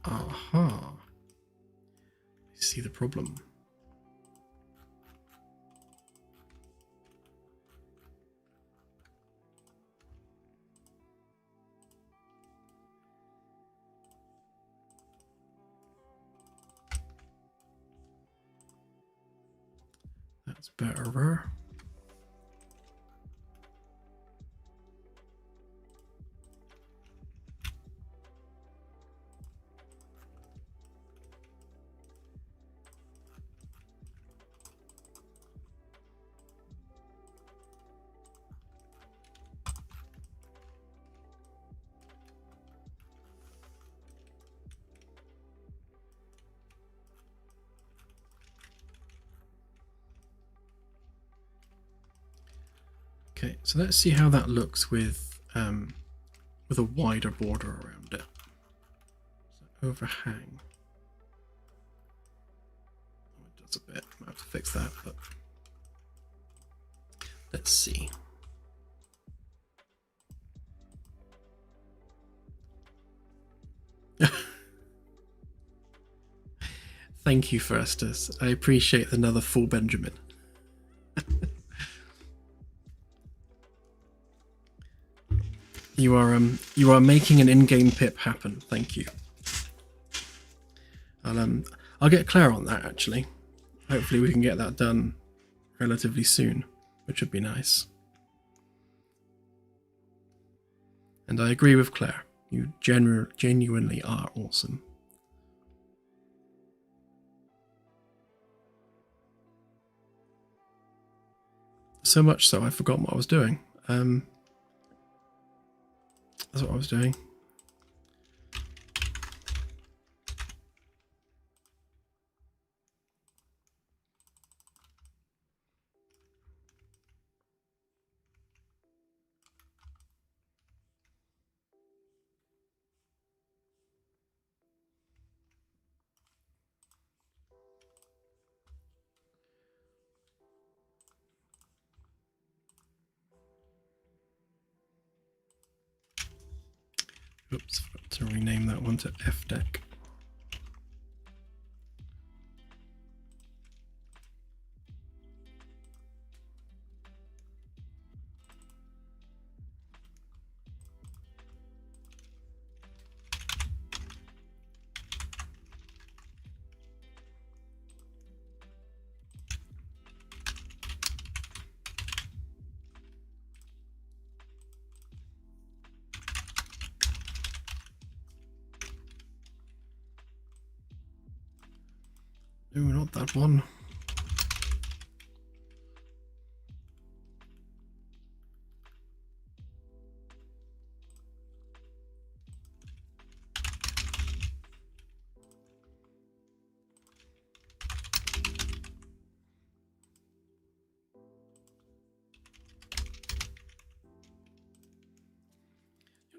Aha. I see the problem. That's better. Okay, so let's see how that looks with a wider border around it. So overhang. Oh, it does a bit. I have to fix that, but let's see. Thank you, Firstus. I appreciate another full Benjamin. You are making an in-game pip happen. Thank you. I'll get Claire on that actually. Hopefully we can get that done relatively soon, which would be nice. And I agree with Claire. You genuinely are awesome. So much so I've forgotten what I was doing. That's what I was doing. Oops, forgot to rename that one to F-Deck. No, not that one.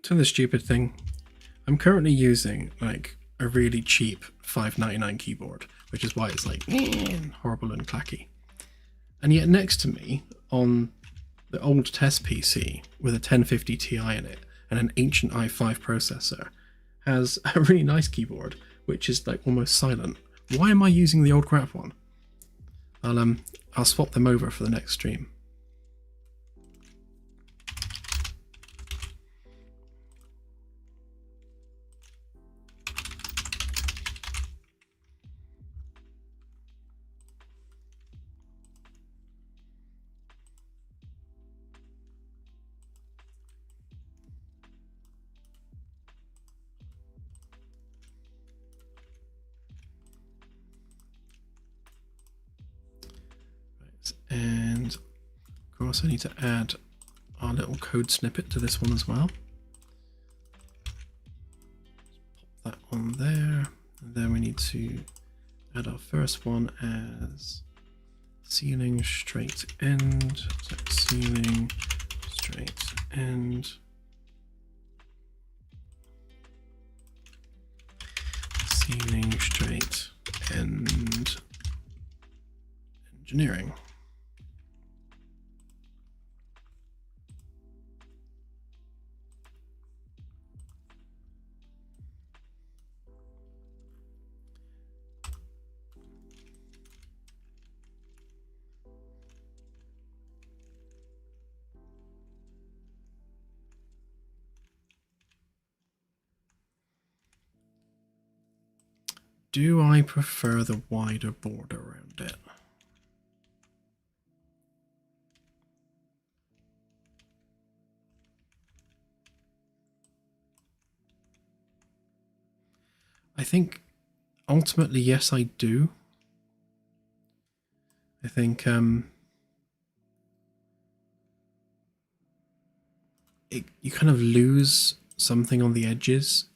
To the stupid thing, I'm currently using like a really cheap $5.99 keyboard, which is why it's like horrible and clacky. And yet next to me on the old test PC with a 1050 Ti in it and an ancient i5 processor has a really nice keyboard, which is like almost silent. Why am I using the old crap one? I'll swap them over for the next stream. And of course I need to add our little code snippet to this one as well. Pop that on there. And then we need to add our first one as ceiling straight end. So ceiling straight end. Ceiling straight end engineering. do I prefer the wider border around it? I think ultimately, yes, I do. I think you kind of lose something on the edges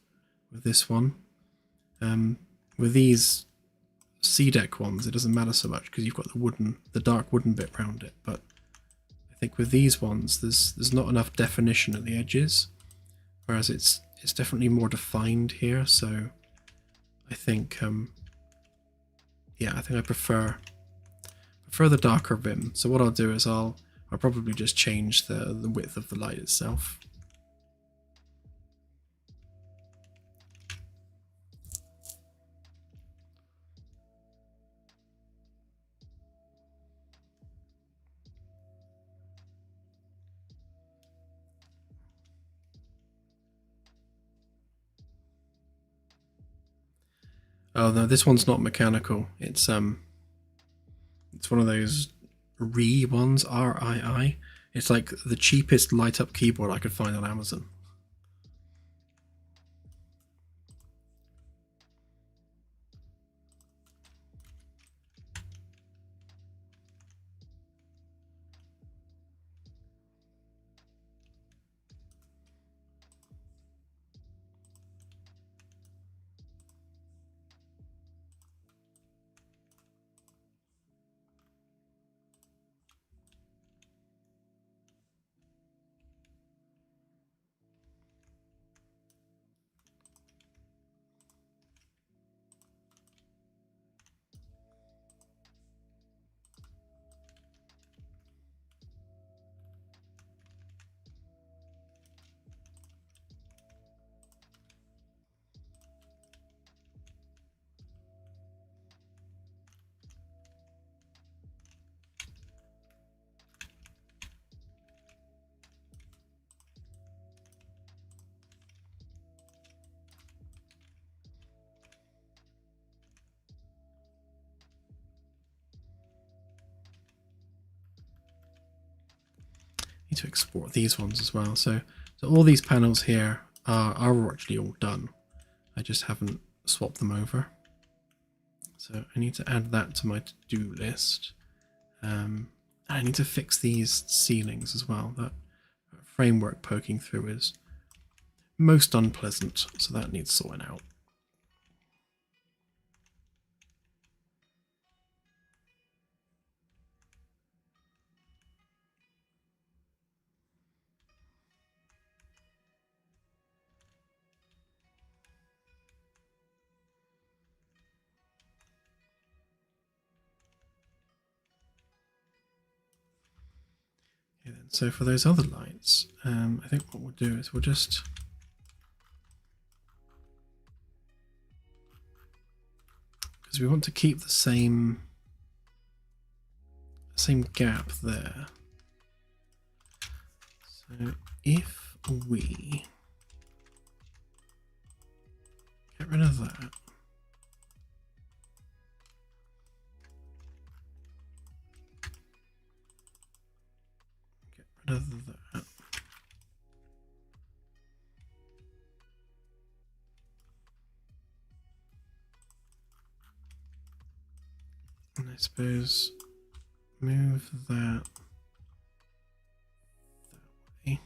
with this one. With these sea deck ones, it doesn't matter so much because you've got the dark wooden bit around it. But I think with these ones, there's not enough definition at the edges, whereas it's definitely more defined here. So I think, yeah, I think I prefer the darker rim. So what I'll do is I'll probably just change the width of the light itself. Oh no, this one's not mechanical. It's one of those ones, RII. It's like the cheapest light up keyboard I could find on Amazon. Need to export these ones as well. So all these panels here are actually all done. I just haven't swapped them over. So I need to add that to my to-do list. I need to fix these ceilings as well. That framework poking through is most unpleasant, so that needs sorting out. So for those other lights, I think what we'll do is we'll just because we want to keep the same gap there. So if we get rid of that, of that. And I suppose move that way.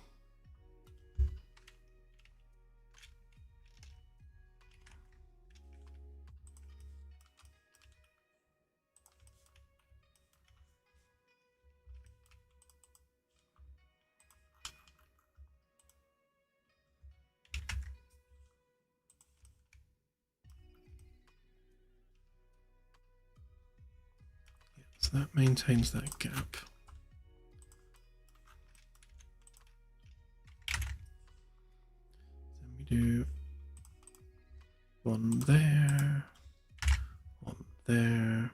So that maintains that gap. Then we do one there, one there.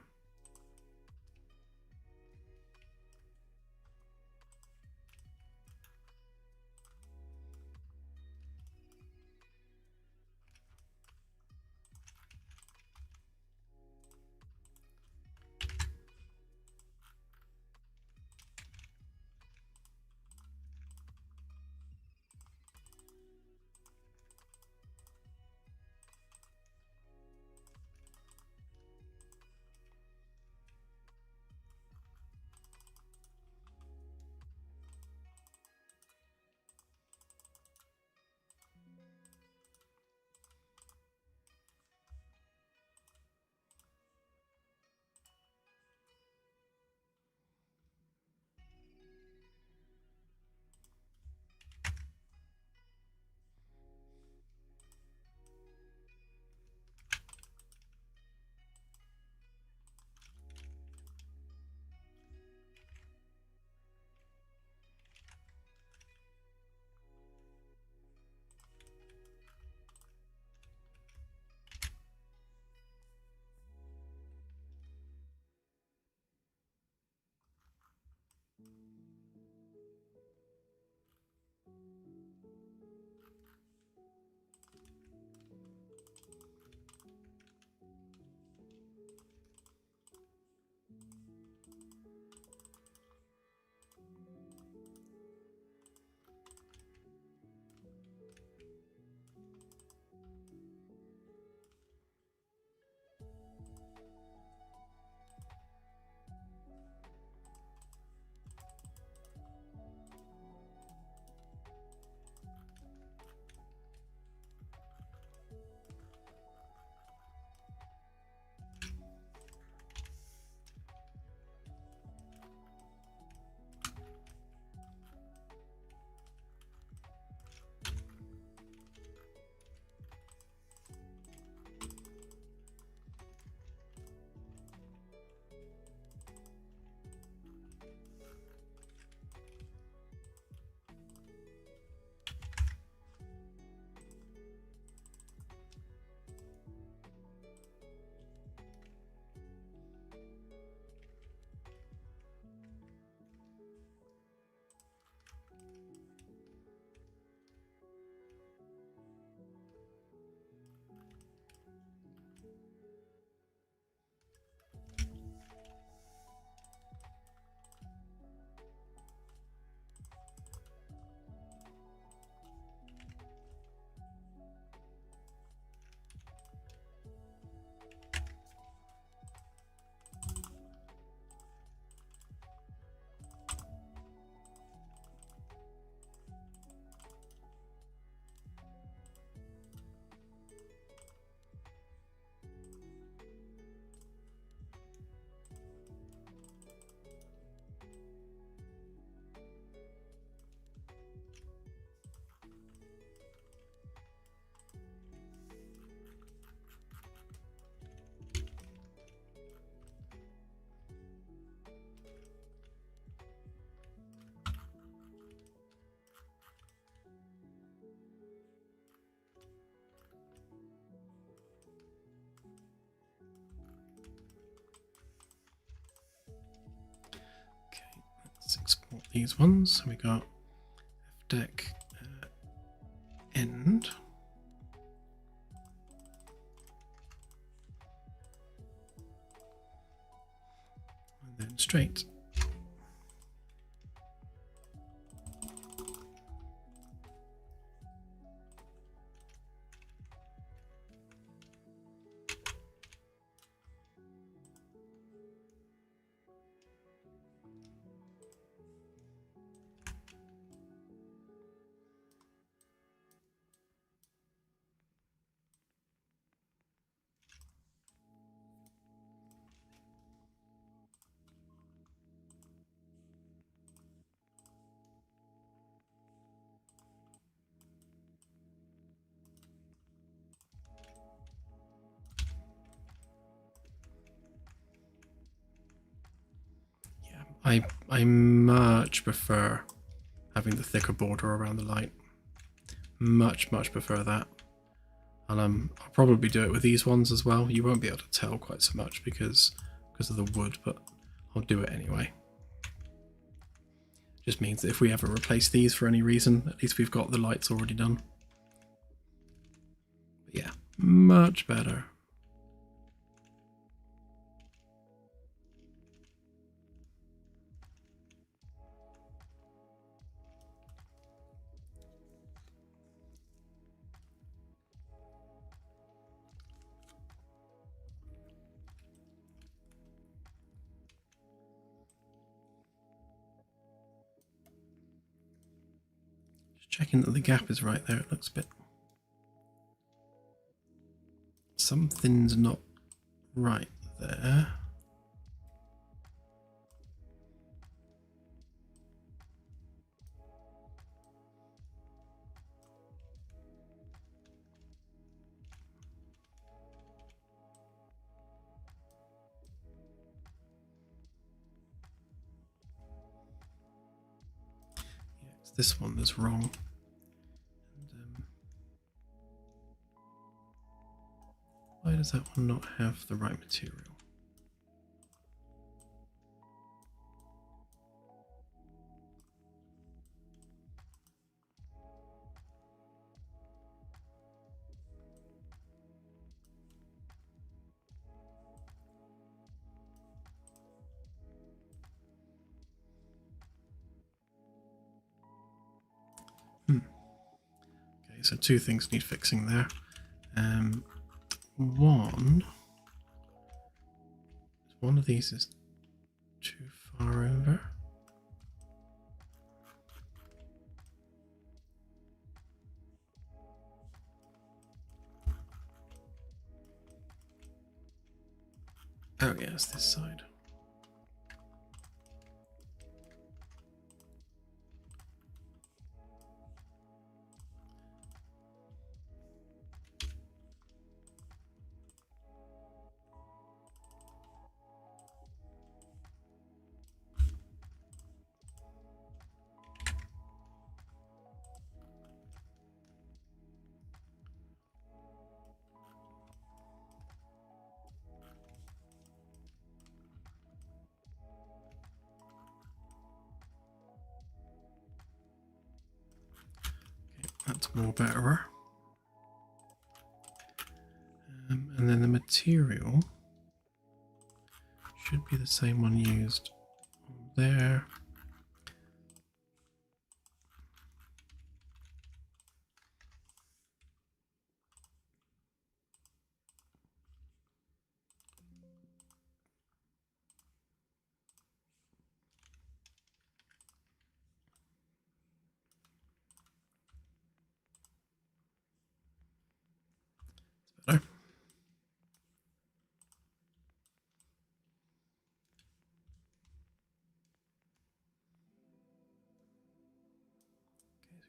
import these ones. So we got fdeck end. And then straight. I much prefer having the thicker border around the light. Much prefer that. And I'll probably do it with these ones as well. You won't be able to tell quite so much because of the wood, but I'll do it anyway. Just means that if we ever replace these for any reason, at least we've got the lights already done. But yeah, much better. Checking that the gap is right there. It looks a bit... something's not right there. Yeah, it's this one that's wrong. Why does that one not have the right material? Okay, so two things need fixing there. One of these is too far over. Oh yes, this side. That's more better. And then the material should be the same one used there. Better.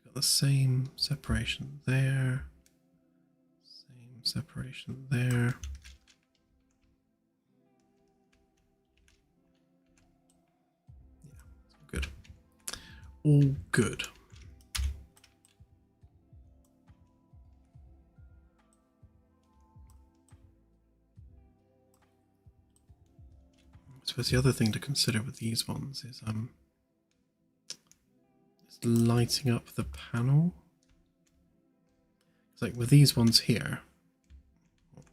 Got the same separation there, same separation there. Yeah, it's all good. All good. I suppose the other thing to consider with these ones is just lighting up the panel. It's like with these ones here,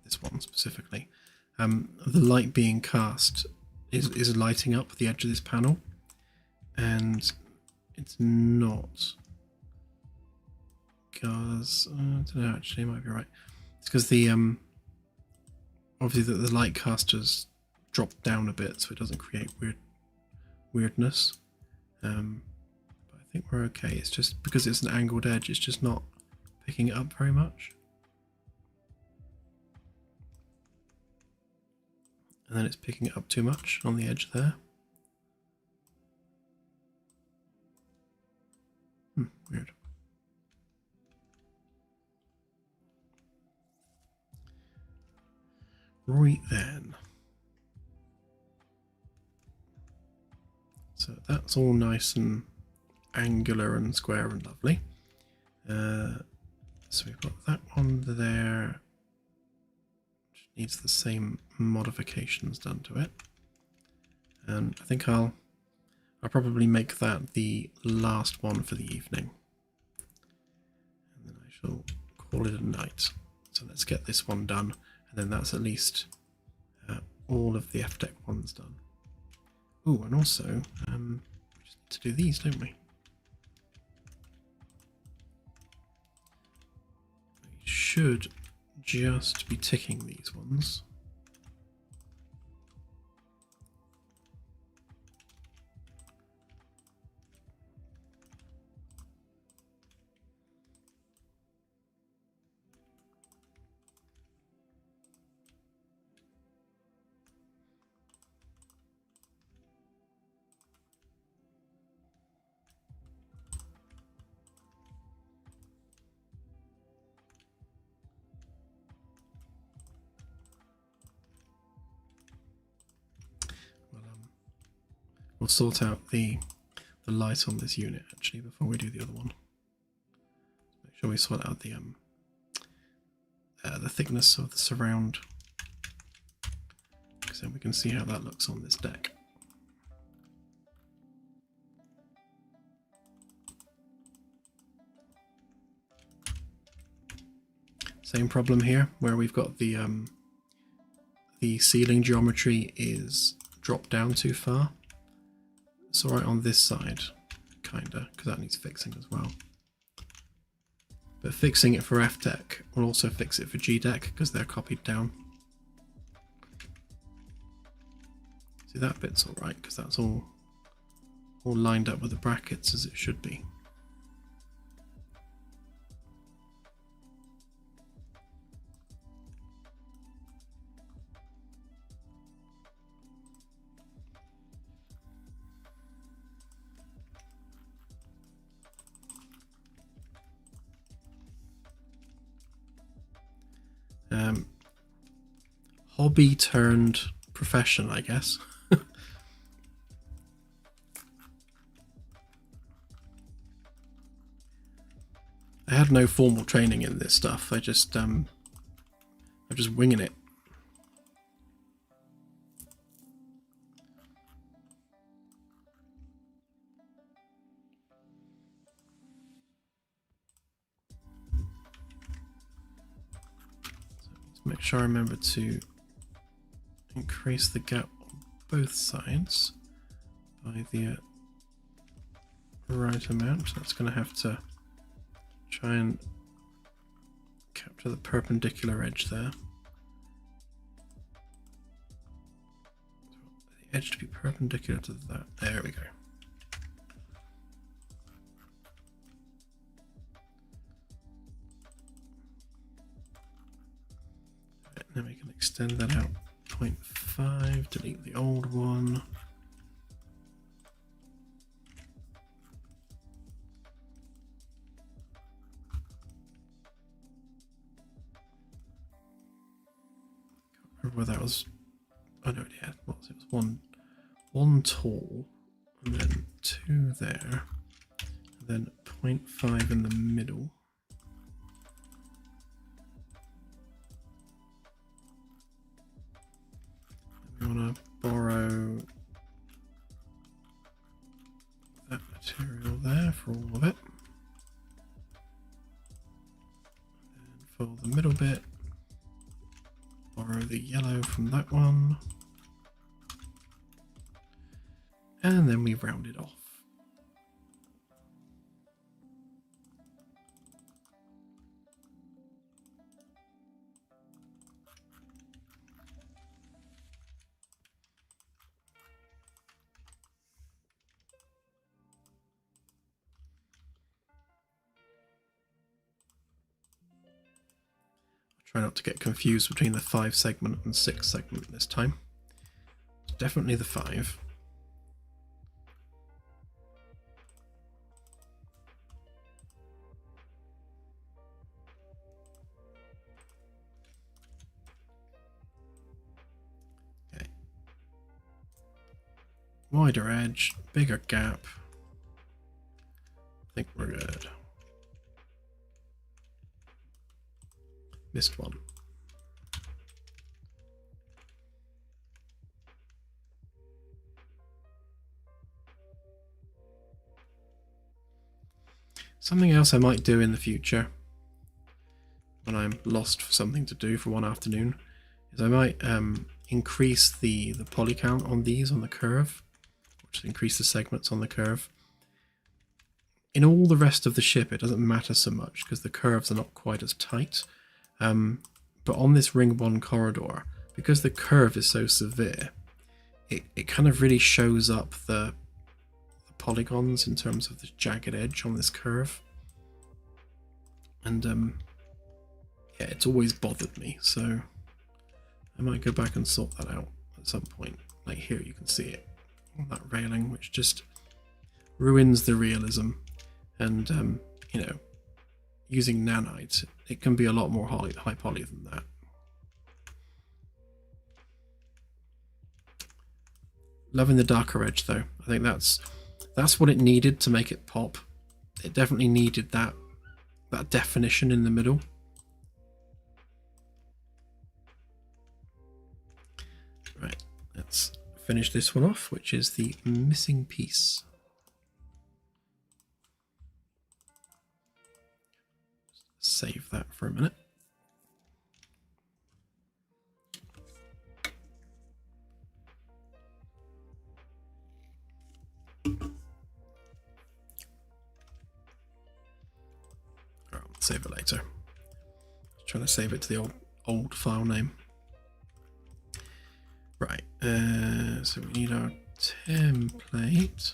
this one specifically, the light being cast is lighting up the edge of this panel, and it's not, because I don't know, actually it might be right. It's because the obviously the light casters dropped down a bit, so it doesn't create weirdness. But I think we're okay. It's just because it's an angled edge, it's just not picking it up very much. And then it's picking it up too much on the edge there. Weird. Right then. So that's all nice and angular and square and lovely. So we've got that one there, which needs the same modifications done to it. And I think I'll probably make that the last one for the evening. And then I shall call it a night. So let's get this one done, and then that's at least all of the F-Deck ones done. Oh, and also, we just need to do these, don't we? We should just be ticking these ones. We'll sort out the light on this unit actually before we do the other one. Make sure we sort out the thickness of the surround, because then we can see how that looks on this deck. Same problem here, where we've got the ceiling geometry is dropped down too far. It's alright on this side, kinda, because that needs fixing as well. But fixing it for F-Deck will also fix it for G-Deck, because they're copied down. See, that bit's alright, because that's all lined up with the brackets as it should be. Hobby turned profession, I guess. I had no formal training in this stuff. I'm just winging it. So let's make sure I remember to increase the gap on both sides by the right amount. That's going to have to try and capture the perpendicular edge there. The edge to be perpendicular to that. There we go. Right, then we can extend that out 0.5, delete the old one. Where that was, oh no, yeah, what was it? It was one tall, and then 2 there, and then 0.5 in the middle. We want to borrow that material there for all of remove the yellow from that one. And then we round it off. Try not to get confused between the 5 segment and 6 segment this time. Definitely the 5. Okay. Wider edge, bigger gap. I think we're good. Missed one. Something else I might do in the future, when I'm lost for something to do for one afternoon, is I might increase the poly count on these on the curve, which increase the segments on the curve. In all the rest of the ship, it doesn't matter so much because the curves are not quite as tight. But on this Ring 1 corridor, because the curve is so severe, it kind of really shows up the polygons in terms of the jagged edge on this curve. And yeah, it's always bothered me, so I might go back and sort that out at some point. Like here you can see it on that railing, which just ruins the realism. And you know, using nanites, it can be a lot more high poly than that. Loving the darker edge though. I think that's what it needed to make it pop. It definitely needed that definition in the middle. Right, let's finish this one off, which is the missing piece. Save that for a minute. I'll save it later. Trying to save it to the old file name. Right, so we need our template.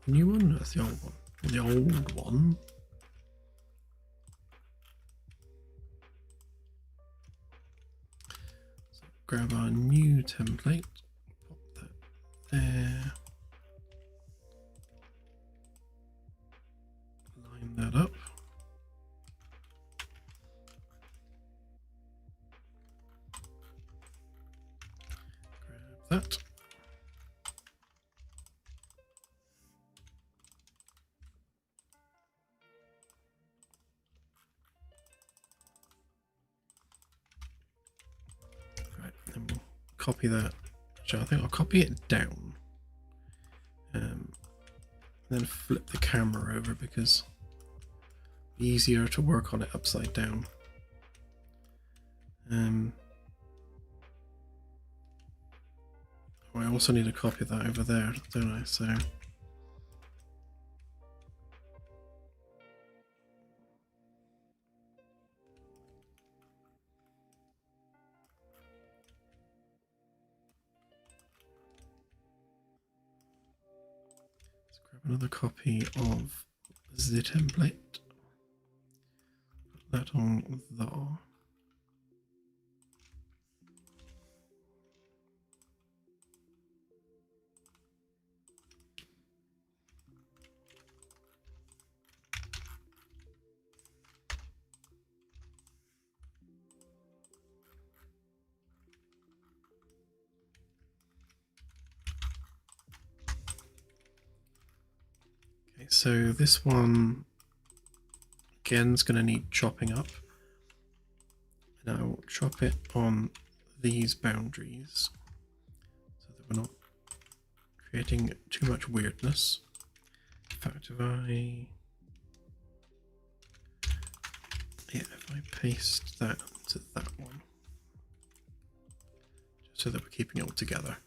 The new one? That's the old one. The old one. So grab our new template. Pop that there. Line that up. That. Right, then we'll copy that. Actually, I think I'll copy it down. Then flip the camera over because it's easier to work on it upside down. I also need to copy that over there, don't I? So let's grab another copy of the template. Put that on the. So this one again is going to need chopping up, and I will chop it on these boundaries so that we're not creating too much weirdness. In fact, if I paste that to that one, so that we're keeping it all together.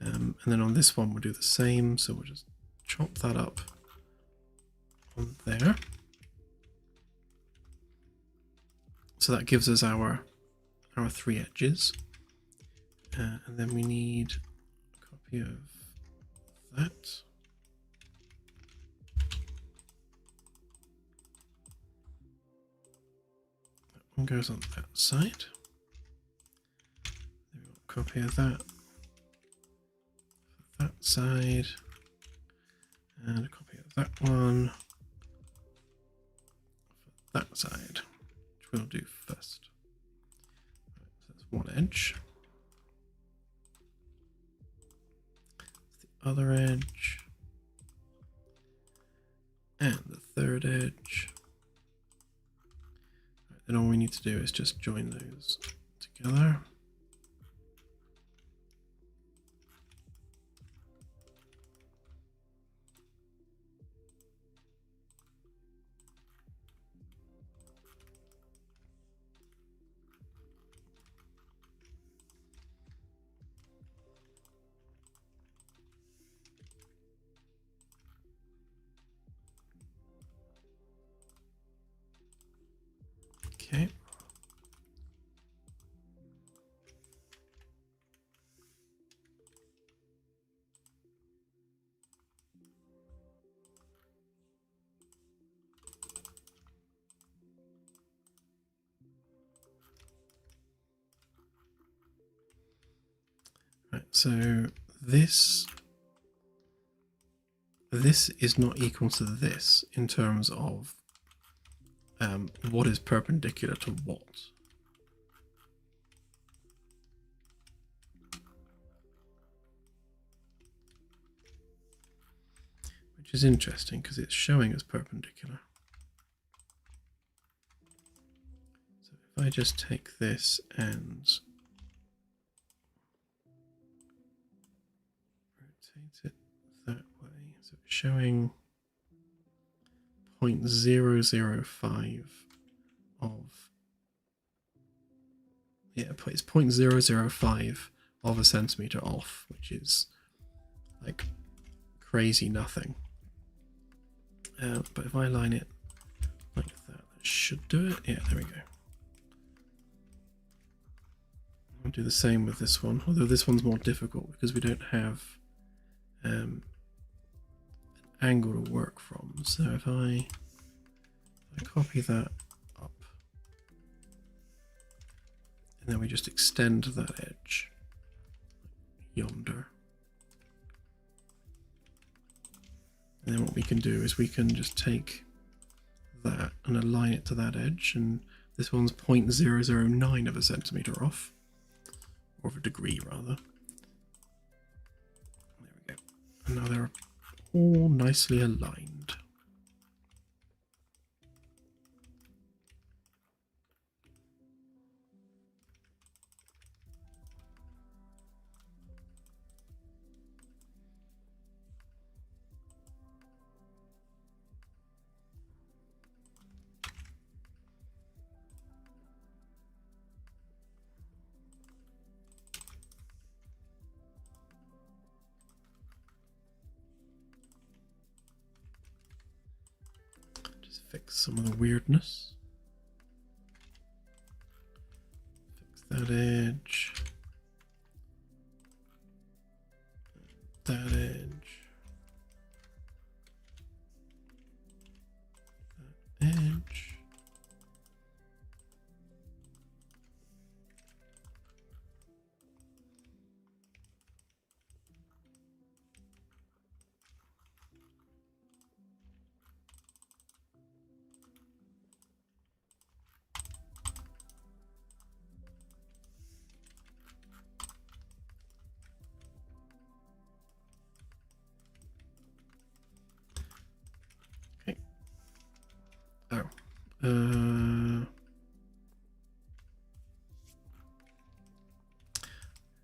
And then on this one we'll do the same, so we'll just chop that up on there. So that gives us our 3 edges. And then we need a copy of that. That one goes on that side. Then we want a copy of that for that side. And a copy of that one for that side, which we'll do first. Right, so that's one edge. The other edge. And the third edge. Right, then all we need to do is just join those together. Okay. Right, so this is not equal to this in terms of what is perpendicular to what. Which is interesting because it's showing as perpendicular. So if I just take this and rotate it that way, so it's showing 0.005 of, yeah, it's 0.005 of a centimeter off, which is like crazy nothing. But if I line it like that, that should do it. Yeah, there we go. I'll do the same with this one, although this one's more difficult because we don't have an angle to work from. So if I copy that up, and then we just extend that edge yonder. And then what we can do is we can just take that and align it to that edge, and this one's 0.009 of a centimeter off, or of a degree rather. There we go. And now they're all nicely aligned. Fix some of the weirdness. Fix that edge. That edge. That edge.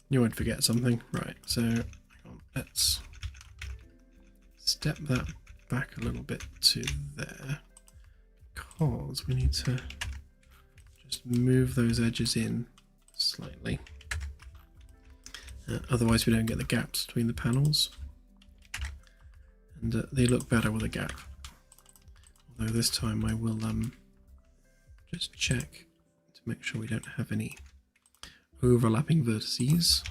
Knew I'd forget something. Right, so hang on, let's step that back a little bit to there, because we need to just move those edges in slightly. Otherwise we don't get the gaps between the panels. And they look better with a gap. Although this time I will just check to make sure we don't have any overlapping vertices.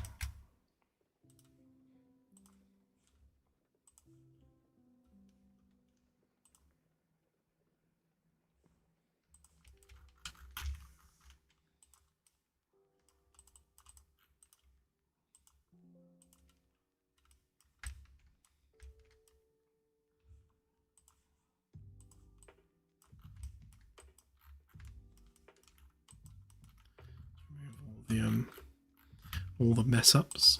All the mess ups.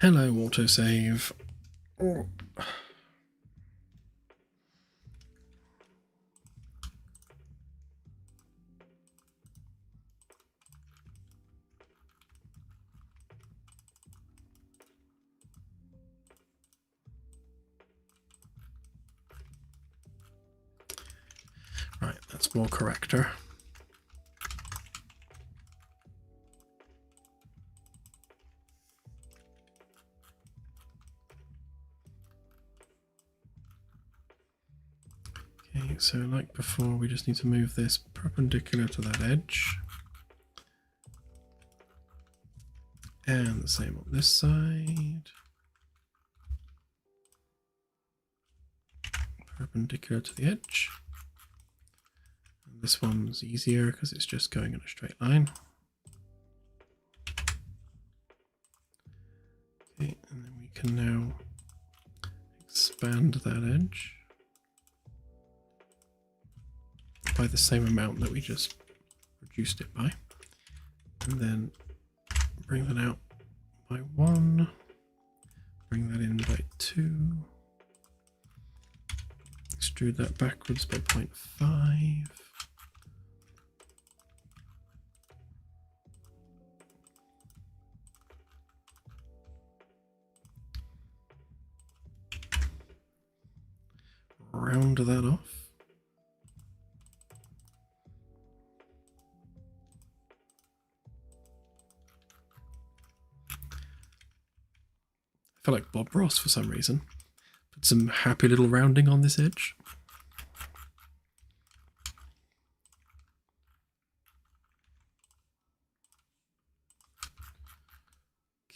Hello, autosave. Oh. Right, that's more correcter. Okay, so like before, we just need to move this perpendicular to that edge. And the same on this side. Perpendicular to the edge. And this one's easier because it's just going in a straight line. Okay, and then we can now expand that edge by the same amount that we just reduced it by. And then bring that out by 1, bring that in by 2, extrude that backwards by 0.5, round that off. I feel like Bob Ross for some reason. Put some happy little rounding on this edge.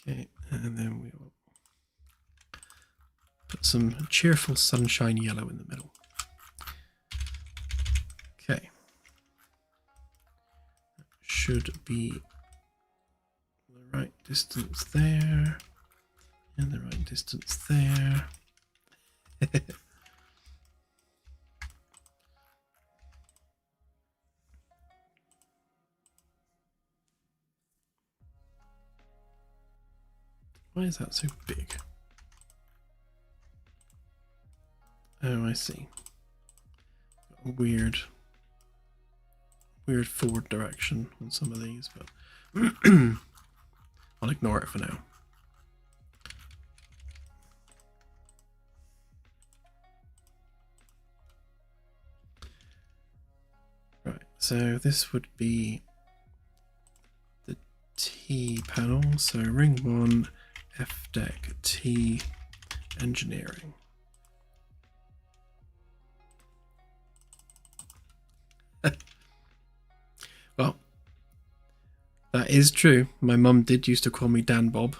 Okay, and then we will put some cheerful sunshine yellow in the middle. Okay. That should be the right distance there. And the right distance there. Why is that so big? Oh, I see. A weird forward direction on some of these, but I'll ignore it for now. So this would be the T panel. So ring 1, FDEC, T, engineering. Well, that is true. My mum did used to call me Dan Bob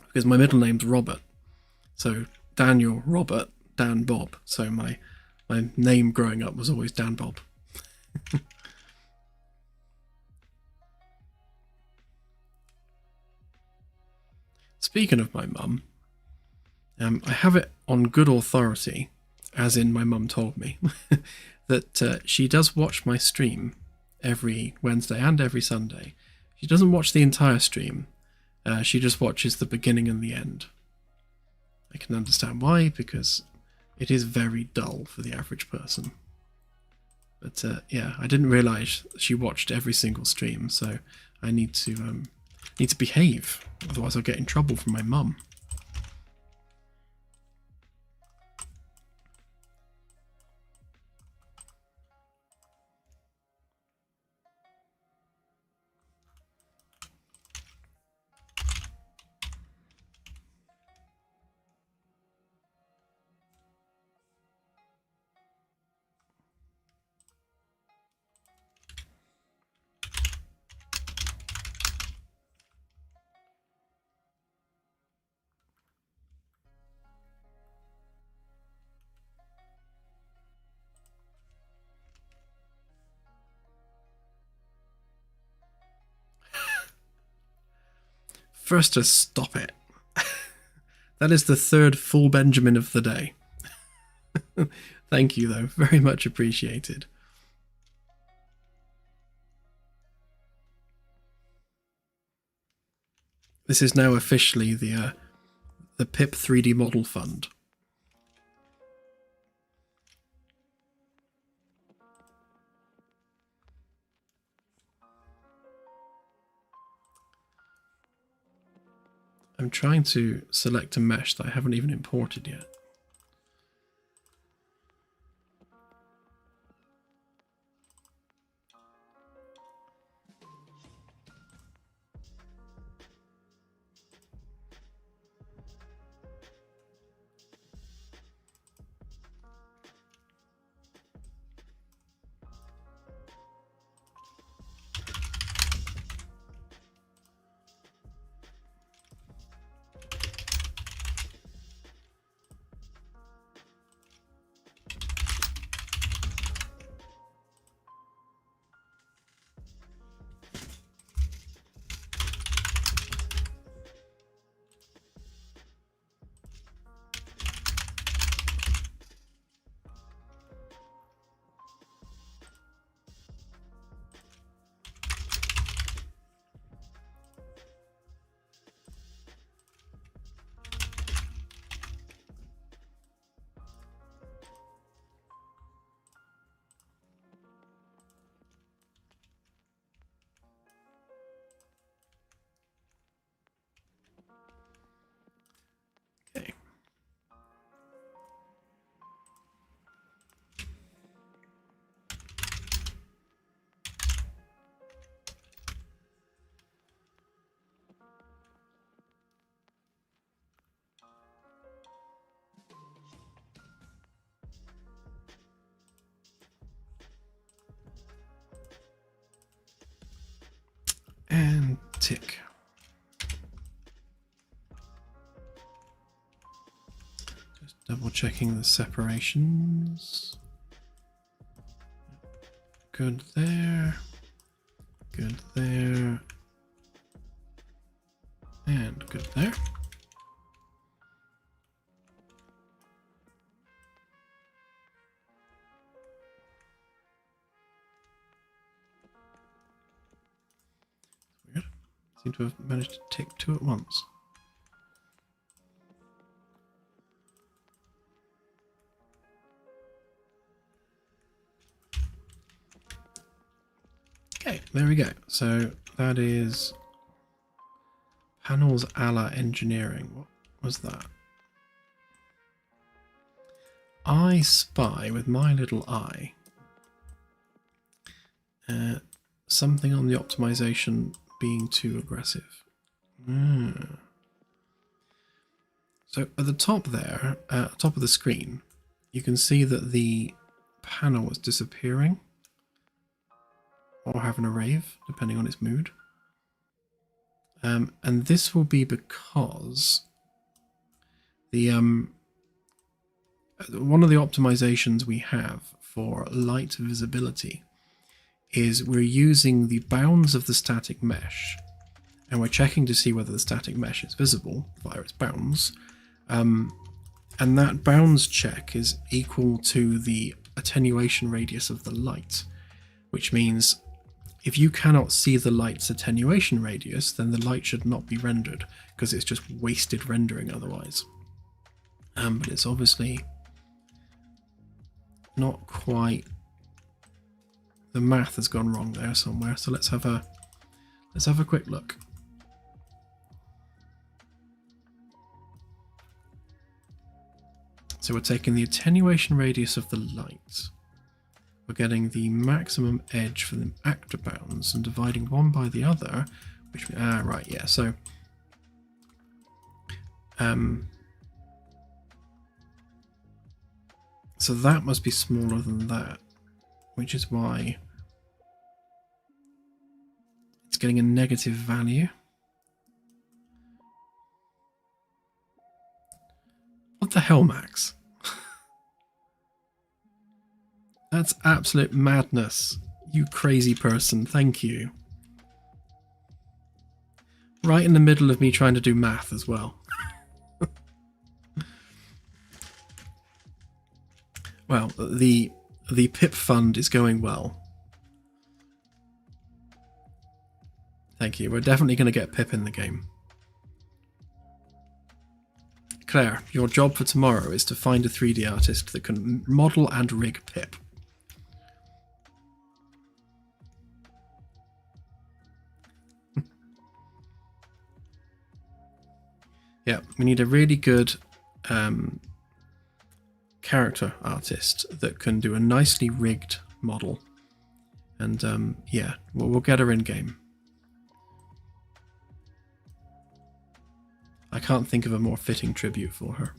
because my middle name's Robert. So Daniel Robert Dan Bob, so my name growing up was always Dan Bob. Speaking of my mum, I have it on good authority, as in my mum told me, that she does watch my stream every Wednesday and every Sunday. She doesn't watch the entire stream. She just watches the beginning and the end. I can understand why, because it is very dull for the average person. But yeah, I didn't realise she watched every single stream, so I need to behave, otherwise I'll get in trouble from my mum. First, to stop it. That is the third full Benjamin of the day. Thank you, though. Very much appreciated. This is now officially the PIP 3D Model Fund. I'm trying to select a mesh that I haven't even imported yet. And tick. Just double checking the separations. Good there. Good there. And good there. Weird. Seem to have managed to tick two at once. Okay, there we go. So that is panels a la engineering. What was that? I spy with my little eye something on the optimization being too aggressive. So at the top there, top of the screen, you can see that the panel is disappearing or having a rave, depending on its mood. And this will be because the one of the optimizations we have for light visibility is we're using the bounds of the static mesh, and we're checking to see whether the static mesh is visible via its bounds. And that bounds check is equal to the attenuation radius of the light, which means if you cannot see the light's attenuation radius, then the light should not be rendered, because it's just wasted rendering otherwise. But it's obviously not quite. The math has gone wrong there somewhere. So let's have a quick look. So we're taking the attenuation radius of the light. We're getting the maximum edge for the actor bounds and dividing one by the other, which right, yeah. So so that must be smaller than that, which is why it's getting a negative value. What the hell, Max? That's absolute madness. You crazy person, thank you. Right in the middle of me trying to do math as well. Well, the pip fund is going well. Thank you. We're definitely going to get pip in the game. Claire, your job for tomorrow is to find a 3D artist that can model and rig pip. Yeah, we need a really good character artist that can do a nicely rigged model. And yeah, we'll get her in game. I can't think of a more fitting tribute for her.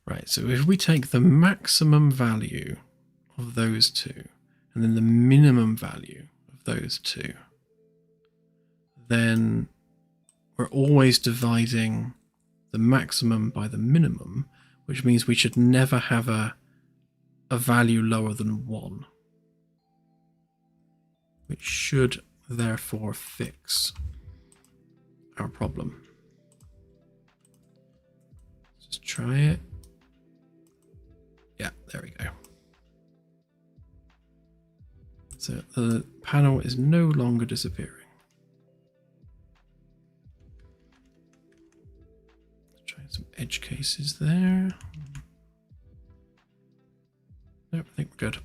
Right, so if we take the maximum value of those two and then the minimum value of those two, then we're always dividing the maximum by the minimum, which means we should never have a value lower than 1, which should therefore fix our problem. Just try it. Yeah, there we go. So the panel is no longer disappearing. Let's try some edge cases there. Nope, I think we're good.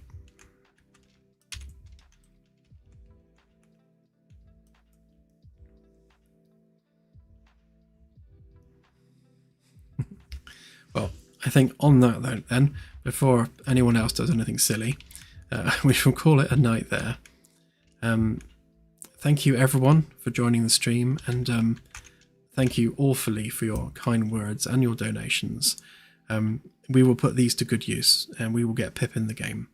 Well, I think on that note then, before anyone else does anything silly, we shall call it a night there. Thank you everyone for joining the stream, and thank you awfully for your kind words and your donations. We will put these to good use, and we will get Pip in the game,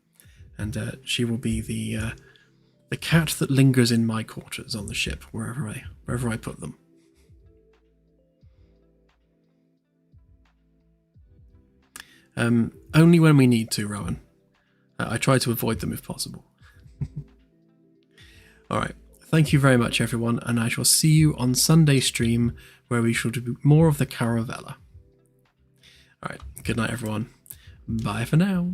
and she will be the cat that lingers in my quarters on the ship wherever I put them. Only when we need to, Rowan. I try to avoid them if possible. Alright, thank you very much everyone, and I shall see you on Sunday stream where we shall do more of the Caravella. Alright, good night everyone. Bye for now.